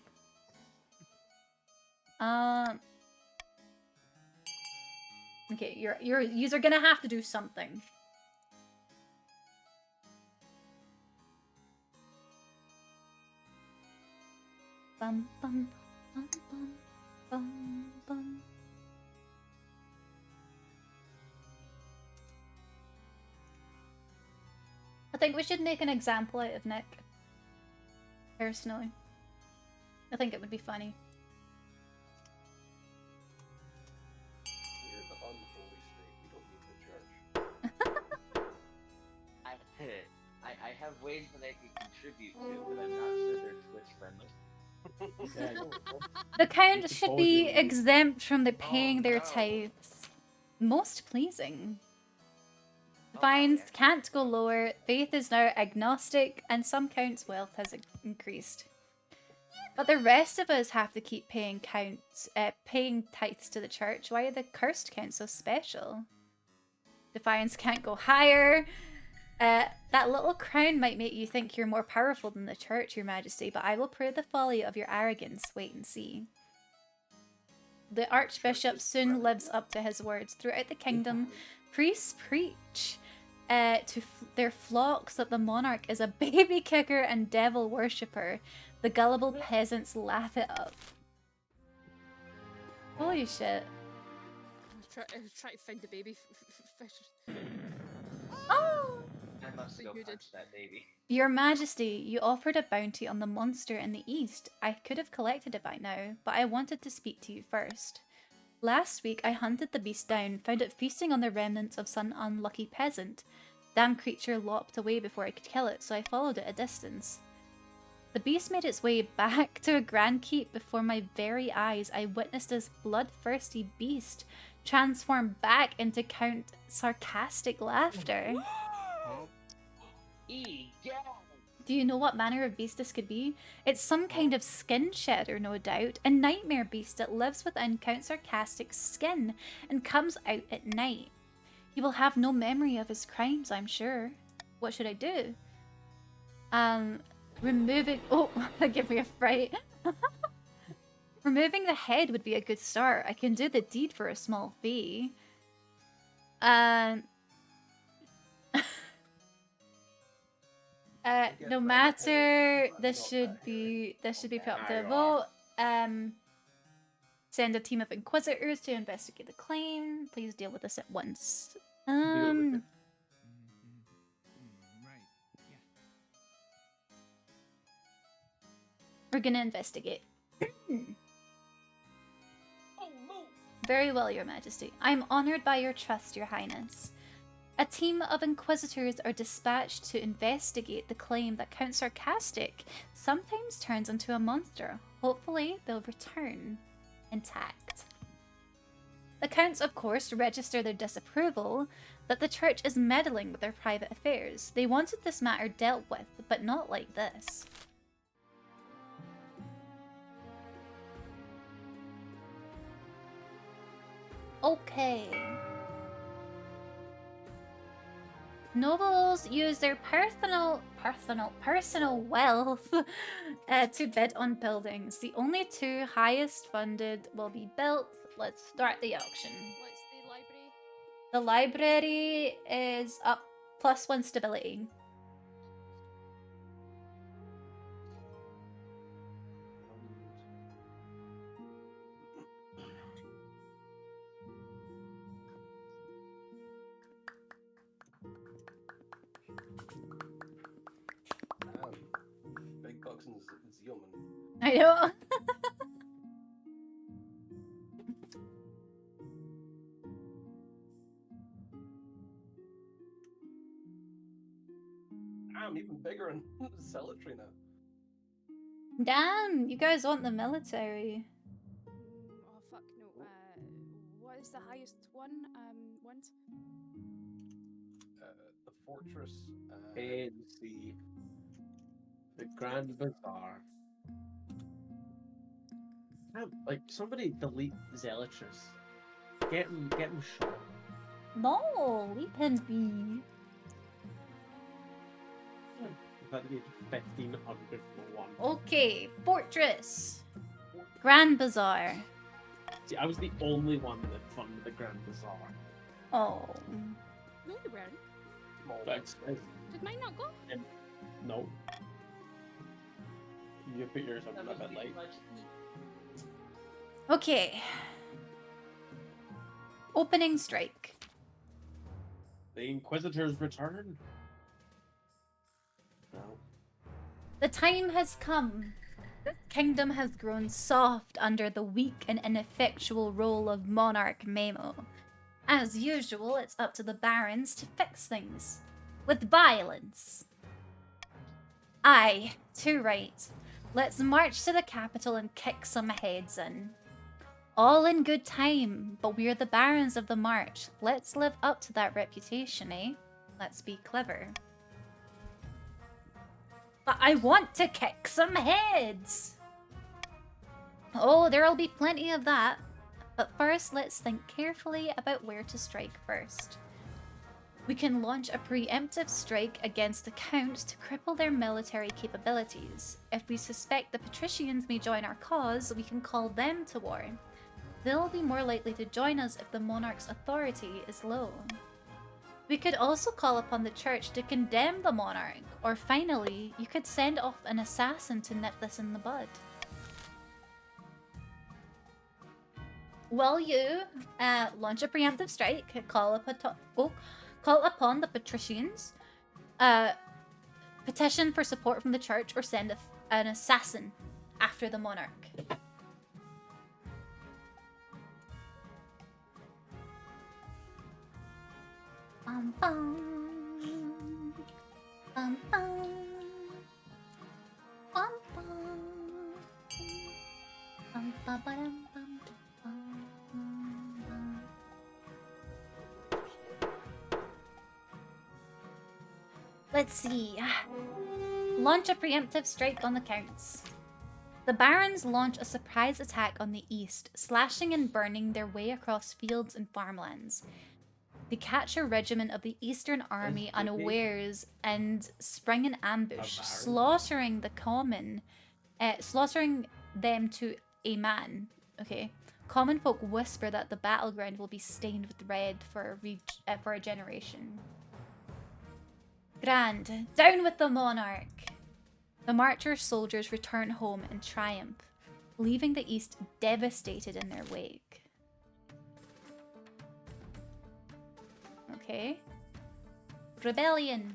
A: Okay, you're gonna have to do something. Bum bum bum bum bum bum. I think we should make an example out of Nick. Personally. I think it would be funny.
I: We're the unholy state. We don't need the church.
B: I have ways that I can contribute to, but I'm not sure they're Twitch friendly.
A: The count
I: can
A: should
I: follow
A: be
I: you.
A: exempt from the paying their
B: no.
A: tithes. Most pleasing.
B: Oh,
A: Fines
B: yeah.
A: can't go lower. Faith is now agnostic, and some counts' wealth has increased. But the rest of us have to keep paying paying tithes to the church. Why are the cursed counts so special? Defiance can't go higher. That little crown might make you think you're more powerful than the church, Your Majesty, but I will prove the folly of your arrogance. Wait and see. The Archbishop soon lives up to his words. Throughout the kingdom, priests preach to their flocks that the monarch is a baby kicker and devil worshipper. The gullible peasants laugh it up. Holy shit.
C: I was trying to find the baby fish.
A: Oh!
B: I must
C: So
B: go
C: you did.
B: punch that baby.
A: Your Majesty, you offered a bounty on the monster in the east. I could have collected it by now, but I wanted to speak to you first. Last week, I hunted the beast down, found it feasting on the remnants of some unlucky peasant. Damn creature lopped away before I could kill it, so I followed it a distance. The beast made its way back to a Grand Keep before my very eyes. I witnessed this bloodthirsty beast transform back into Count Sarcastic Laughter.
B: Egad!
A: Do you know what manner of beast this could be? It's some kind of skin shedder, no doubt. A nightmare beast that lives within Count Sarcastic's skin and comes out at night. He will have no memory of his crimes, I'm sure. What should I do? Removing... Oh, that gave me a fright. Removing the head would be a good start. I can do the deed for a small fee. No matter, this should be put up to a vote. Send a team of inquisitors to investigate the claim. Please deal with this at once.
F: Right. Yeah.
A: We're gonna investigate.
I: Oh no!
A: Very well, Your Majesty. I am honored by your trust, Your Highness. A team of inquisitors are dispatched to investigate the claim that Count Sarcastic sometimes turns into a monster. Hopefully, they'll return intact. The counts, of course, register their disapproval that the church is meddling with their private affairs. They wanted this matter dealt with, but not like this. Okay. Nobles use their personal wealth to bid on buildings. The only two highest funded will be built. Let's start the auction.
C: What's the library?
A: The library is up +1 stability.
I: Big bucks and Zealman.
A: I know.
I: I'm even bigger in Zealotry now.
A: Damn, you guys want the military.
C: Oh fuck no. What is the highest one? Ones?
I: The fortress.
D: ANC. The Grand Bazaar. Like, somebody delete Zealotrous. Get him shot.
A: No, leave him be.
D: That'd be 1500 for one.
A: Okay, fortress. Grand Bazaar.
D: See, I was the only one that funded the Grand Bazaar.
A: Oh.
C: No, you weren't.
D: But it's
C: Did mine not go?
D: no. You put yours up a bit late.
A: Okay. Opening strike.
D: The Inquisitors return. No.
A: The time has come. This kingdom has grown soft under the weak and ineffectual role of Monarch Memo. As usual, it's up to the barons to fix things. With violence. Aye, too right. Let's march to the capital and kick some heads in. All in good time, but we're the barons of the march. Let's live up to that reputation, eh? Let's be clever. But I want to kick some heads! Oh, there'll be plenty of that. But first, let's think carefully about where to strike first. We can launch a preemptive strike against the Count to cripple their military capabilities. If we suspect the patricians may join our cause, we can call them to war. They'll be more likely to join us if the monarch's authority is low. We could also call upon the church to condemn the monarch, or finally, you could send off an assassin to nip this in the bud. Will you launch a preemptive strike, call upon the patricians, petition for support from the church, or send an assassin after the monarch? Bum, bum. Bum, bum. Bum, Let's see. Launch a preemptive strike on the counts. The Barons launch a surprise attack on the east, slashing and burning their way across fields and farmlands. They catch a regiment of the Eastern Army unawares and spring an ambush, slaughtering the common, slaughtering them to a man. Okay. Common folk whisper that the battleground will be stained with red for a generation. Grand. Down with the monarch! The marcher soldiers return home in triumph, leaving the East devastated in their wake. Okay. Rebellion.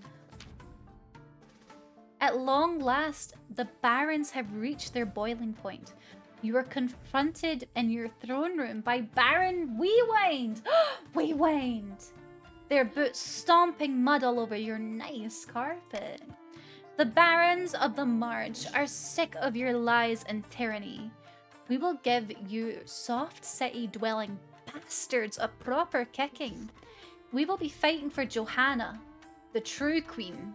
A: At long last, the Barons have reached their boiling point. You are confronted in your throne room by Baron Weewind! Weewind! Their boots stomping mud all over your nice carpet. The Barons of the March are sick of your lies and tyranny. We will give you soft city-dwelling bastards a proper kicking. We will be fighting for Johanna, the true queen.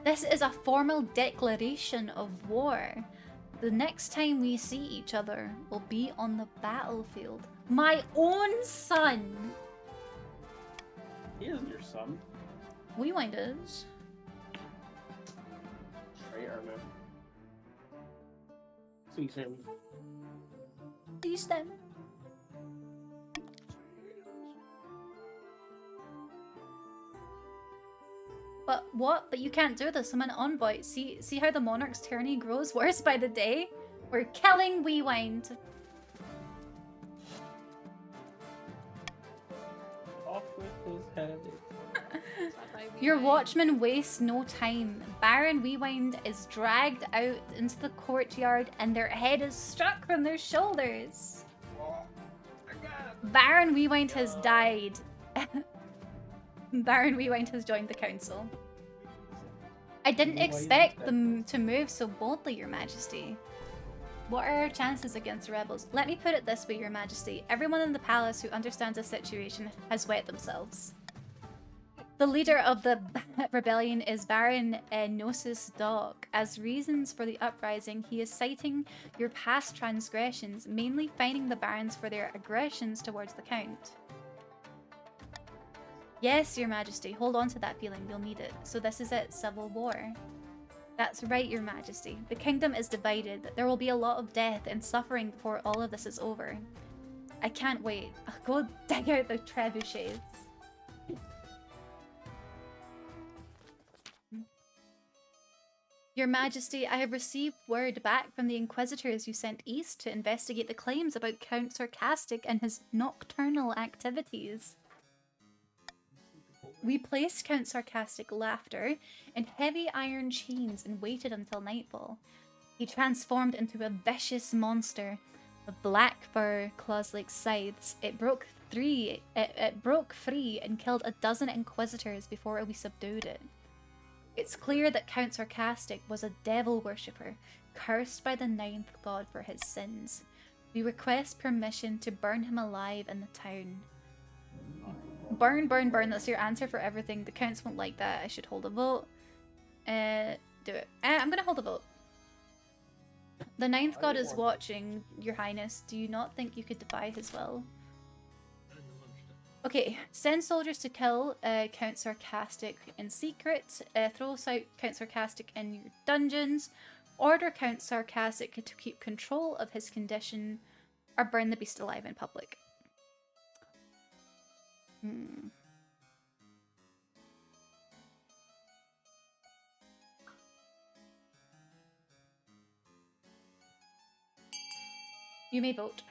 A: This is a formal declaration of war. The next time we see each other will be on the battlefield. My own son!
D: He isn't your son.
A: Weewind is.
D: Traitor, man. Seize him.
A: Seize them. But what? But you can't do this. I'm an envoy. See how the monarch's tyranny grows worse by the day? We're killing Weewind.
D: Off with his head.
A: Your watchman wastes no time. Baron Weewind is dragged out into the courtyard and their head is struck from their shoulders. Baron Weewind has died. Baron Weewind has joined the council. I didn't expect them to move so boldly, Your Majesty. What are our chances against the rebels? Let me put it this way, Your Majesty. Everyone in the palace who understands the situation has wet themselves. The leader of the rebellion is Baron Gnosis Dog. As reasons for the uprising, he is citing your past transgressions, mainly fining the barons for their aggressions towards the Count. Yes, Your Majesty, hold on to that feeling, you'll need it. So this is it, civil war. That's right, Your Majesty. The kingdom is divided. There will be a lot of death and suffering before all of this is over. I can't wait. I'll go dig out the trebuchets. Your Majesty, I have received word back from the Inquisitors you sent east to investigate the claims about Count Sarcastic and his nocturnal activities. We placed Count Sarcastic Laughter in heavy iron chains and waited until nightfall. He transformed into a vicious monster of black fur, claws-like scythes. It broke free and killed a dozen Inquisitors before we subdued it. It's clear that Count Sarcastic was a devil worshipper, cursed by the ninth god for his sins. We request permission to burn him alive in the town. Burn, burn, burn. That's your answer for everything. The counts won't like that. I should hold a vote. Do it. I'm gonna hold a vote. The ninth god is watching, Your Highness. Do you not think you could defy his will? Okay, send soldiers to kill Count Sarcastic in secret. Throw out Count Sarcastic in your dungeons. Order Count Sarcastic to keep control of his condition. Or burn the beast alive in public. You may vote.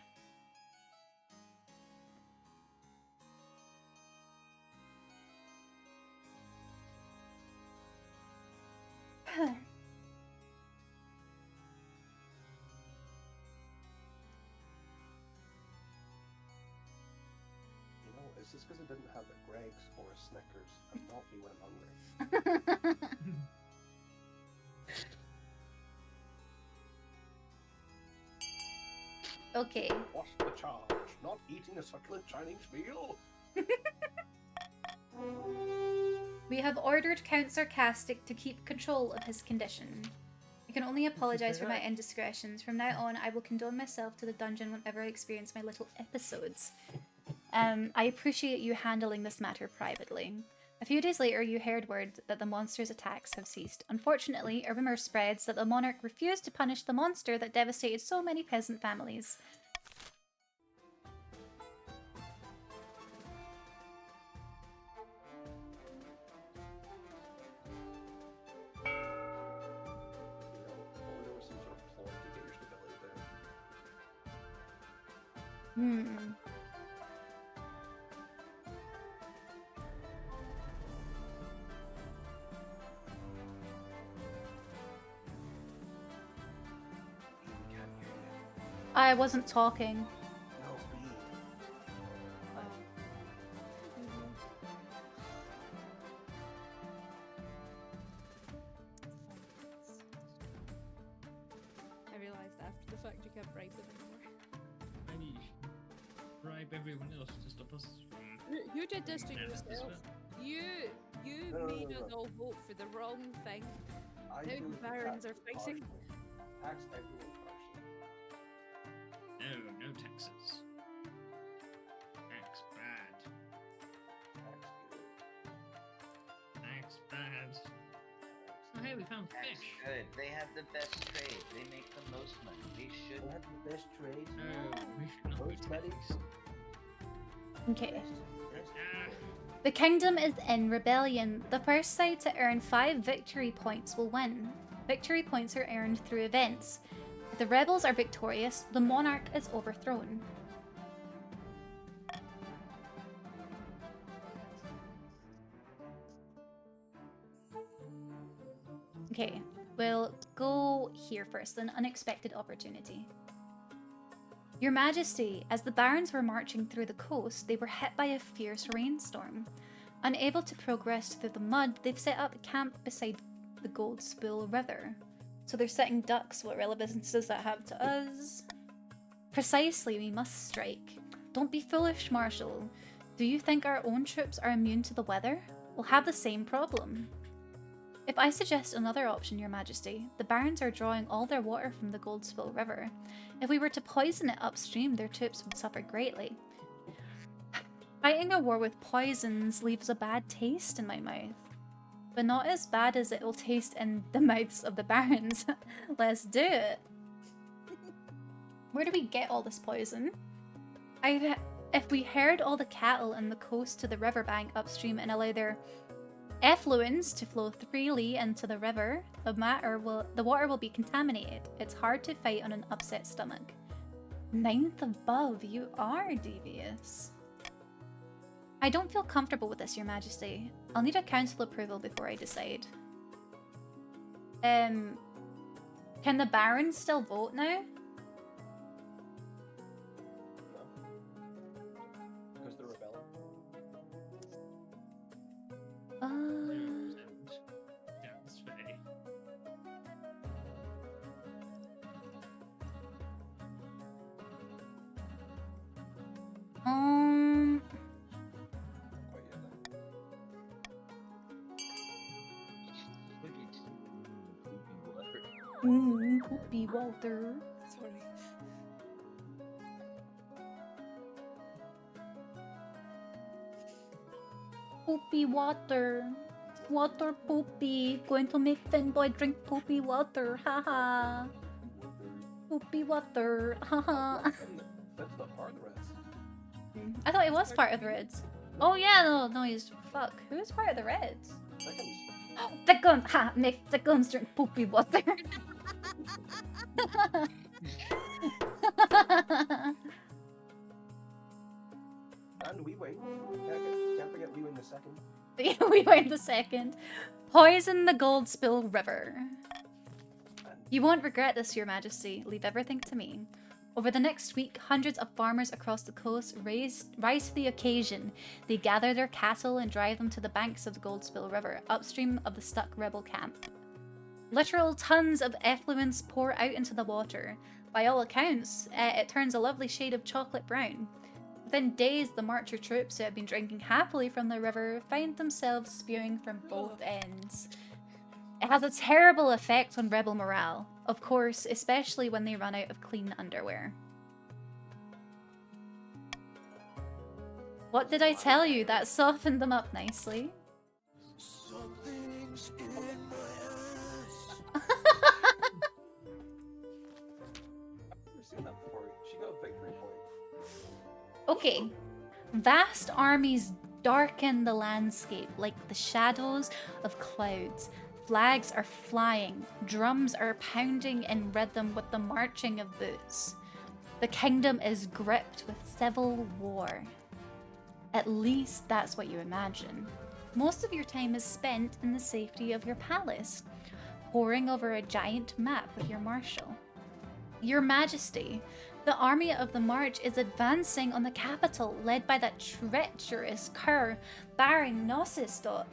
I: Is this because I didn't have a Greg's or a Snickers and not me when I'm hungry?
A: Okay.
I: What's the charge? Not eating a succulent Chinese meal?
A: We have ordered Count Sarcastic to keep control of his condition. I can only apologize for my indiscretions. From now on, I will condone myself to the dungeon whenever I experience my little episodes. I appreciate you handling this matter privately. A few days later, you heard word that the monster's attacks have ceased. Unfortunately, a rumor spreads that the monarch refused to punish the monster that devastated so many peasant families.
I: Or there was some sort of ploy to get your stability down. We can't hear you.
A: I wasn't talking.
I: No, me.
C: I realised after the fact you can't bribe them anymore.
F: Maybe you should bribe everyone else to stop us from.
C: You did this to
F: Yeah, that's
C: yourself.
F: it.
C: You
I: No,
C: made
I: no,
C: us
I: no.
C: all vote for the wrong thing.
I: I
C: Now
I: do
C: the barons are
I: tax
C: fighting.
I: partially. Tax everyone partially.
F: No taxes. Tax bad.
I: Tax good.
F: Tax bad. Oh hey, we found
B: That's
F: fish.
B: good. They have the best trade. They make the most money. We should.
I: They have the best trades.
F: No, we should not be
I: Those medics.
A: Okay.
I: Best.
F: Ah,
A: The kingdom is in rebellion. The first side to earn 5 victory points will win. Victory points are earned through events. If the rebels are victorious, the monarch is overthrown. Okay, we'll go here first, an unexpected opportunity. Your Majesty, as the barons were marching through the coast, they were hit by a fierce rainstorm. Unable to progress through the mud, they've set up camp beside the Gold Spool River. So they're setting ducks. What relevance does that have to us? Precisely, we must strike. Don't be foolish, Marshal. Do you think our own troops are immune to the weather? We'll have the same problem. If I suggest another option, Your Majesty, the barons are drawing all their water from the Gold Spool River. If we were to poison it upstream, their troops would suffer greatly. Fighting a war with poisons leaves a bad taste in my mouth. But not as bad as it will taste in the mouths of the barons. Let's do it. Where do we get all this poison? If we herd all the cattle in the coast to the riverbank upstream and allow their effluents to flow freely into the river, the water will be contaminated. It's hard to fight on an upset stomach. 9th above, you are devious. I don't feel comfortable with this, Your Majesty. I'll need a council approval before I decide. Can the barons still vote now?
I: No. Because they're rebelling.
F: that's fair.
I: Quite yet then.
B: Look at
A: Poopy Walter.
C: Sorry.
A: Poopy water. Water poopy. Going to make Finboy drink poopy water. Haha. Poopy water. Haha.
I: That's not part of the rest.
A: I thought he was part of the Reds. Oh yeah, no, he's fuck. Who's part of the Reds?
I: Seconds.
A: The gun. Ha! Make the guns drink poopy water.
I: And we wait. Can't forget we win the second.
A: We went the second. Poison the Gold Spill River. You won't regret this, Your Majesty. Leave everything to me. Over the next week, hundreds of farmers across the coast rise to the occasion. They gather their cattle and drive them to the banks of the Gold Spill River, upstream of the stuck rebel camp. Literal tons of effluence pour out into the water. By all accounts, it turns a lovely shade of chocolate brown. Within days, the Marcher troops who had been drinking happily from the river find themselves spewing from both ends. It has a terrible effect on rebel morale, of course, especially when they run out of clean underwear. What did I tell you? That softened them up nicely.
H: Something's in my ass.
I: I've seen that before. She got a victory point.
A: Okay. Vast armies darken the landscape like the shadows of clouds. Flags are flying. Drums are pounding in rhythm with the marching of boots. The kingdom is gripped with civil war. At least that's what you imagine. Most of your time is spent in the safety of your palace, poring over a giant map with your marshal. Your Majesty, the army of the March is advancing on the capital, led by that treacherous cur, Baron Nosisdog.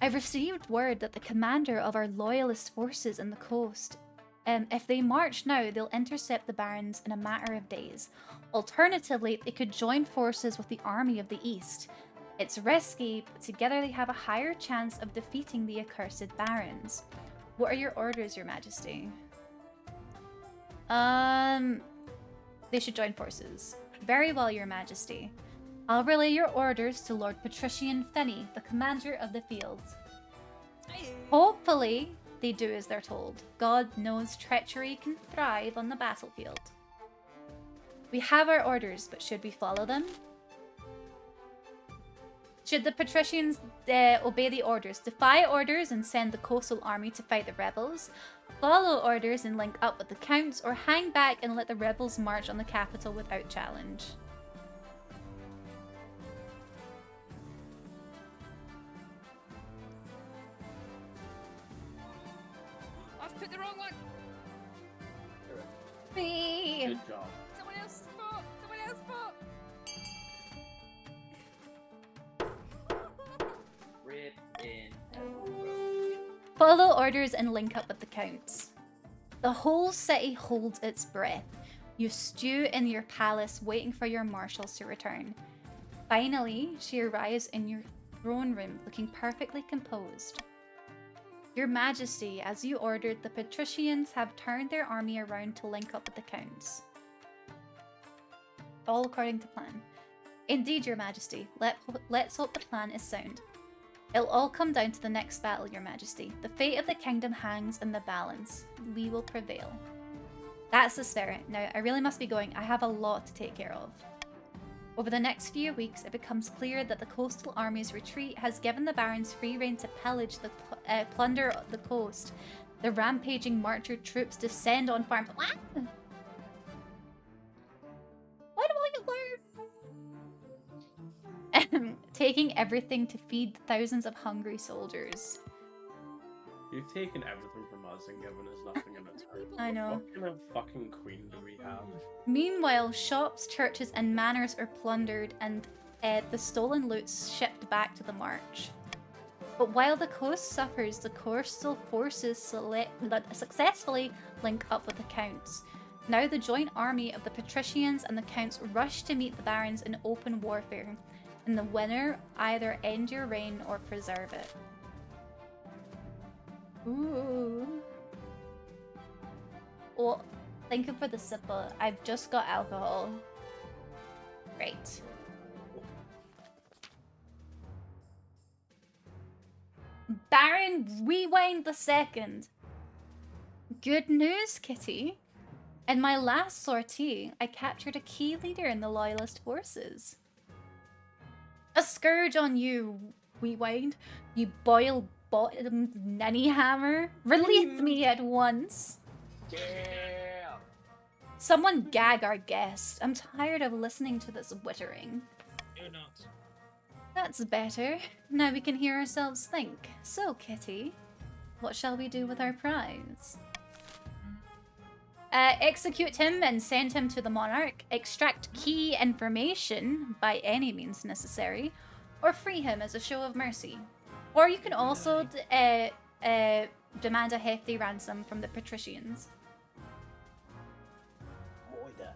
A: I've received word that the commander of our loyalist forces in the coast, if they march now, they'll intercept the barons in a matter of days. Alternatively, they could join forces with the army of the east. It's risky, but together they have a higher chance of defeating the accursed barons. What are your orders, Your Majesty? They should join forces. Very well, Your Majesty. I'll relay your orders to Lord Patrician Finney, the commander of the field. Hopefully, they do as they're told. God knows treachery can thrive on the battlefield. We have our orders, but should we follow them? Should the patricians obey the orders, defy orders and send the coastal army to fight the rebels, follow orders and link up with the counts, or hang back and let the rebels march on the capital without challenge?
C: I've put the wrong one!
A: Me.
D: Good job.
C: Someone else fought! Someone else fought!
B: Rip in Edinburgh.
A: Follow orders and link up with the counts. The whole city holds its breath. You stew in your palace waiting for your marshals to return. Finally, she arrives in your throne room looking perfectly composed. Your Majesty, as you ordered, the patricians have turned their army around to link up with the counts. All according to plan. Indeed, Your Majesty. Let's hope the plan is sound. It'll all come down to the next battle, Your Majesty. The fate of the kingdom hangs in the balance. We will prevail. That's the spirit. Now, I really must be going. I have a lot to take care of. Over the next few weeks, it becomes clear that the coastal army's retreat has given the barons free rein to pillage the plunder the coast. The rampaging Marcher troops descend on farms. What? Why do I learn? Taking everything to feed thousands of hungry soldiers.
D: You've taken everything from us and given us nothing in return.
A: I know.
D: What kind of fucking queen do we have?
A: Meanwhile, shops, churches, and manors are plundered and the stolen loot's shipped back to the March. But while the coast suffers, the coastal forces successfully link up with the counts. Now the joint army of the patricians and the counts rush to meet the barons in open warfare, and the winner either end your reign or preserve it. Ooh. Well, thank you for the sipper. I've just got alcohol. Right. Baron Rewind II. Good news, Kitty. In my last sortie, I captured a key leader in the Loyalist forces. A scourge on you, Rewind. You boiled-bottomed ninny hammer. Release me at once.
B: Yeah.
A: Someone gag our guest. I'm tired of listening to this whittering.
F: Do not.
A: That's better. Now we can hear ourselves think. So, Kitty, what shall we do with our prize? Execute him and send him to the monarch. Extract key information by any means necessary. Or free him as a show of mercy. Or you can also demand a hefty ransom from the patricians.
I: Moida.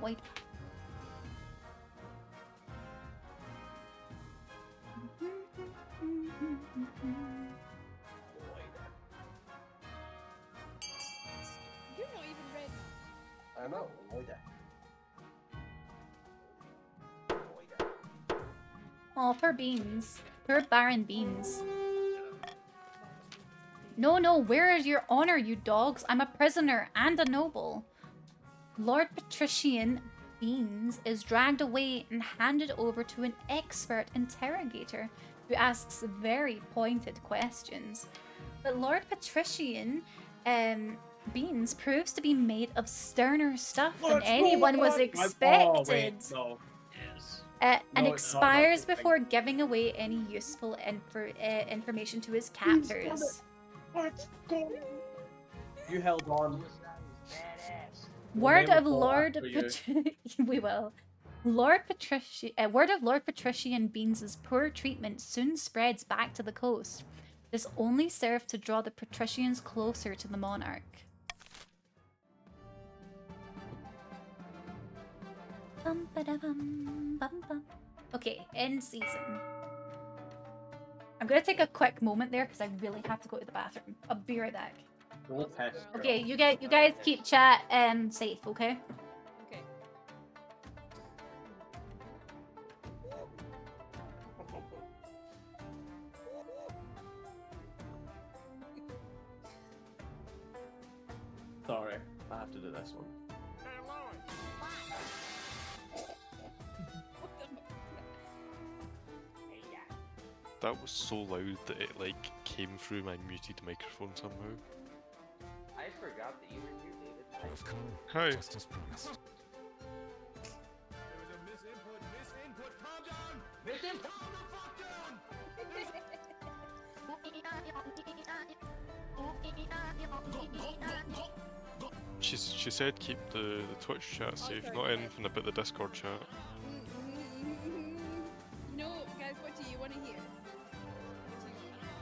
A: Wait.
C: You're not even red.
I: I know, Moida.
A: Oh, poor Beans. Poor Baron Beans. No, no, where is your honor, you dogs? I'm a prisoner and a noble. Lord Patrician Beans is dragged away and handed over to an expert interrogator who asks very pointed questions. But Lord Patrician Beans proves to be made of sterner stuff than anyone was expected.
D: No.
F: Yes.
A: And
D: No, it's not,
A: expires
D: that's the thing.
A: before giving away any useful information to his captors.
D: Let's go. You held on.
B: Badass.
A: Word
D: We'll
A: of
D: name a
A: Lord
D: poll after you.
A: we will. Word of Lord Patrician Beans's poor treatment soon spreads back to the coast. This only served to draw the patricians closer to the monarch. Bum, ba-da-bum, bum, bum. Okay, end season. I'm gonna take a quick moment there because I really have to go to the bathroom. I'll be right back.
D: Don't piss, girl.
A: Okay, you guys keep chat safe, okay?
C: Okay.
D: Sorry, I have to do this one.
E: That was so loud that it like came through my muted microphone somehow.
B: I forgot that you were here, David.
H: You've come
E: Hi.
H: just as promised.
E: She said keep the Twitch chat safe, not anything about the Discord chat.
C: No, guys, what do you want to hear? What do you want?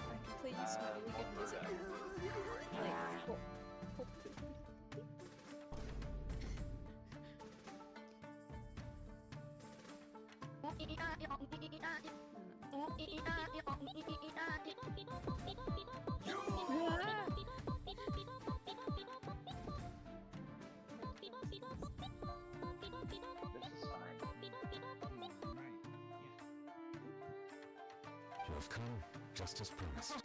C: I can play you some really good music. Like pop.
B: This is fine.
H: You have come just as promised.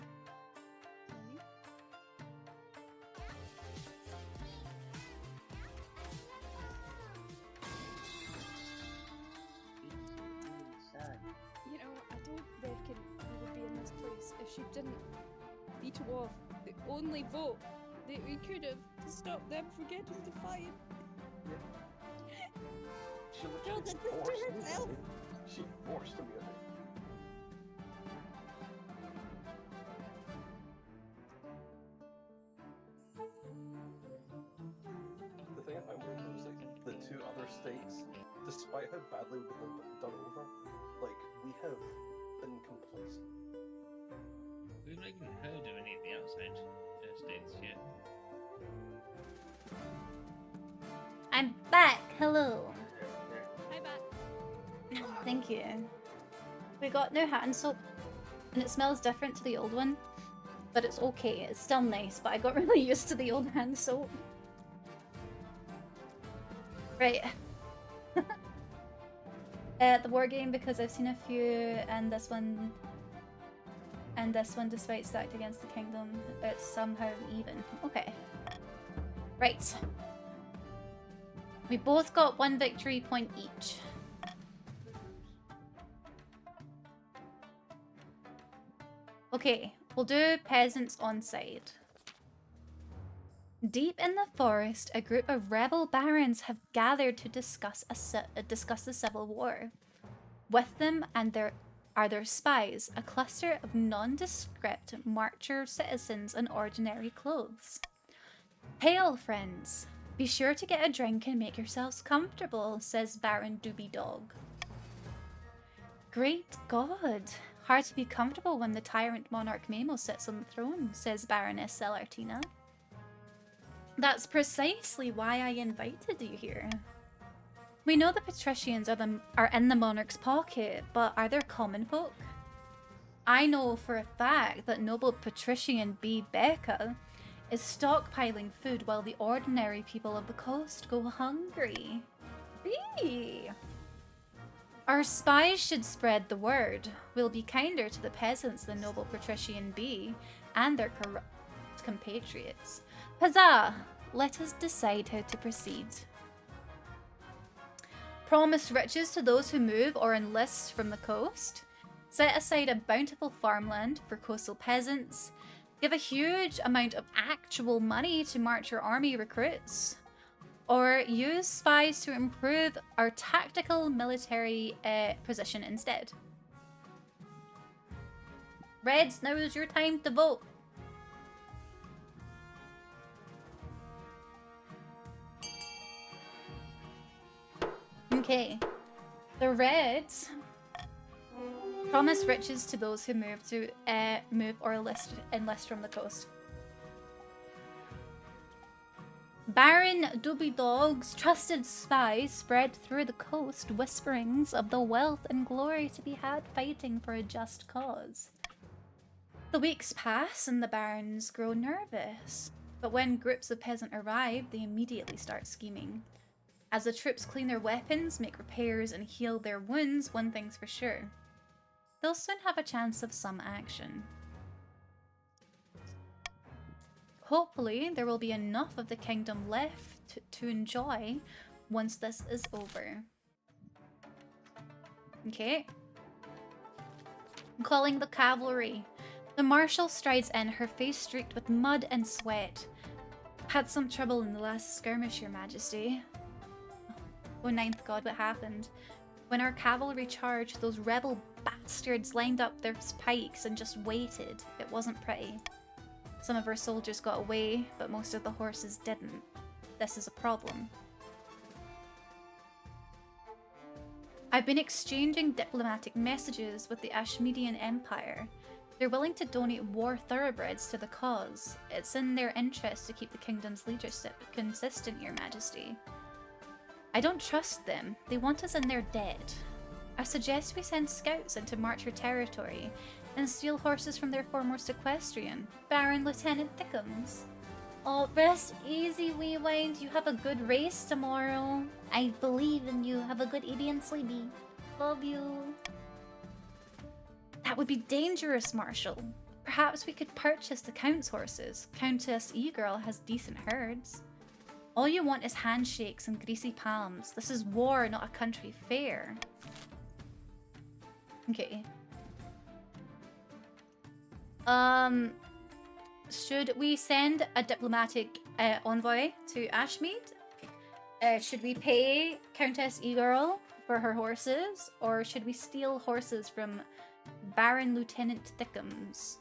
C: You know, I don't reckon we would be in this place if she didn't veto off the only vote that we could have to stop them from getting defiant.
I: She
C: Girl
I: literally
C: did this to
I: forced me
C: herself.
I: on it. She forced me on it. The thing I found weird was like the two other states, despite how badly we've been done over, like we have been complacent.
F: We've not even heard of any of the outside states yet.
A: I'm back. Hello.
C: Hi, back.
A: Thank you. We got new hand soap, and it smells different to the old one, but it's okay. It's still nice, but I got really used to the old hand soap. Right. The war game, because I've seen a few, and this one, despite stacked against the kingdom, it's somehow even. Okay. Right. We both got 1 victory point each. Okay, we'll do peasants on side. Deep in the forest, a group of rebel barons have gathered to discuss the civil war. With them are their spies, a cluster of nondescript marcher citizens in ordinary clothes. Hail, friends! Be sure to get a drink and make yourselves comfortable, says Baron Doobie Dog. Great God! Hard to be comfortable when the tyrant monarch Mamo sits on the throne, says Baroness Celartina. That's precisely why I invited you here. We know the patricians are in the monarch's pocket, but are they common folk? I know for a fact that noble patrician B. Becca is stockpiling food while the ordinary people of the coast go hungry. Eee. Our spies should spread the word. We'll be kinder to the peasants than noble patrician B and their corrupt compatriots. Huzzah! Let us decide how to proceed. Promise riches to those who move or enlist from the coast. Set aside a bountiful farmland for coastal peasants. Give a huge amount of actual money to march your army recruits. Or use spies to improve our tactical military position instead. Reds, now is your time to vote. Okay. The Reds promise riches to those who move or enlist from the coast. Baron Doobie Dog's trusted spies spread through the coast whisperings of the wealth and glory to be had fighting for a just cause. The weeks pass and the barons grow nervous, but when groups of peasants arrive, they immediately start scheming. As the troops clean their weapons, make repairs, and heal their wounds, one thing's for sure. They'll soon have a chance of some action. Hopefully, there will be enough of the kingdom left to enjoy once this is over. Okay. I'm calling the cavalry. The marshal strides in, her face streaked with mud and sweat. Had some trouble in the last skirmish, Your Majesty. Oh, ninth god, what happened? When our cavalry charged, those rebel bastards lined up their pikes and just waited. It wasn't pretty. Some of our soldiers got away, but most of the horses didn't. This is a problem. I've been exchanging diplomatic messages with the Ashmedian Empire. They're willing to donate war thoroughbreds to the cause. It's in their interest to keep the kingdom's leadership consistent, Your Majesty. I don't trust them. They want us in their debt. I suggest we send scouts in to march our territory and steal horses from their foremost equestrian, Baron Lieutenant Thickums. Oh, rest easy, wee wind. You have a good race tomorrow. I believe in you. Have a good eating and sleepy. Love you. That would be dangerous, Marshal. Perhaps we could purchase the Count's horses. Countess E-Girl has decent herds. All you want is handshakes and greasy palms. This is war, not a country fair. Okay. Should we send a diplomatic envoy to Ashmead? Should we pay Countess E-Girl for her horses? Or should we steal horses from Baron Lieutenant Thickums?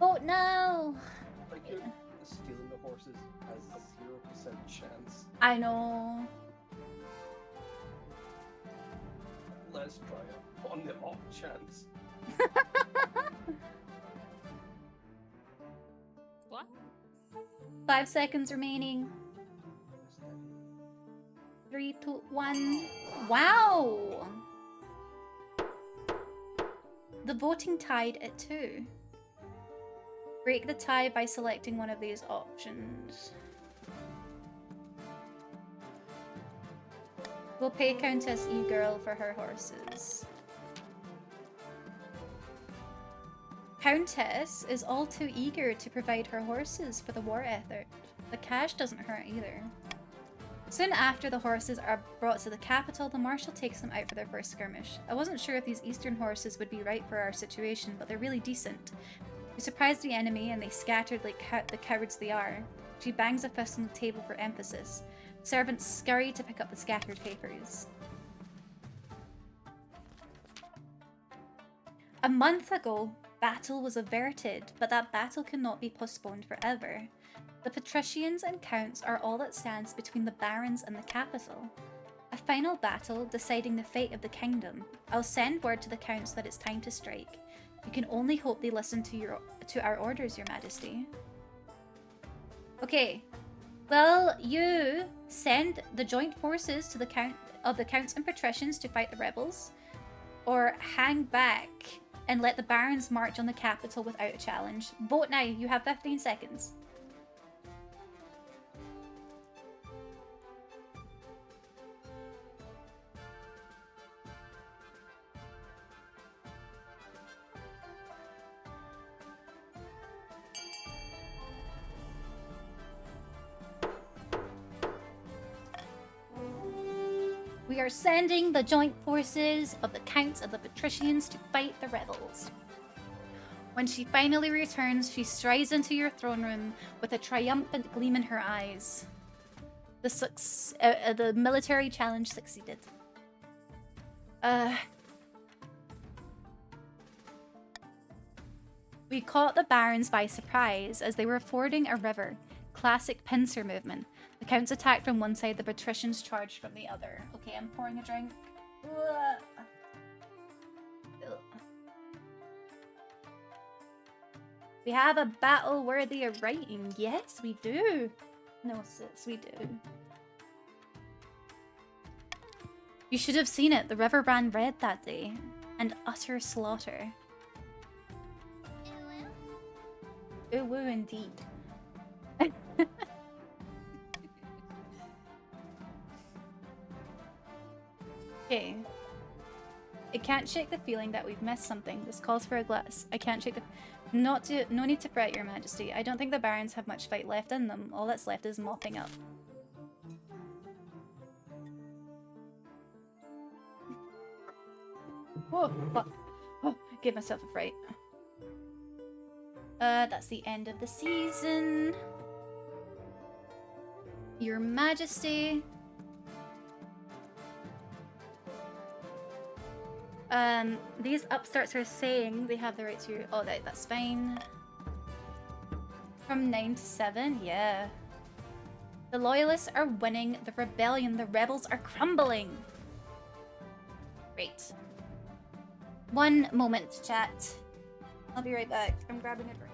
A: Oh no!
I: Like, you're stealing the horses has a 0% chance.
A: I know.
I: Let's try it on the off chance.
C: What?
A: 5 seconds remaining. 3, 2, 1. Wow! The voting tied at 2. Break the tie by selecting one of these options. We'll pay Countess E-Girl for her horses. Countess is all too eager to provide her horses for the war effort. The cash doesn't hurt either. Soon after the horses are brought to the capital, the marshal takes them out for their first skirmish. I wasn't sure if these eastern horses would be right for our situation, but they're really decent. We surprised the enemy and they scattered like the cowards they are. She bangs a fist on the table for emphasis. Servants scurry to pick up the scattered papers. A month ago, battle was averted, but that battle cannot be postponed forever. The patricians and counts are all that stands between the barons and the capital. A final battle deciding the fate of the kingdom. I'll send word to the counts that it's time to strike. You can only hope they listen to our orders, Your Majesty. Okay. Well, you send the joint forces to the counts and patricians to fight the rebels, or hang back and let the barons march on the capital without a challenge. Vote now. You have 15 seconds. We are sending the joint forces of the counts and the patricians to fight the rebels. When she finally returns, she strides into your throne room with a triumphant gleam in her eyes. The military challenge succeeded. We caught the barons by surprise as they were fording a river. Classic pincer movement. The counts attacked from one side, the patricians charged from the other. Okay, I'm pouring a drink. Ugh. We have a battle worthy of writing. Yes, we do. No, sis, we do. You should have seen it. The river ran red that day. And utter slaughter. Ooh, woo, indeed. Okay. I can't shake the feeling that we've missed something. This calls for a glass. I can't shake the... No need to fret, Your Majesty. I don't think the barons have much fight left in them. All that's left is mopping up. Whoa, fuck. Oh, I gave myself a fright. That's the end of the season. Your Majesty. These upstarts are saying they have the right to... Oh, that's fine. From 9 to 7, yeah. The loyalists are winning the rebellion. The rebels are crumbling. Great. One moment, chat. I'll be right back. I'm grabbing a drink.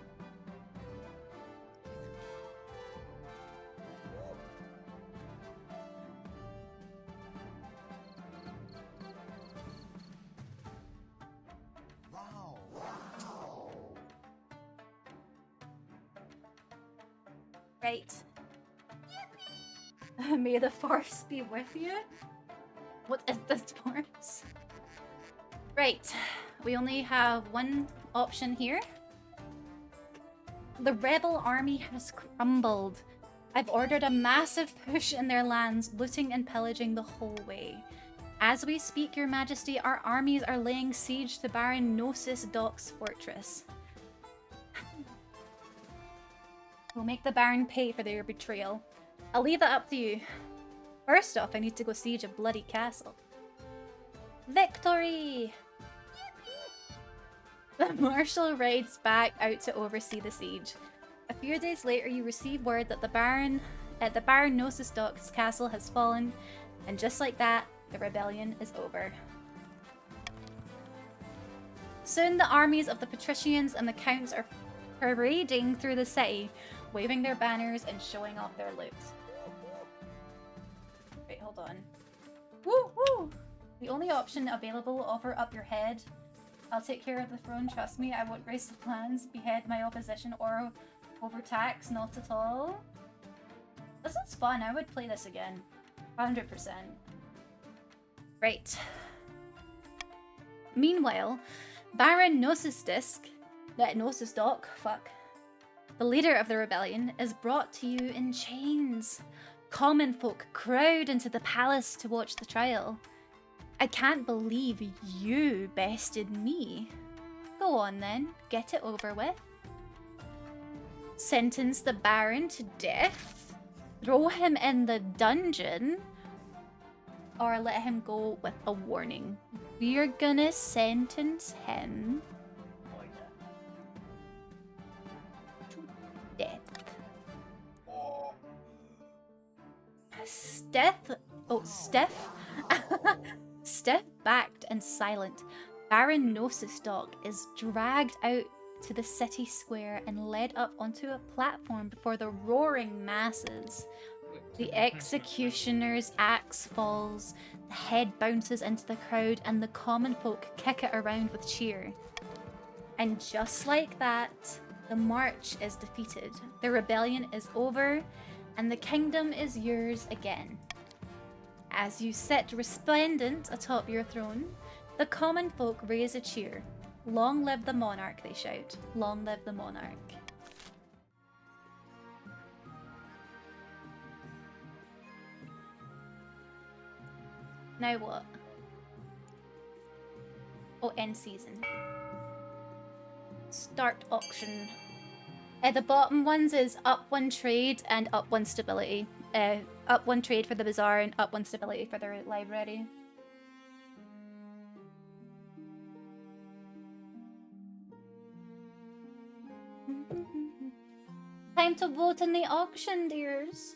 A: Right. May the force be with you? What is this force? Right. We only have one option here. The rebel army has crumbled. I've ordered a massive push in their lands, looting and pillaging the whole way. As we speak, Your Majesty, our armies are laying siege to Baron Gnosis Doc's fortress. We'll make the Baron pay for their betrayal. I'll leave that up to you. First off, I need to go siege a bloody castle. Victory! The Marshal rides back out to oversee the siege. A few days later, you receive word that the Baron Gnosis Doc's castle has fallen, and just like that, the rebellion is over. Soon the armies of the patricians and the counts are parading through the city, waving their banners and showing off their loot. Wait, hold on. Woo woo! The only option available, offer up your head. I'll take care of the throne, trust me. I won't raise the plans, behead my opposition, or overtax, not at all. This is fun, I would play this again. 100%. Right. Meanwhile, Baron Gnosis Doc, fuck. The leader of the rebellion is brought to you in chains. Common folk crowd into the palace to watch the trial. I can't believe you bested me. Go on then, get it over with. Sentence the Baron to death? Throw him in the dungeon? Or let him go with a warning? We're gonna sentence him to death. Stiff-backed and silent, Baron Nosustalk is dragged out to the city square and led up onto a platform before the roaring masses. The executioner's axe falls, the head bounces into the crowd, and the common folk kick it around with cheer. And just like that, the march is defeated. The rebellion is over, and the kingdom is yours again. As you sit resplendent atop your throne, the common folk raise a cheer. Long live the monarch, they shout. Long live the monarch. Now what? Oh, end season. Start auction. The bottom ones is up 1 trade and up 1 stability. Up 1 trade for the bazaar and up 1 stability for the library. Time to vote in the auction, dears.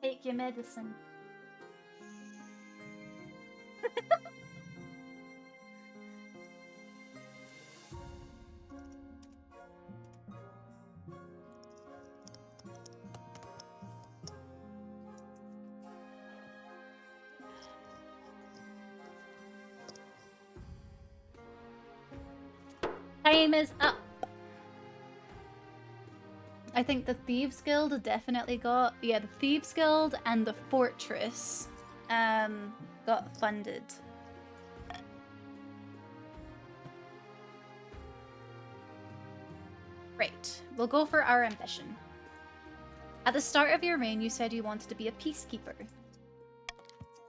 A: Take your medicine. Time is up. I think the Thieves Guild definitely got... Yeah, the Thieves Guild and the Fortress got funded. Right, we'll go for our ambition. At the start of your reign, you said you wanted to be a peacekeeper.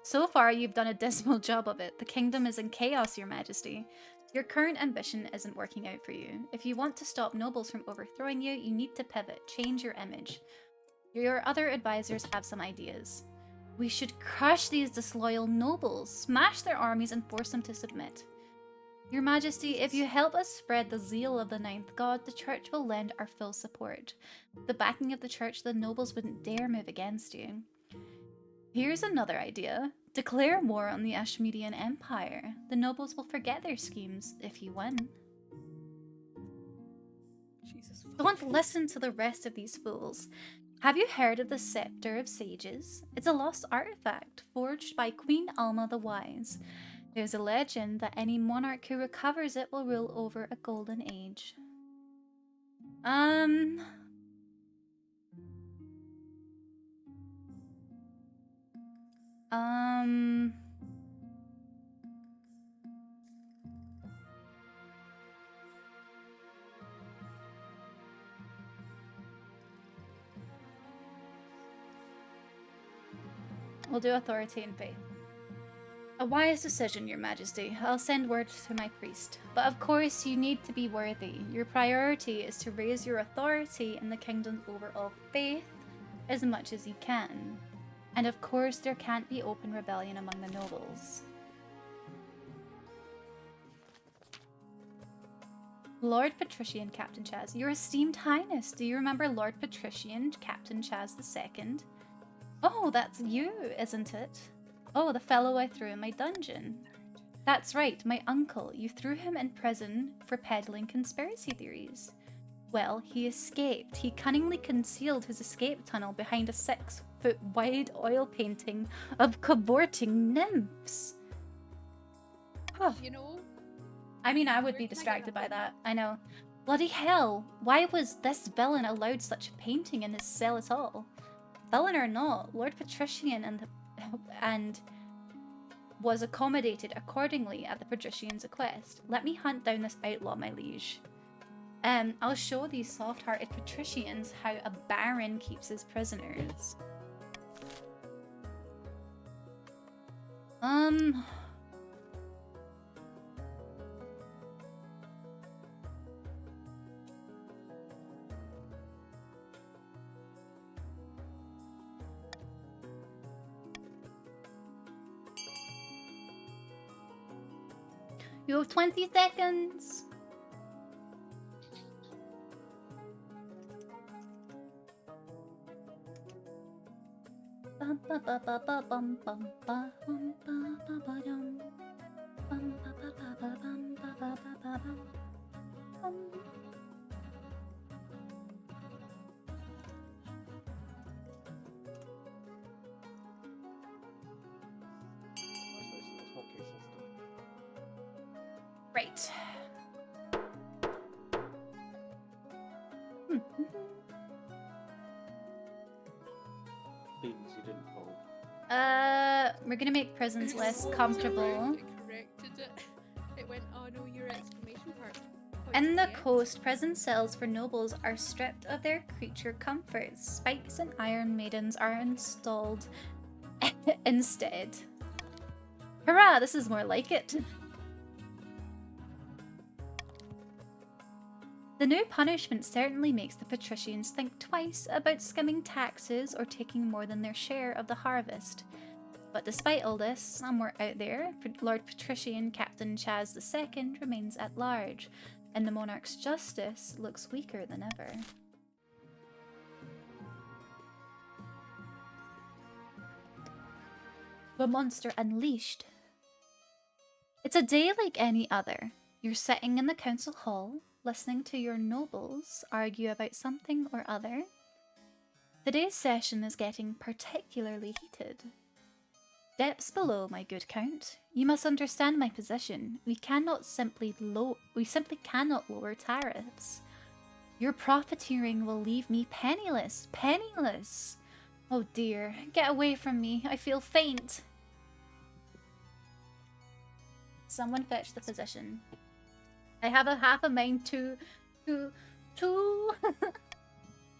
A: So far, you've done a dismal job of it. The kingdom is in chaos, Your Majesty. Your current ambition isn't working out for you. If you want to stop nobles from overthrowing you, you need to pivot, change your image. Your other advisors have some ideas. We should crush these disloyal nobles, smash their armies, and force them to submit. Your Majesty, if you help us spread the zeal of the Ninth God, the Church will lend our full support. With the backing of the Church, the nobles wouldn't dare move against you. Here's another idea. Declare war on the Ashmedian Empire. The nobles will forget their schemes if you win.
C: Jesus.
A: Don't listen to the rest of these fools. Have you heard of the Scepter of Sages? It's a lost artifact forged by Queen Alma the Wise. There's a legend that any monarch who recovers it will rule over a golden age. We'll do authority and faith. A wise decision, Your Majesty. I'll send word to my priest. But of course, you need to be worthy. Your priority is to raise your authority in the kingdom's overall faith as much as you can. And of course, there can't be open rebellion among the nobles. Lord Patrician Captain Chaz, Your Esteemed Highness, do you remember Lord Patrician Captain Chaz II? Oh, that's you, isn't it? Oh, the fellow I threw in my dungeon. That's right, my uncle. You threw him in prison for peddling conspiracy theories. Well, he escaped. He cunningly concealed his escape tunnel behind a 6-foot-wide oil painting of cavorting nymphs. Huh.
C: You know?
A: I mean, I would be distracted by that. I know. Bloody hell! Why was this villain allowed such a painting in his cell at all? Villain or not, Lord Patrician and was accommodated accordingly at the Patrician's request. Let me hunt down this outlaw, my liege. I'll show these soft-hearted patricians how a baron keeps his prisoners. You have 20 seconds. Bum, ba, ba, ba, ba, bum, bum, ba, bum, ba, ba, ba, dum. Bum, ba, ba, ba, ba, bum, ba, ba, ba, ba, bum. Bum. Right.
D: Beans, you didn't hold.
A: We're gonna make prisons less comfortable.
C: It corrected it. It went, oh no, your exclamation part.
A: In the coast, prison cells for nobles are stripped of their creature comforts. Spikes and iron maidens are installed instead. Hurrah, this is more like it. The new punishment certainly makes the patricians think twice about skimming taxes or taking more than their share of the harvest. But despite all this, somewhere out there, Lord Patrician Captain Chaz II remains at large, and the monarch's justice looks weaker than ever. The monster unleashed. It's a day like any other. You're sitting in the council hall, listening to your nobles argue about something or other. Today's session is getting particularly heated. Depths below, my good count. You must understand my position. We simply cannot lower tariffs. Your profiteering will leave me penniless. Penniless! Oh dear, get away from me. I feel faint. Someone fetch the physician. I have a half a mind to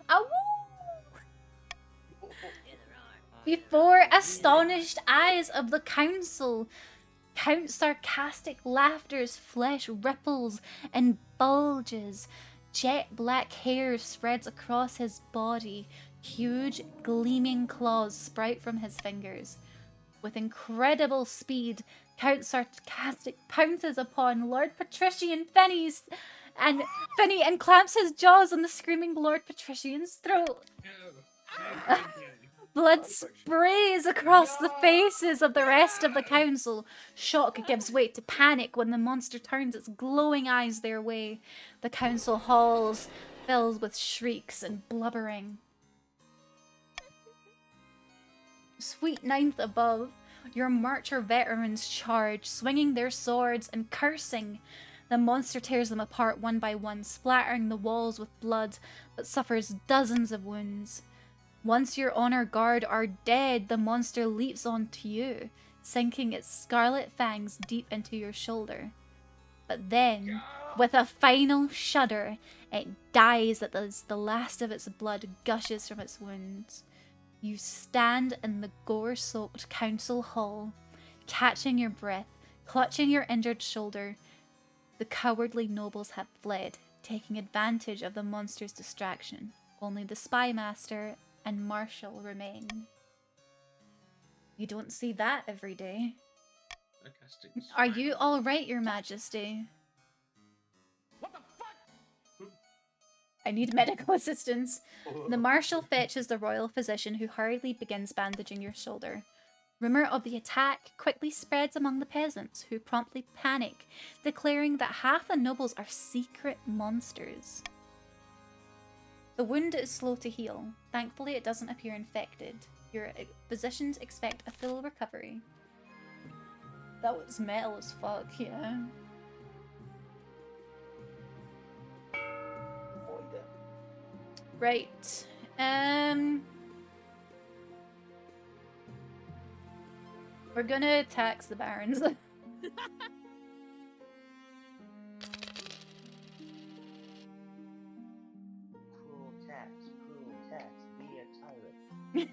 A: Ow! Before astonished eyes of the council, Count's sarcastic laughter's flesh ripples and bulges. Jet black hair spreads across his body. Huge gleaming claws sprout from his fingers. With incredible speed, Count Sarcastic pounces upon Lord Patrician Finney and clamps his jaws on the screaming Lord Patrician's throat. Blood sprays across the faces of the rest of the council. Shock gives way to panic when the monster turns its glowing eyes their way. The council halls fills with shrieks and blubbering. Sweet ninth above, your marcher veterans charge, swinging their swords and cursing. The monster tears them apart one by one, splattering the walls with blood, but suffers dozens of wounds. Once your honor guard are dead, the monster leaps onto you, sinking its scarlet fangs deep into your shoulder. But then, with a final shudder, it dies as the last of its blood gushes from its wounds. You stand in the gore-soaked council hall, catching your breath, clutching your injured shoulder. The cowardly nobles have fled, taking advantage of the monster's distraction. Only the spy master and Marshal remain. You don't see that every day. Are you all right, Your Majesty? What the fuck? I need medical assistance. The Marshal fetches the royal physician, who hurriedly begins bandaging your shoulder. Rumor of the attack quickly spreads among the peasants, who promptly panic, declaring that half the nobles are secret monsters. The wound is slow to heal. Thankfully, it doesn't appear infected. Your physicians expect a full recovery. That was metal as fuck, yeah. Right. We're gonna tax the barons.
B: Cruel tax, be a tyrant.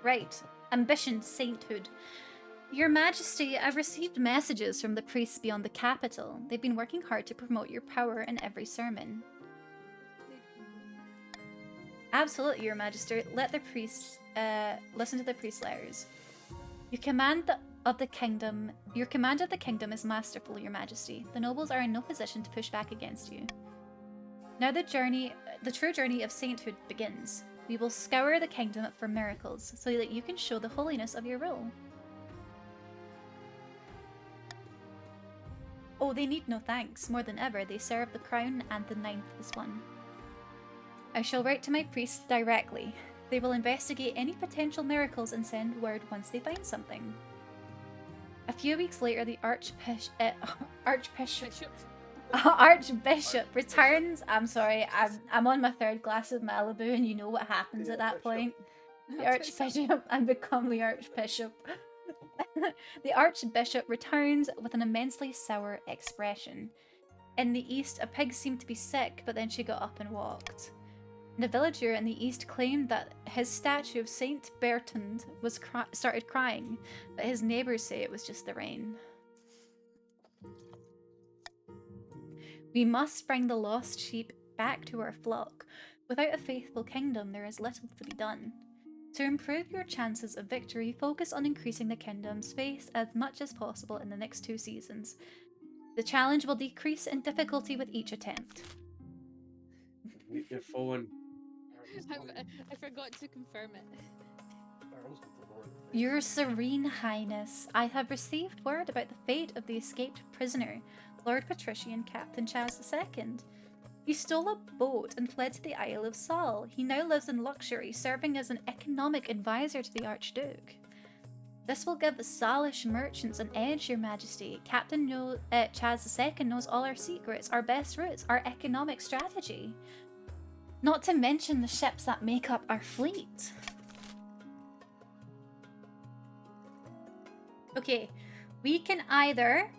A: Right. Ambition, sainthood. Your Majesty, I've received messages from the priests beyond the capital. They've been working hard to promote your power in every sermon.
C: They
A: Absolutely, Your Majesty. Let the priests listen to the priest letters. Your command of the kingdom is masterful, Your Majesty. The nobles are in no position to push back against you. Now the true journey of sainthood begins. We will scour the kingdom for miracles, so that you can show the holiness of your rule. Oh, they need no thanks. More than ever, they serve the crown, and the ninth is one. I shall write to my priests directly. They will investigate any potential miracles and send word once they find something. A few weeks later, the Archbishop returns. I'm sorry, I'm on my third glass of Malibu, and you know what happens at that point. The Archbishop and become the Archbishop. The Archbishop returns with an immensely sour expression. In the east, a pig seemed to be sick, but then she got up and walked. The villager in the east claimed that his statue of Saint Bertrand started crying, but his neighbours say it was just the rain. We must bring the lost sheep back to our flock. Without a faithful kingdom, there is little to be done. To improve your chances of victory, focus on increasing the kingdom's faith as much as possible in the next 2 seasons. The challenge will decrease in difficulty with each attempt.
D: Mute your phone.
C: I forgot to confirm it.
A: Your Serene Highness, I have received word about the fate of the escaped prisoner, Lord Patrician Captain Chaz II. He stole a boat and fled to the Isle of Sol. He now lives in luxury, serving as an economic advisor to the Archduke. This will give the Salish merchants an edge, Your Majesty. Captain Chaz II knows all our secrets, our best routes, our economic strategy. Not to mention the ships that make up our fleet. Okay, we can either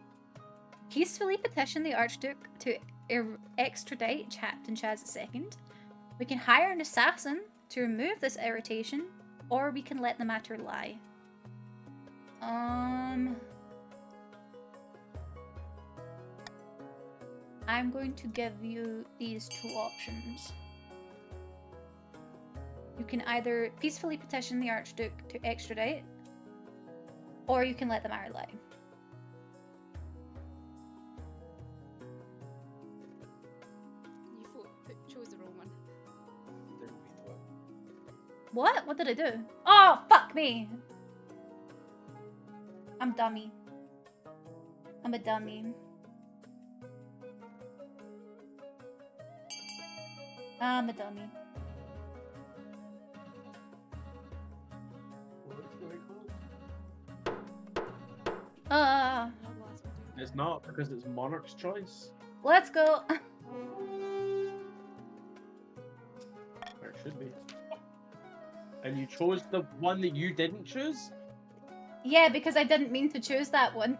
A: peacefully petition the Archduke to extradite Captain Chaz II, we can hire an assassin to remove this irritation, or we can let the matter lie. I'm going to give you these 2 options. You can either peacefully petition the Archduke to extradite, or you can let the matter lie.
C: You chose the wrong one.
A: What? What did I do? Oh, fuck me! I'm dummy. I'm a dummy. I'm a dummy.
D: It's not, because it's Monarch's choice.
A: Let's go.
D: Or it should be. And you chose the one that you didn't choose?
A: Yeah, because I didn't mean to choose that one.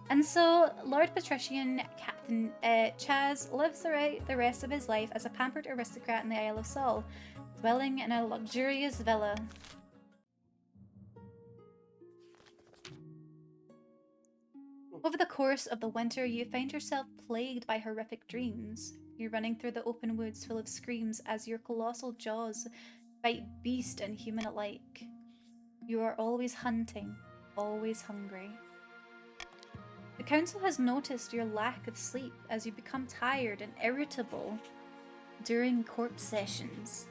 A: And so, Lord Patrician Captain Chaz lives throughout the rest of his life as a pampered aristocrat in the Isle of Sol, dwelling in a luxurious villa. Over the course of the winter, you find yourself plagued by horrific dreams. You're running through the open woods full of screams as your colossal jaws bite beast and human alike. You are always hunting, always hungry. The council has noticed your lack of sleep as you become tired and irritable during court sessions.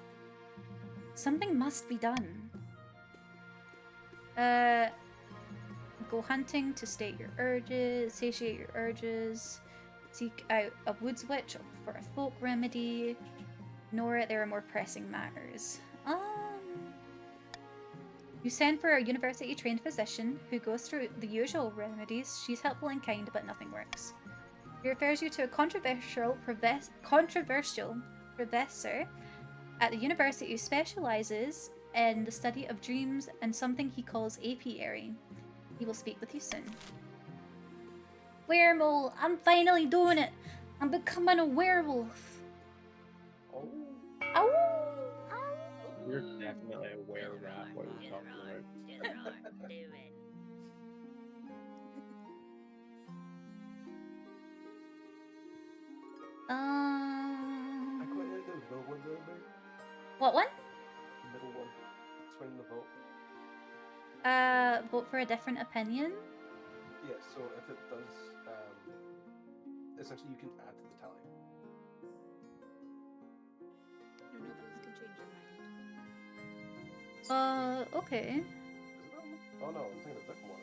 A: Something must be done. Go hunting to satiate your urges, seek out a woods witch for a folk remedy. Ignore it, there are more pressing matters. You send for a university-trained physician who goes through the usual remedies. She's helpful and kind, but nothing works. He refers you to a controversial professor at the university who specializes in the study of dreams and something he calls apiary. He will speak with you soon. Weremole, I'm finally doing it. I'm becoming a werewolf.
D: Oh.
A: Ow!
D: You're definitely aware of that, what you're talking about.
I: I quite like those little ones out there.
A: What one?
I: Middle one. Swing the vote.
A: Vote for a different opinion?
I: Yeah, so if it does, essentially you can add to the tally.
C: No, nobody's can change their mind.
A: Okay.
I: Is it that one? Oh no, I'm thinking of a different one.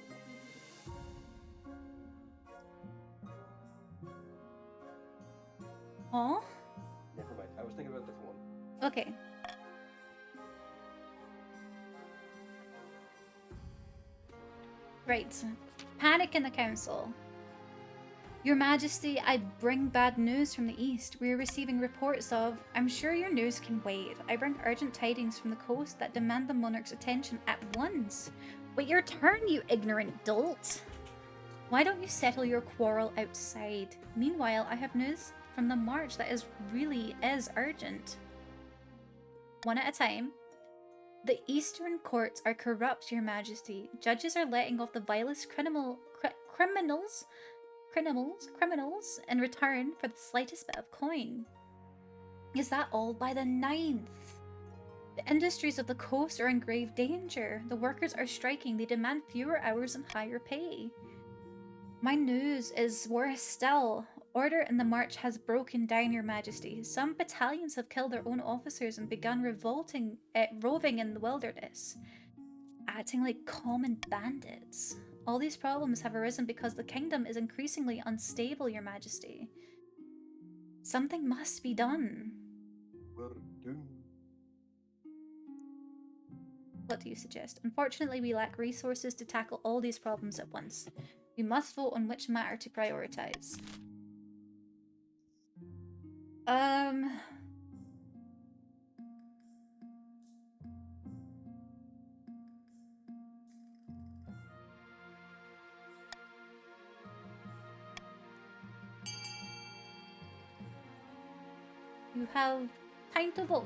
A: Oh?
I: Never mind. I was thinking about a different one.
A: Okay. Right. Panic in the council. Your Majesty, I bring bad news from the east. We are receiving reports of... I'm sure your news can wait. I bring urgent tidings from the coast that demand the monarch's attention at once. Wait your turn, you ignorant dolt. Why don't you settle your quarrel outside? Meanwhile, I have news from the march that really is urgent. One at a time. The eastern courts are corrupt, Your Majesty. Judges are letting off the vilest criminals in return for the slightest bit of coin. Is that all by the 9th? The industries of the coast are in grave danger. The workers are striking. They demand fewer hours and higher pay. My news is worse still. Order in the march has broken down, Your Majesty. Some battalions have killed their own officers and begun roving in the wilderness, acting like common bandits. All these problems have arisen because the kingdom is increasingly unstable, Your Majesty. Something must be done.
I: We're doomed.
A: What do you suggest? Unfortunately, we lack resources to tackle all these problems at once. We must vote on which matter to prioritize. You have time to vote.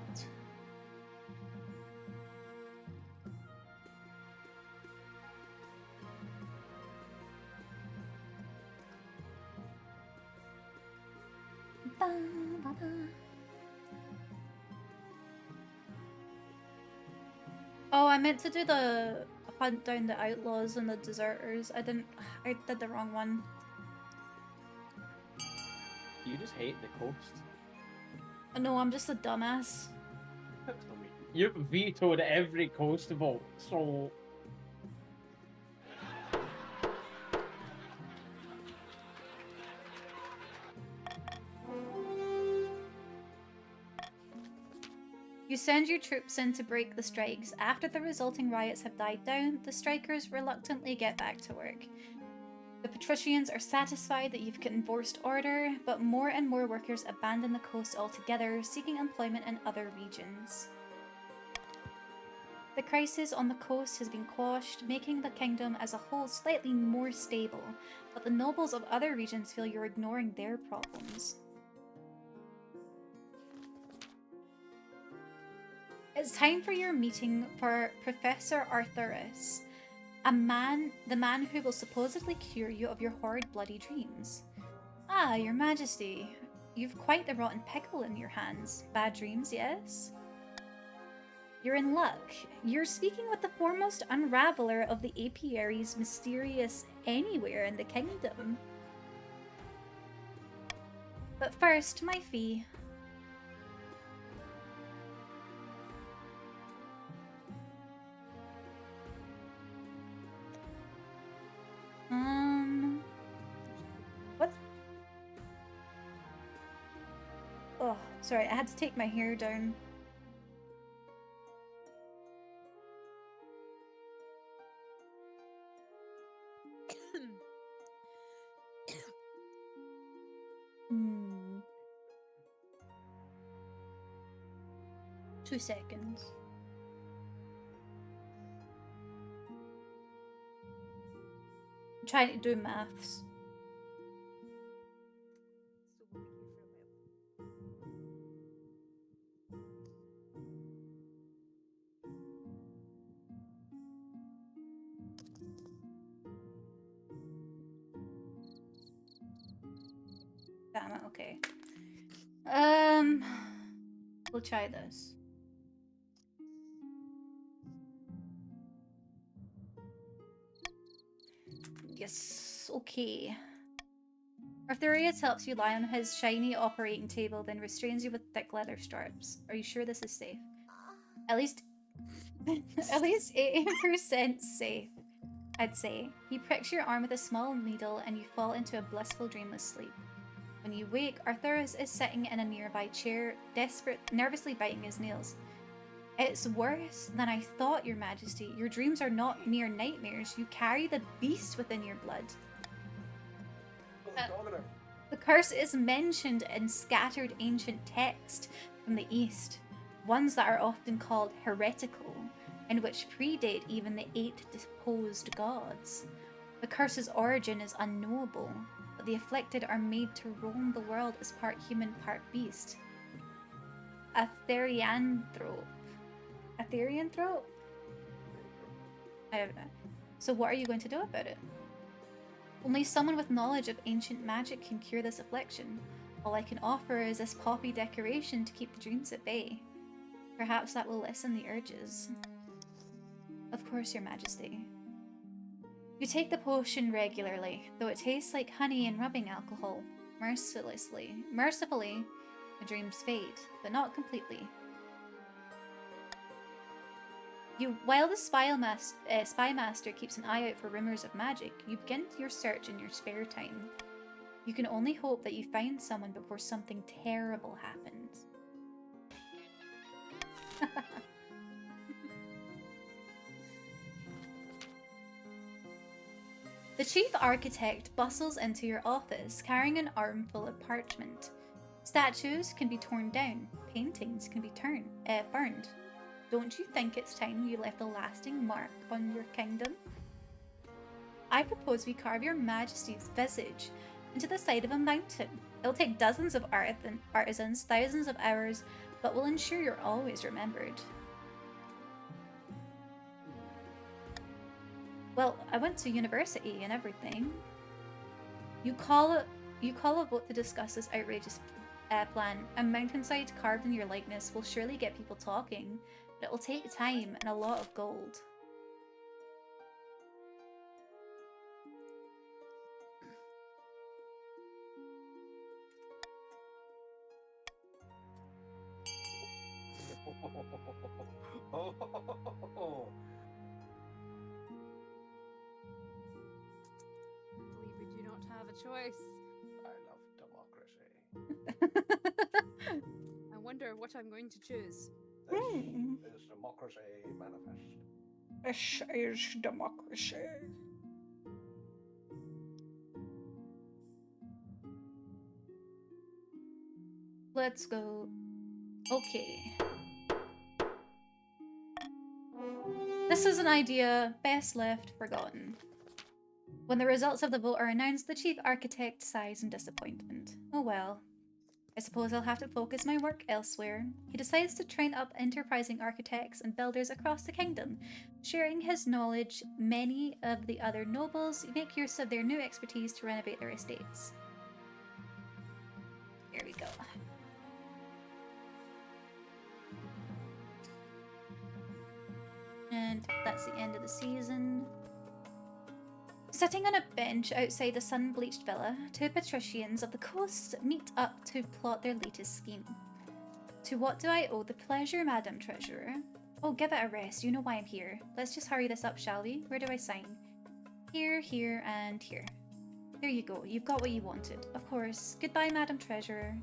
A: Ba, ba, ba. Oh, I meant to do the hunt down the outlaws and the deserters. I did the wrong one.
D: You just hate the coast.
A: No, I'm just a dumbass.
D: You've vetoed every coast vote, so...
A: You send your troops in to break the strikes. After the resulting riots have died down, the strikers reluctantly get back to work. The patricians are satisfied that you've enforced order, but more and more workers abandon the coast altogether, seeking employment in other regions. The crisis on the coast has been quashed, making the kingdom as a whole slightly more stable, but the nobles of other regions feel you're ignoring their problems. It's time for your meeting for Professor Arthurus, the man who will supposedly cure you of your horrid bloody dreams. Ah, Your Majesty, you've quite the rotten pickle in your hands. Bad dreams, yes? You're in luck. You're speaking with the foremost unraveler of the apiaries mysterious anywhere in the kingdom. But first, my fee. What? Oh, sorry, I had to take my hair down. Hmm. 2 seconds. I'm trying to do maths.
C: So we'll be here for a while.
A: Damn it, okay. We'll try this. Okay. Arthurius helps you lie on his shiny operating table, then restrains you with thick leather straps. Are you sure this is safe? At least 80% safe, I'd say. He pricks your arm with a small needle and you fall into a blissful dreamless sleep. When you wake, Arthurius is sitting in a nearby chair, nervously biting his nails. It's worse than I thought, Your Majesty. Your dreams are not mere nightmares. You carry the beast within your blood. The curse is mentioned in scattered ancient text from the East, ones that are often called heretical, and which predate even the 8 deposed gods. The curse's origin is unknowable, but the afflicted are made to roam the world as part human, part beast. A therianthrope. A therianthrope? I don't know. So what are you going to do about it? Only someone with knowledge of ancient magic can cure this affliction. All I can offer is this poppy decoration to keep the dreams at bay. Perhaps that will lessen the urges. Of course, Your Majesty. You take the potion regularly, though it tastes like honey and rubbing alcohol. Mercifully, the dreams fade, but not completely. While the spy master keeps an eye out for rumors of magic, you begin your search in your spare time. You can only hope that you find someone before something terrible happens. The chief architect bustles into your office carrying an armful of parchment. Statues can be torn down, paintings can be burned. Don't you think it's time you left a lasting mark on your kingdom? I propose we carve Your Majesty's visage into the side of a mountain. It'll take dozens of artisans, thousands of hours, but will ensure you're always remembered. Well, I went to university and everything. You call a vote to discuss this outrageous plan. A mountainside carved in your likeness will surely get people talking, but it will take time and a lot of gold.
C: I believe we do not have a choice.
I: I love democracy.
C: I wonder what I'm going to choose.
I: This is democracy manifest.
A: This is democracy. Let's go. Okay. This is an idea best left forgotten. When the results of the vote are announced, the chief architect sighs in disappointment. Oh well. I suppose I'll have to focus my work elsewhere. He decides to train up enterprising architects and builders across the kingdom. Sharing his knowledge, many of the other nobles make use of their new expertise to renovate their estates. Here we go. And that's the end of the season. Sitting on a bench outside the sun-bleached villa, 2 patricians of the coast meet up to plot their latest scheme. To what do I owe the pleasure, Madam Treasurer? Oh, give it a rest. You know why I'm here. Let's just hurry this up, shall we? Where do I sign? Here, here, and here. There you go. You've got what you wanted. Of course. Goodbye, Madam Treasurer.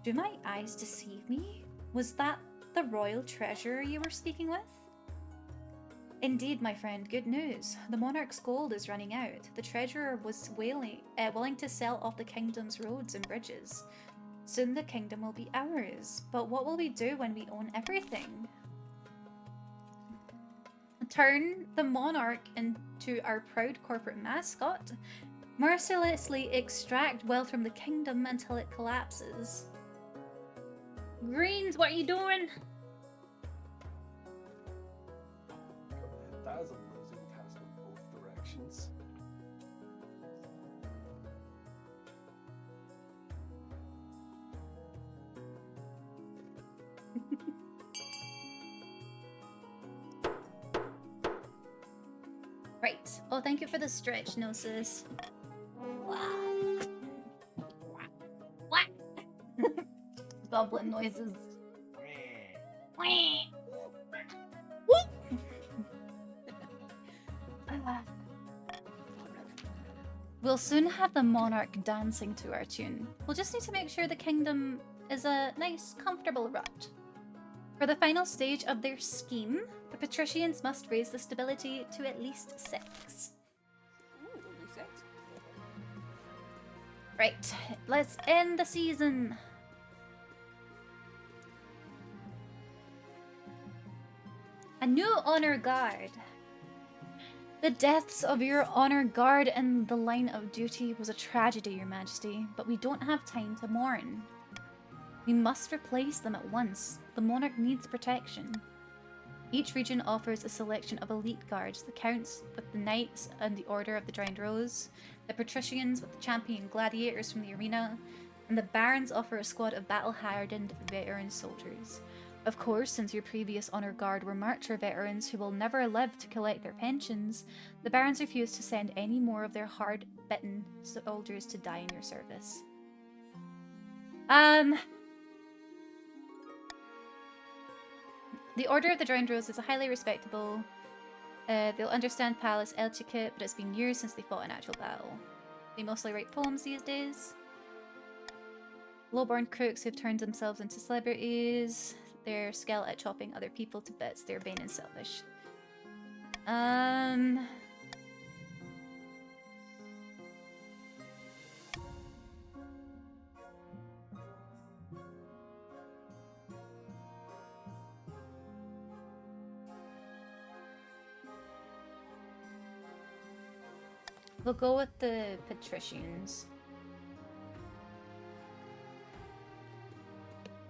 A: Do my eyes deceive me? Was that the royal treasurer you were speaking with? Indeed, my friend, good news. The monarch's gold is running out. The treasurer was willing to sell off the kingdom's roads and bridges. Soon the kingdom will be ours. But what will we do when we own everything? Turn the monarch into our proud corporate mascot? Mercilessly extract wealth from the kingdom until it collapses? Greens, what are you doing?
I: That is a losing task in both directions.
A: Right. Oh, thank you for the stretch, Gnosis. goblin noises.
B: Meh.
A: We'll soon have the monarch dancing to our tune. We'll just need to make sure the kingdom is a nice, comfortable rut. For the final stage of their scheme, the patricians must raise the stability to at least 6.
C: Ooh, only 6.
A: Right, let's end the season. A new honor guard. The deaths of your honor guard in the line of duty was a tragedy, Your Majesty, but we don't have time to mourn. We must replace them at once. The monarch needs protection. Each region offers a selection of elite guards, the counts with the knights and the Order of the Drowned Rose, the patricians with the champion gladiators from the arena, and the barons offer a squad of battle-hardened veteran soldiers. Of course, since your previous honor guard were marcher veterans who will never live to collect their pensions, the barons refuse to send any more of their hard-bitten soldiers to die in your service. The Order of the Drowned Rose is a highly respectable. They'll understand palace etiquette, but it's been years since they fought an actual battle. They mostly write poems these days. Lowborn crooks who've turned themselves into celebrities. They're skilled at chopping other people to bits. They're vain and selfish. We'll go with the patricians.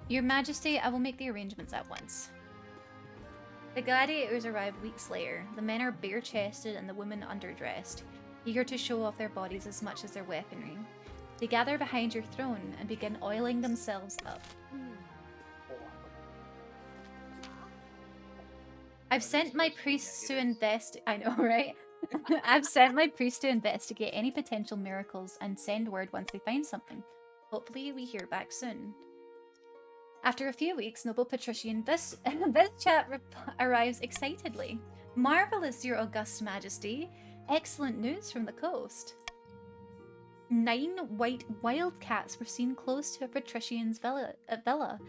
A: Your Majesty, I will make the arrangements at once. The gladiators arrive weeks later. The men are bare-chested and the women underdressed, eager to show off their bodies as much as their weaponry. They gather behind your throne and begin oiling themselves up. I've sent my priests to I know, right? I've sent my priests to investigate any potential miracles and send word once they find something. Hopefully we hear back soon. After a few weeks, noble patrician this chat arrives excitedly. Marvelous, your august majesty. Excellent news from the coast. 9 white wildcats were seen close to a patrician's villa,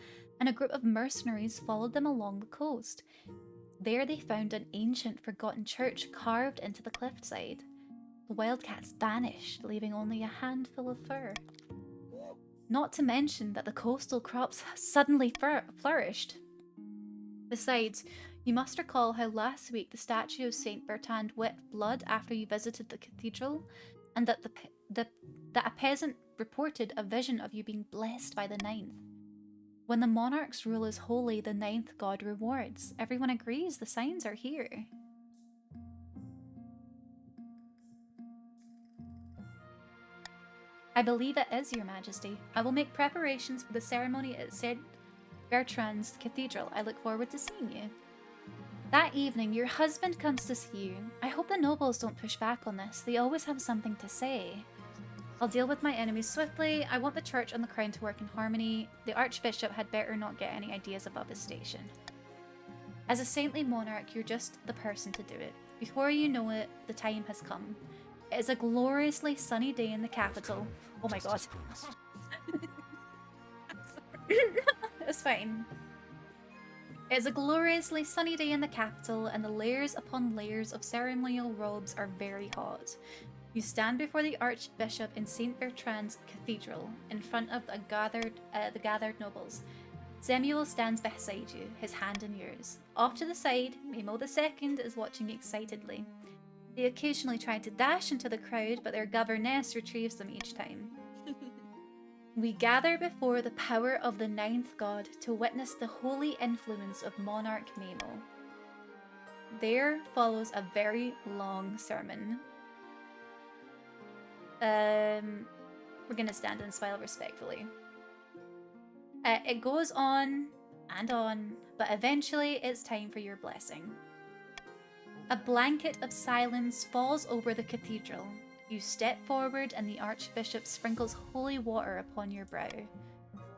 A: and a group of mercenaries followed them along the coast. There they found an ancient, forgotten church carved into the cliffside. The wildcats vanished, leaving only a handful of fur. Not to mention that the coastal crops suddenly flourished. Besides, you must recall how last week the statue of Saint Bertrand wept blood after you visited the cathedral, and that that a peasant reported a vision of you being blessed by the ninth. When the monarch's rule is holy, the ninth god rewards. Everyone agrees the signs are here. I believe it is, Your Majesty. I will make preparations for the ceremony at St. Bertrand's Cathedral. I look forward to seeing you. That evening, your husband comes to see you. I hope the nobles don't push back on this. They always have something to say. I'll deal with my enemies swiftly. I want the church and the crown to work in harmony. The archbishop had better not get any ideas above his station. As a saintly monarch, you're just the person to do it. Before you know it, the time has come. It is a gloriously sunny day in the capital. Oh my god. It's fine. It is a gloriously sunny day in the capital, and the layers upon layers of ceremonial robes are very hot. You stand before the archbishop in St. Bertrand's Cathedral, in front of the gathered nobles. Samuel stands beside you, his hand in yours. Off to the side, Mimo II is watching excitedly. They occasionally try to dash into the crowd, but their governess retrieves them each time. We gather before the power of the ninth god to witness the holy influence of Monarch Mimo. There follows a very long sermon. We're gonna stand and smile respectfully. It goes on and on, but eventually it's time for your blessing. A blanket of silence falls over the cathedral. You step forward and the archbishop sprinkles holy water upon your brow.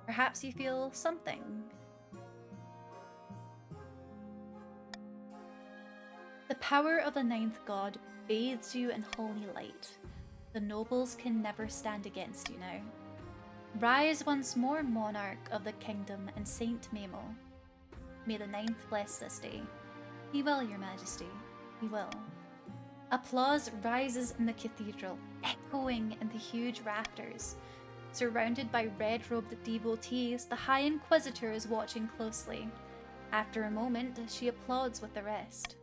A: Perhaps you feel something. The power of the ninth god bathes you in holy light. The nobles can never stand against you now. Rise once more, monarch of the kingdom and Saint Mamo. May the ninth bless this day. He will, your majesty. He will. Applause rises in the cathedral, echoing in the huge rafters. Surrounded by red-robed devotees, the High Inquisitor is watching closely. After a moment, she applauds with the rest.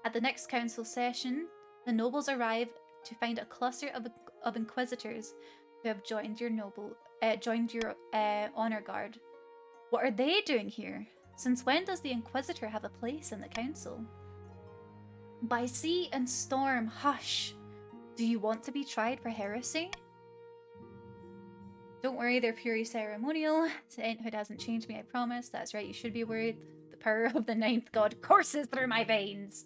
A: At the next council session, the nobles arrive to find a cluster of inquisitors who have joined your honor guard. What are they doing here? Since when does the Inquisitor have a place in the council? By sea and storm, hush! Do you want to be tried for heresy? Don't worry, they're purely ceremonial. Sainthood hasn't changed me, I promise. That's right, you should be worried. The power of the ninth god courses through my veins.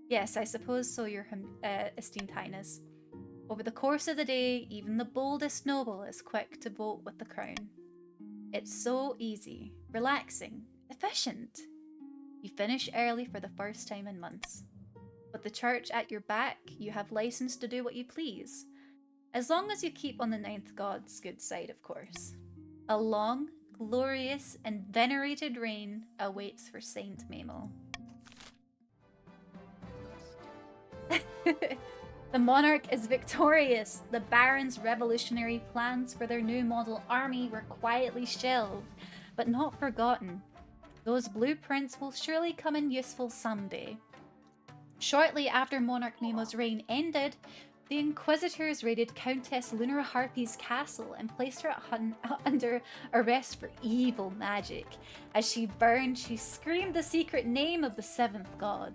A: Yes, I suppose so, your esteemed highness. Over the course of the day, even the boldest noble is quick to vote with the crown. It's so easy, relaxing, efficient. You finish early for the first time in months. With the church at your back, you have license to do what you please. As long as you keep on the ninth god's good side, of course. A long, glorious, and venerated reign awaits for Saint Mamo. The monarch is victorious. The barons' revolutionary plans for their new model army were quietly shelved, but not forgotten. Those blueprints will surely come in useful someday. Shortly after Monarch Mamo's reign ended, the Inquisitors raided Countess Lunara Harpy's castle and placed her under arrest for evil magic. As she burned, she screamed the secret name of the seventh god.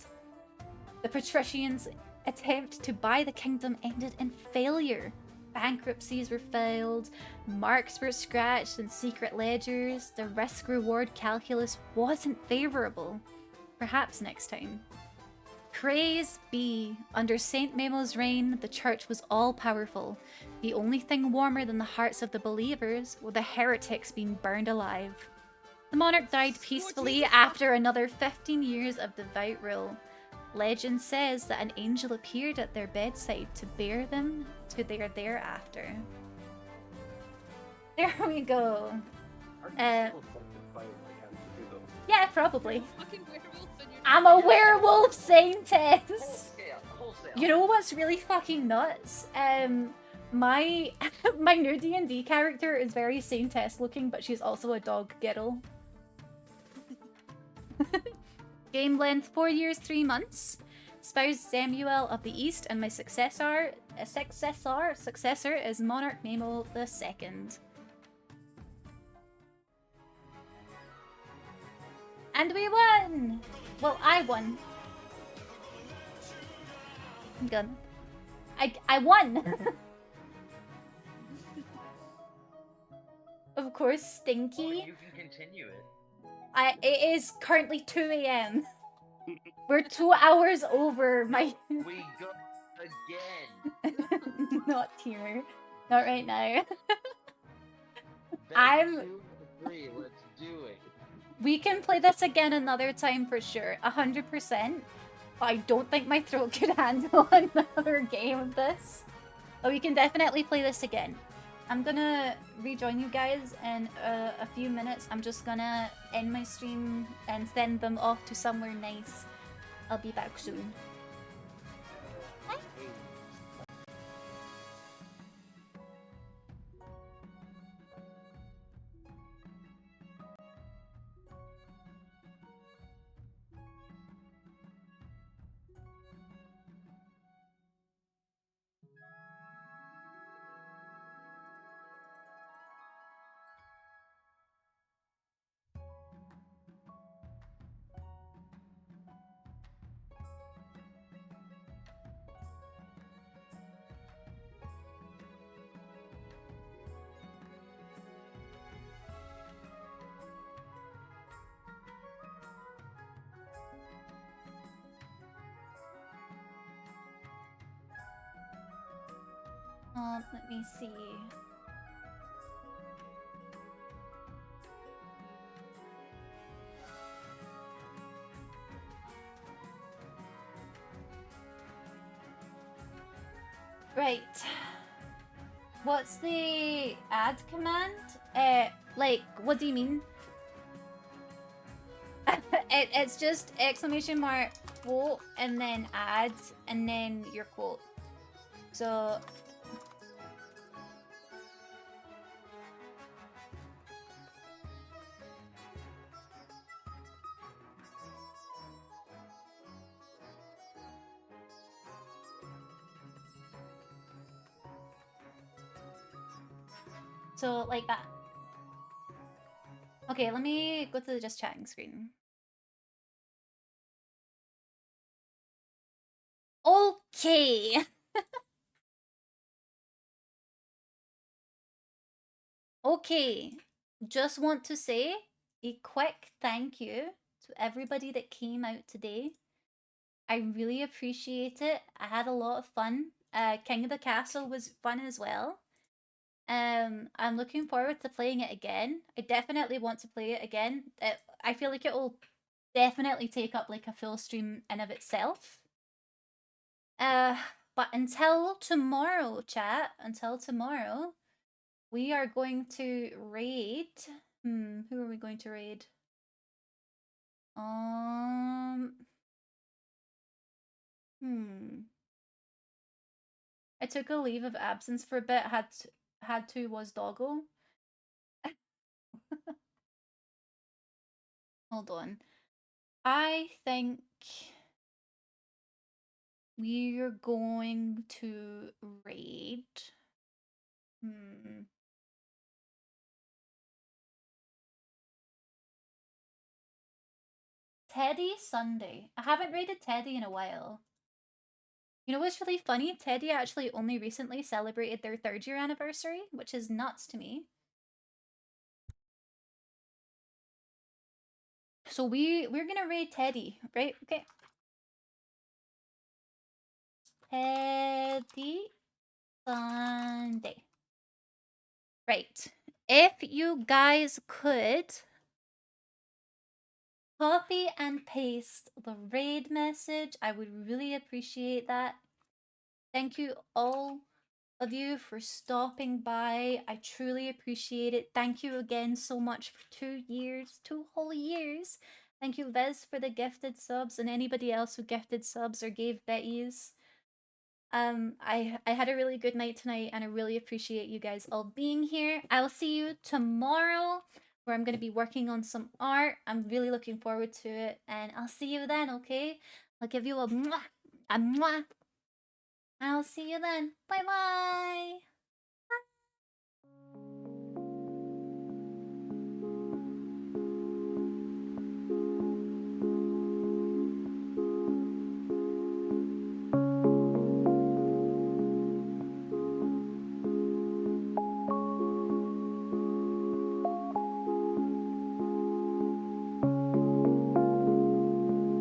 A: The patricians' attempt to buy the kingdom ended in failure. Bankruptcies were filed, marks were scratched in secret ledgers, the risk-reward calculus wasn't favourable. Perhaps next time. Praise be, under Saint Mamo's reign, the church was all-powerful. The only thing warmer than the hearts of the believers were the heretics being burned alive. The monarch died peacefully after another 15 years of devout rule. Legend says that an angel appeared at their bedside to bear them to their thereafter. There we go. Yeah, probably. I'm a werewolf scientist. You know what's really fucking nuts? My new D&D character is very Saintess looking, but she's also a dog girl. Game length 4 years, 3 months. Spouse Samuel of the East, and my successor is Monarch Mamo II. And we won! Well, I won. I'm good. I won! Of course, Stinky.
G: Oh, you can continue it.
A: It is currently 2 AM. We're 2 hours over my...
G: We go again.
A: Not here. Not right now.
G: Best 2 to 3, let's do it.
A: We can play this again another time for sure. 100%. But I don't think my throat could handle another game of this. But we can definitely play this again. I'm gonna rejoin you guys in a few minutes. I'm just gonna end my stream and send them off to somewhere nice. I'll be back soon. Let me see. Right. What's the add command? Like, what do you mean? It's just exclamation mark quote and then add and then your quote. So like that. Okay, let me go to the just chatting screen. Okay. Okay. Just want to say a quick thank you to everybody that came out today. I really appreciate it. I had a lot of fun. King of the Castle was fun as well. I'm looking forward to playing it again. I definitely want to play it again. I feel like it will definitely take up like a full stream in of itself. But until tomorrow, chat, until tomorrow, we are going to raid. Who are we going to raid? I took a leave of absence for a bit. Had to was doggo. Hold on. I think we're going to raid. Teddy Sunday. I haven't raided Teddy in a while. You know what's really funny? Teddy actually only recently celebrated their 3rd year anniversary, which is nuts to me. So we're gonna raid Teddy, right? Okay. Teddy Sunday. Right. If you guys could copy and paste the raid message, I would really appreciate that. Thank you all of you for stopping by. I truly appreciate it. Thank you again so much for 2 years, 2 whole years. Thank you, Vez, for the gifted subs, and anybody else who gifted subs or gave betties. I had a really good night tonight, and I really appreciate you guys all being here. I'll see you tomorrow, where I'm going to be working on some art. I'm really looking forward to it, and I'll see you then, okay? I'll give you a mwah, a mwah. I'll see you then. Bye-bye!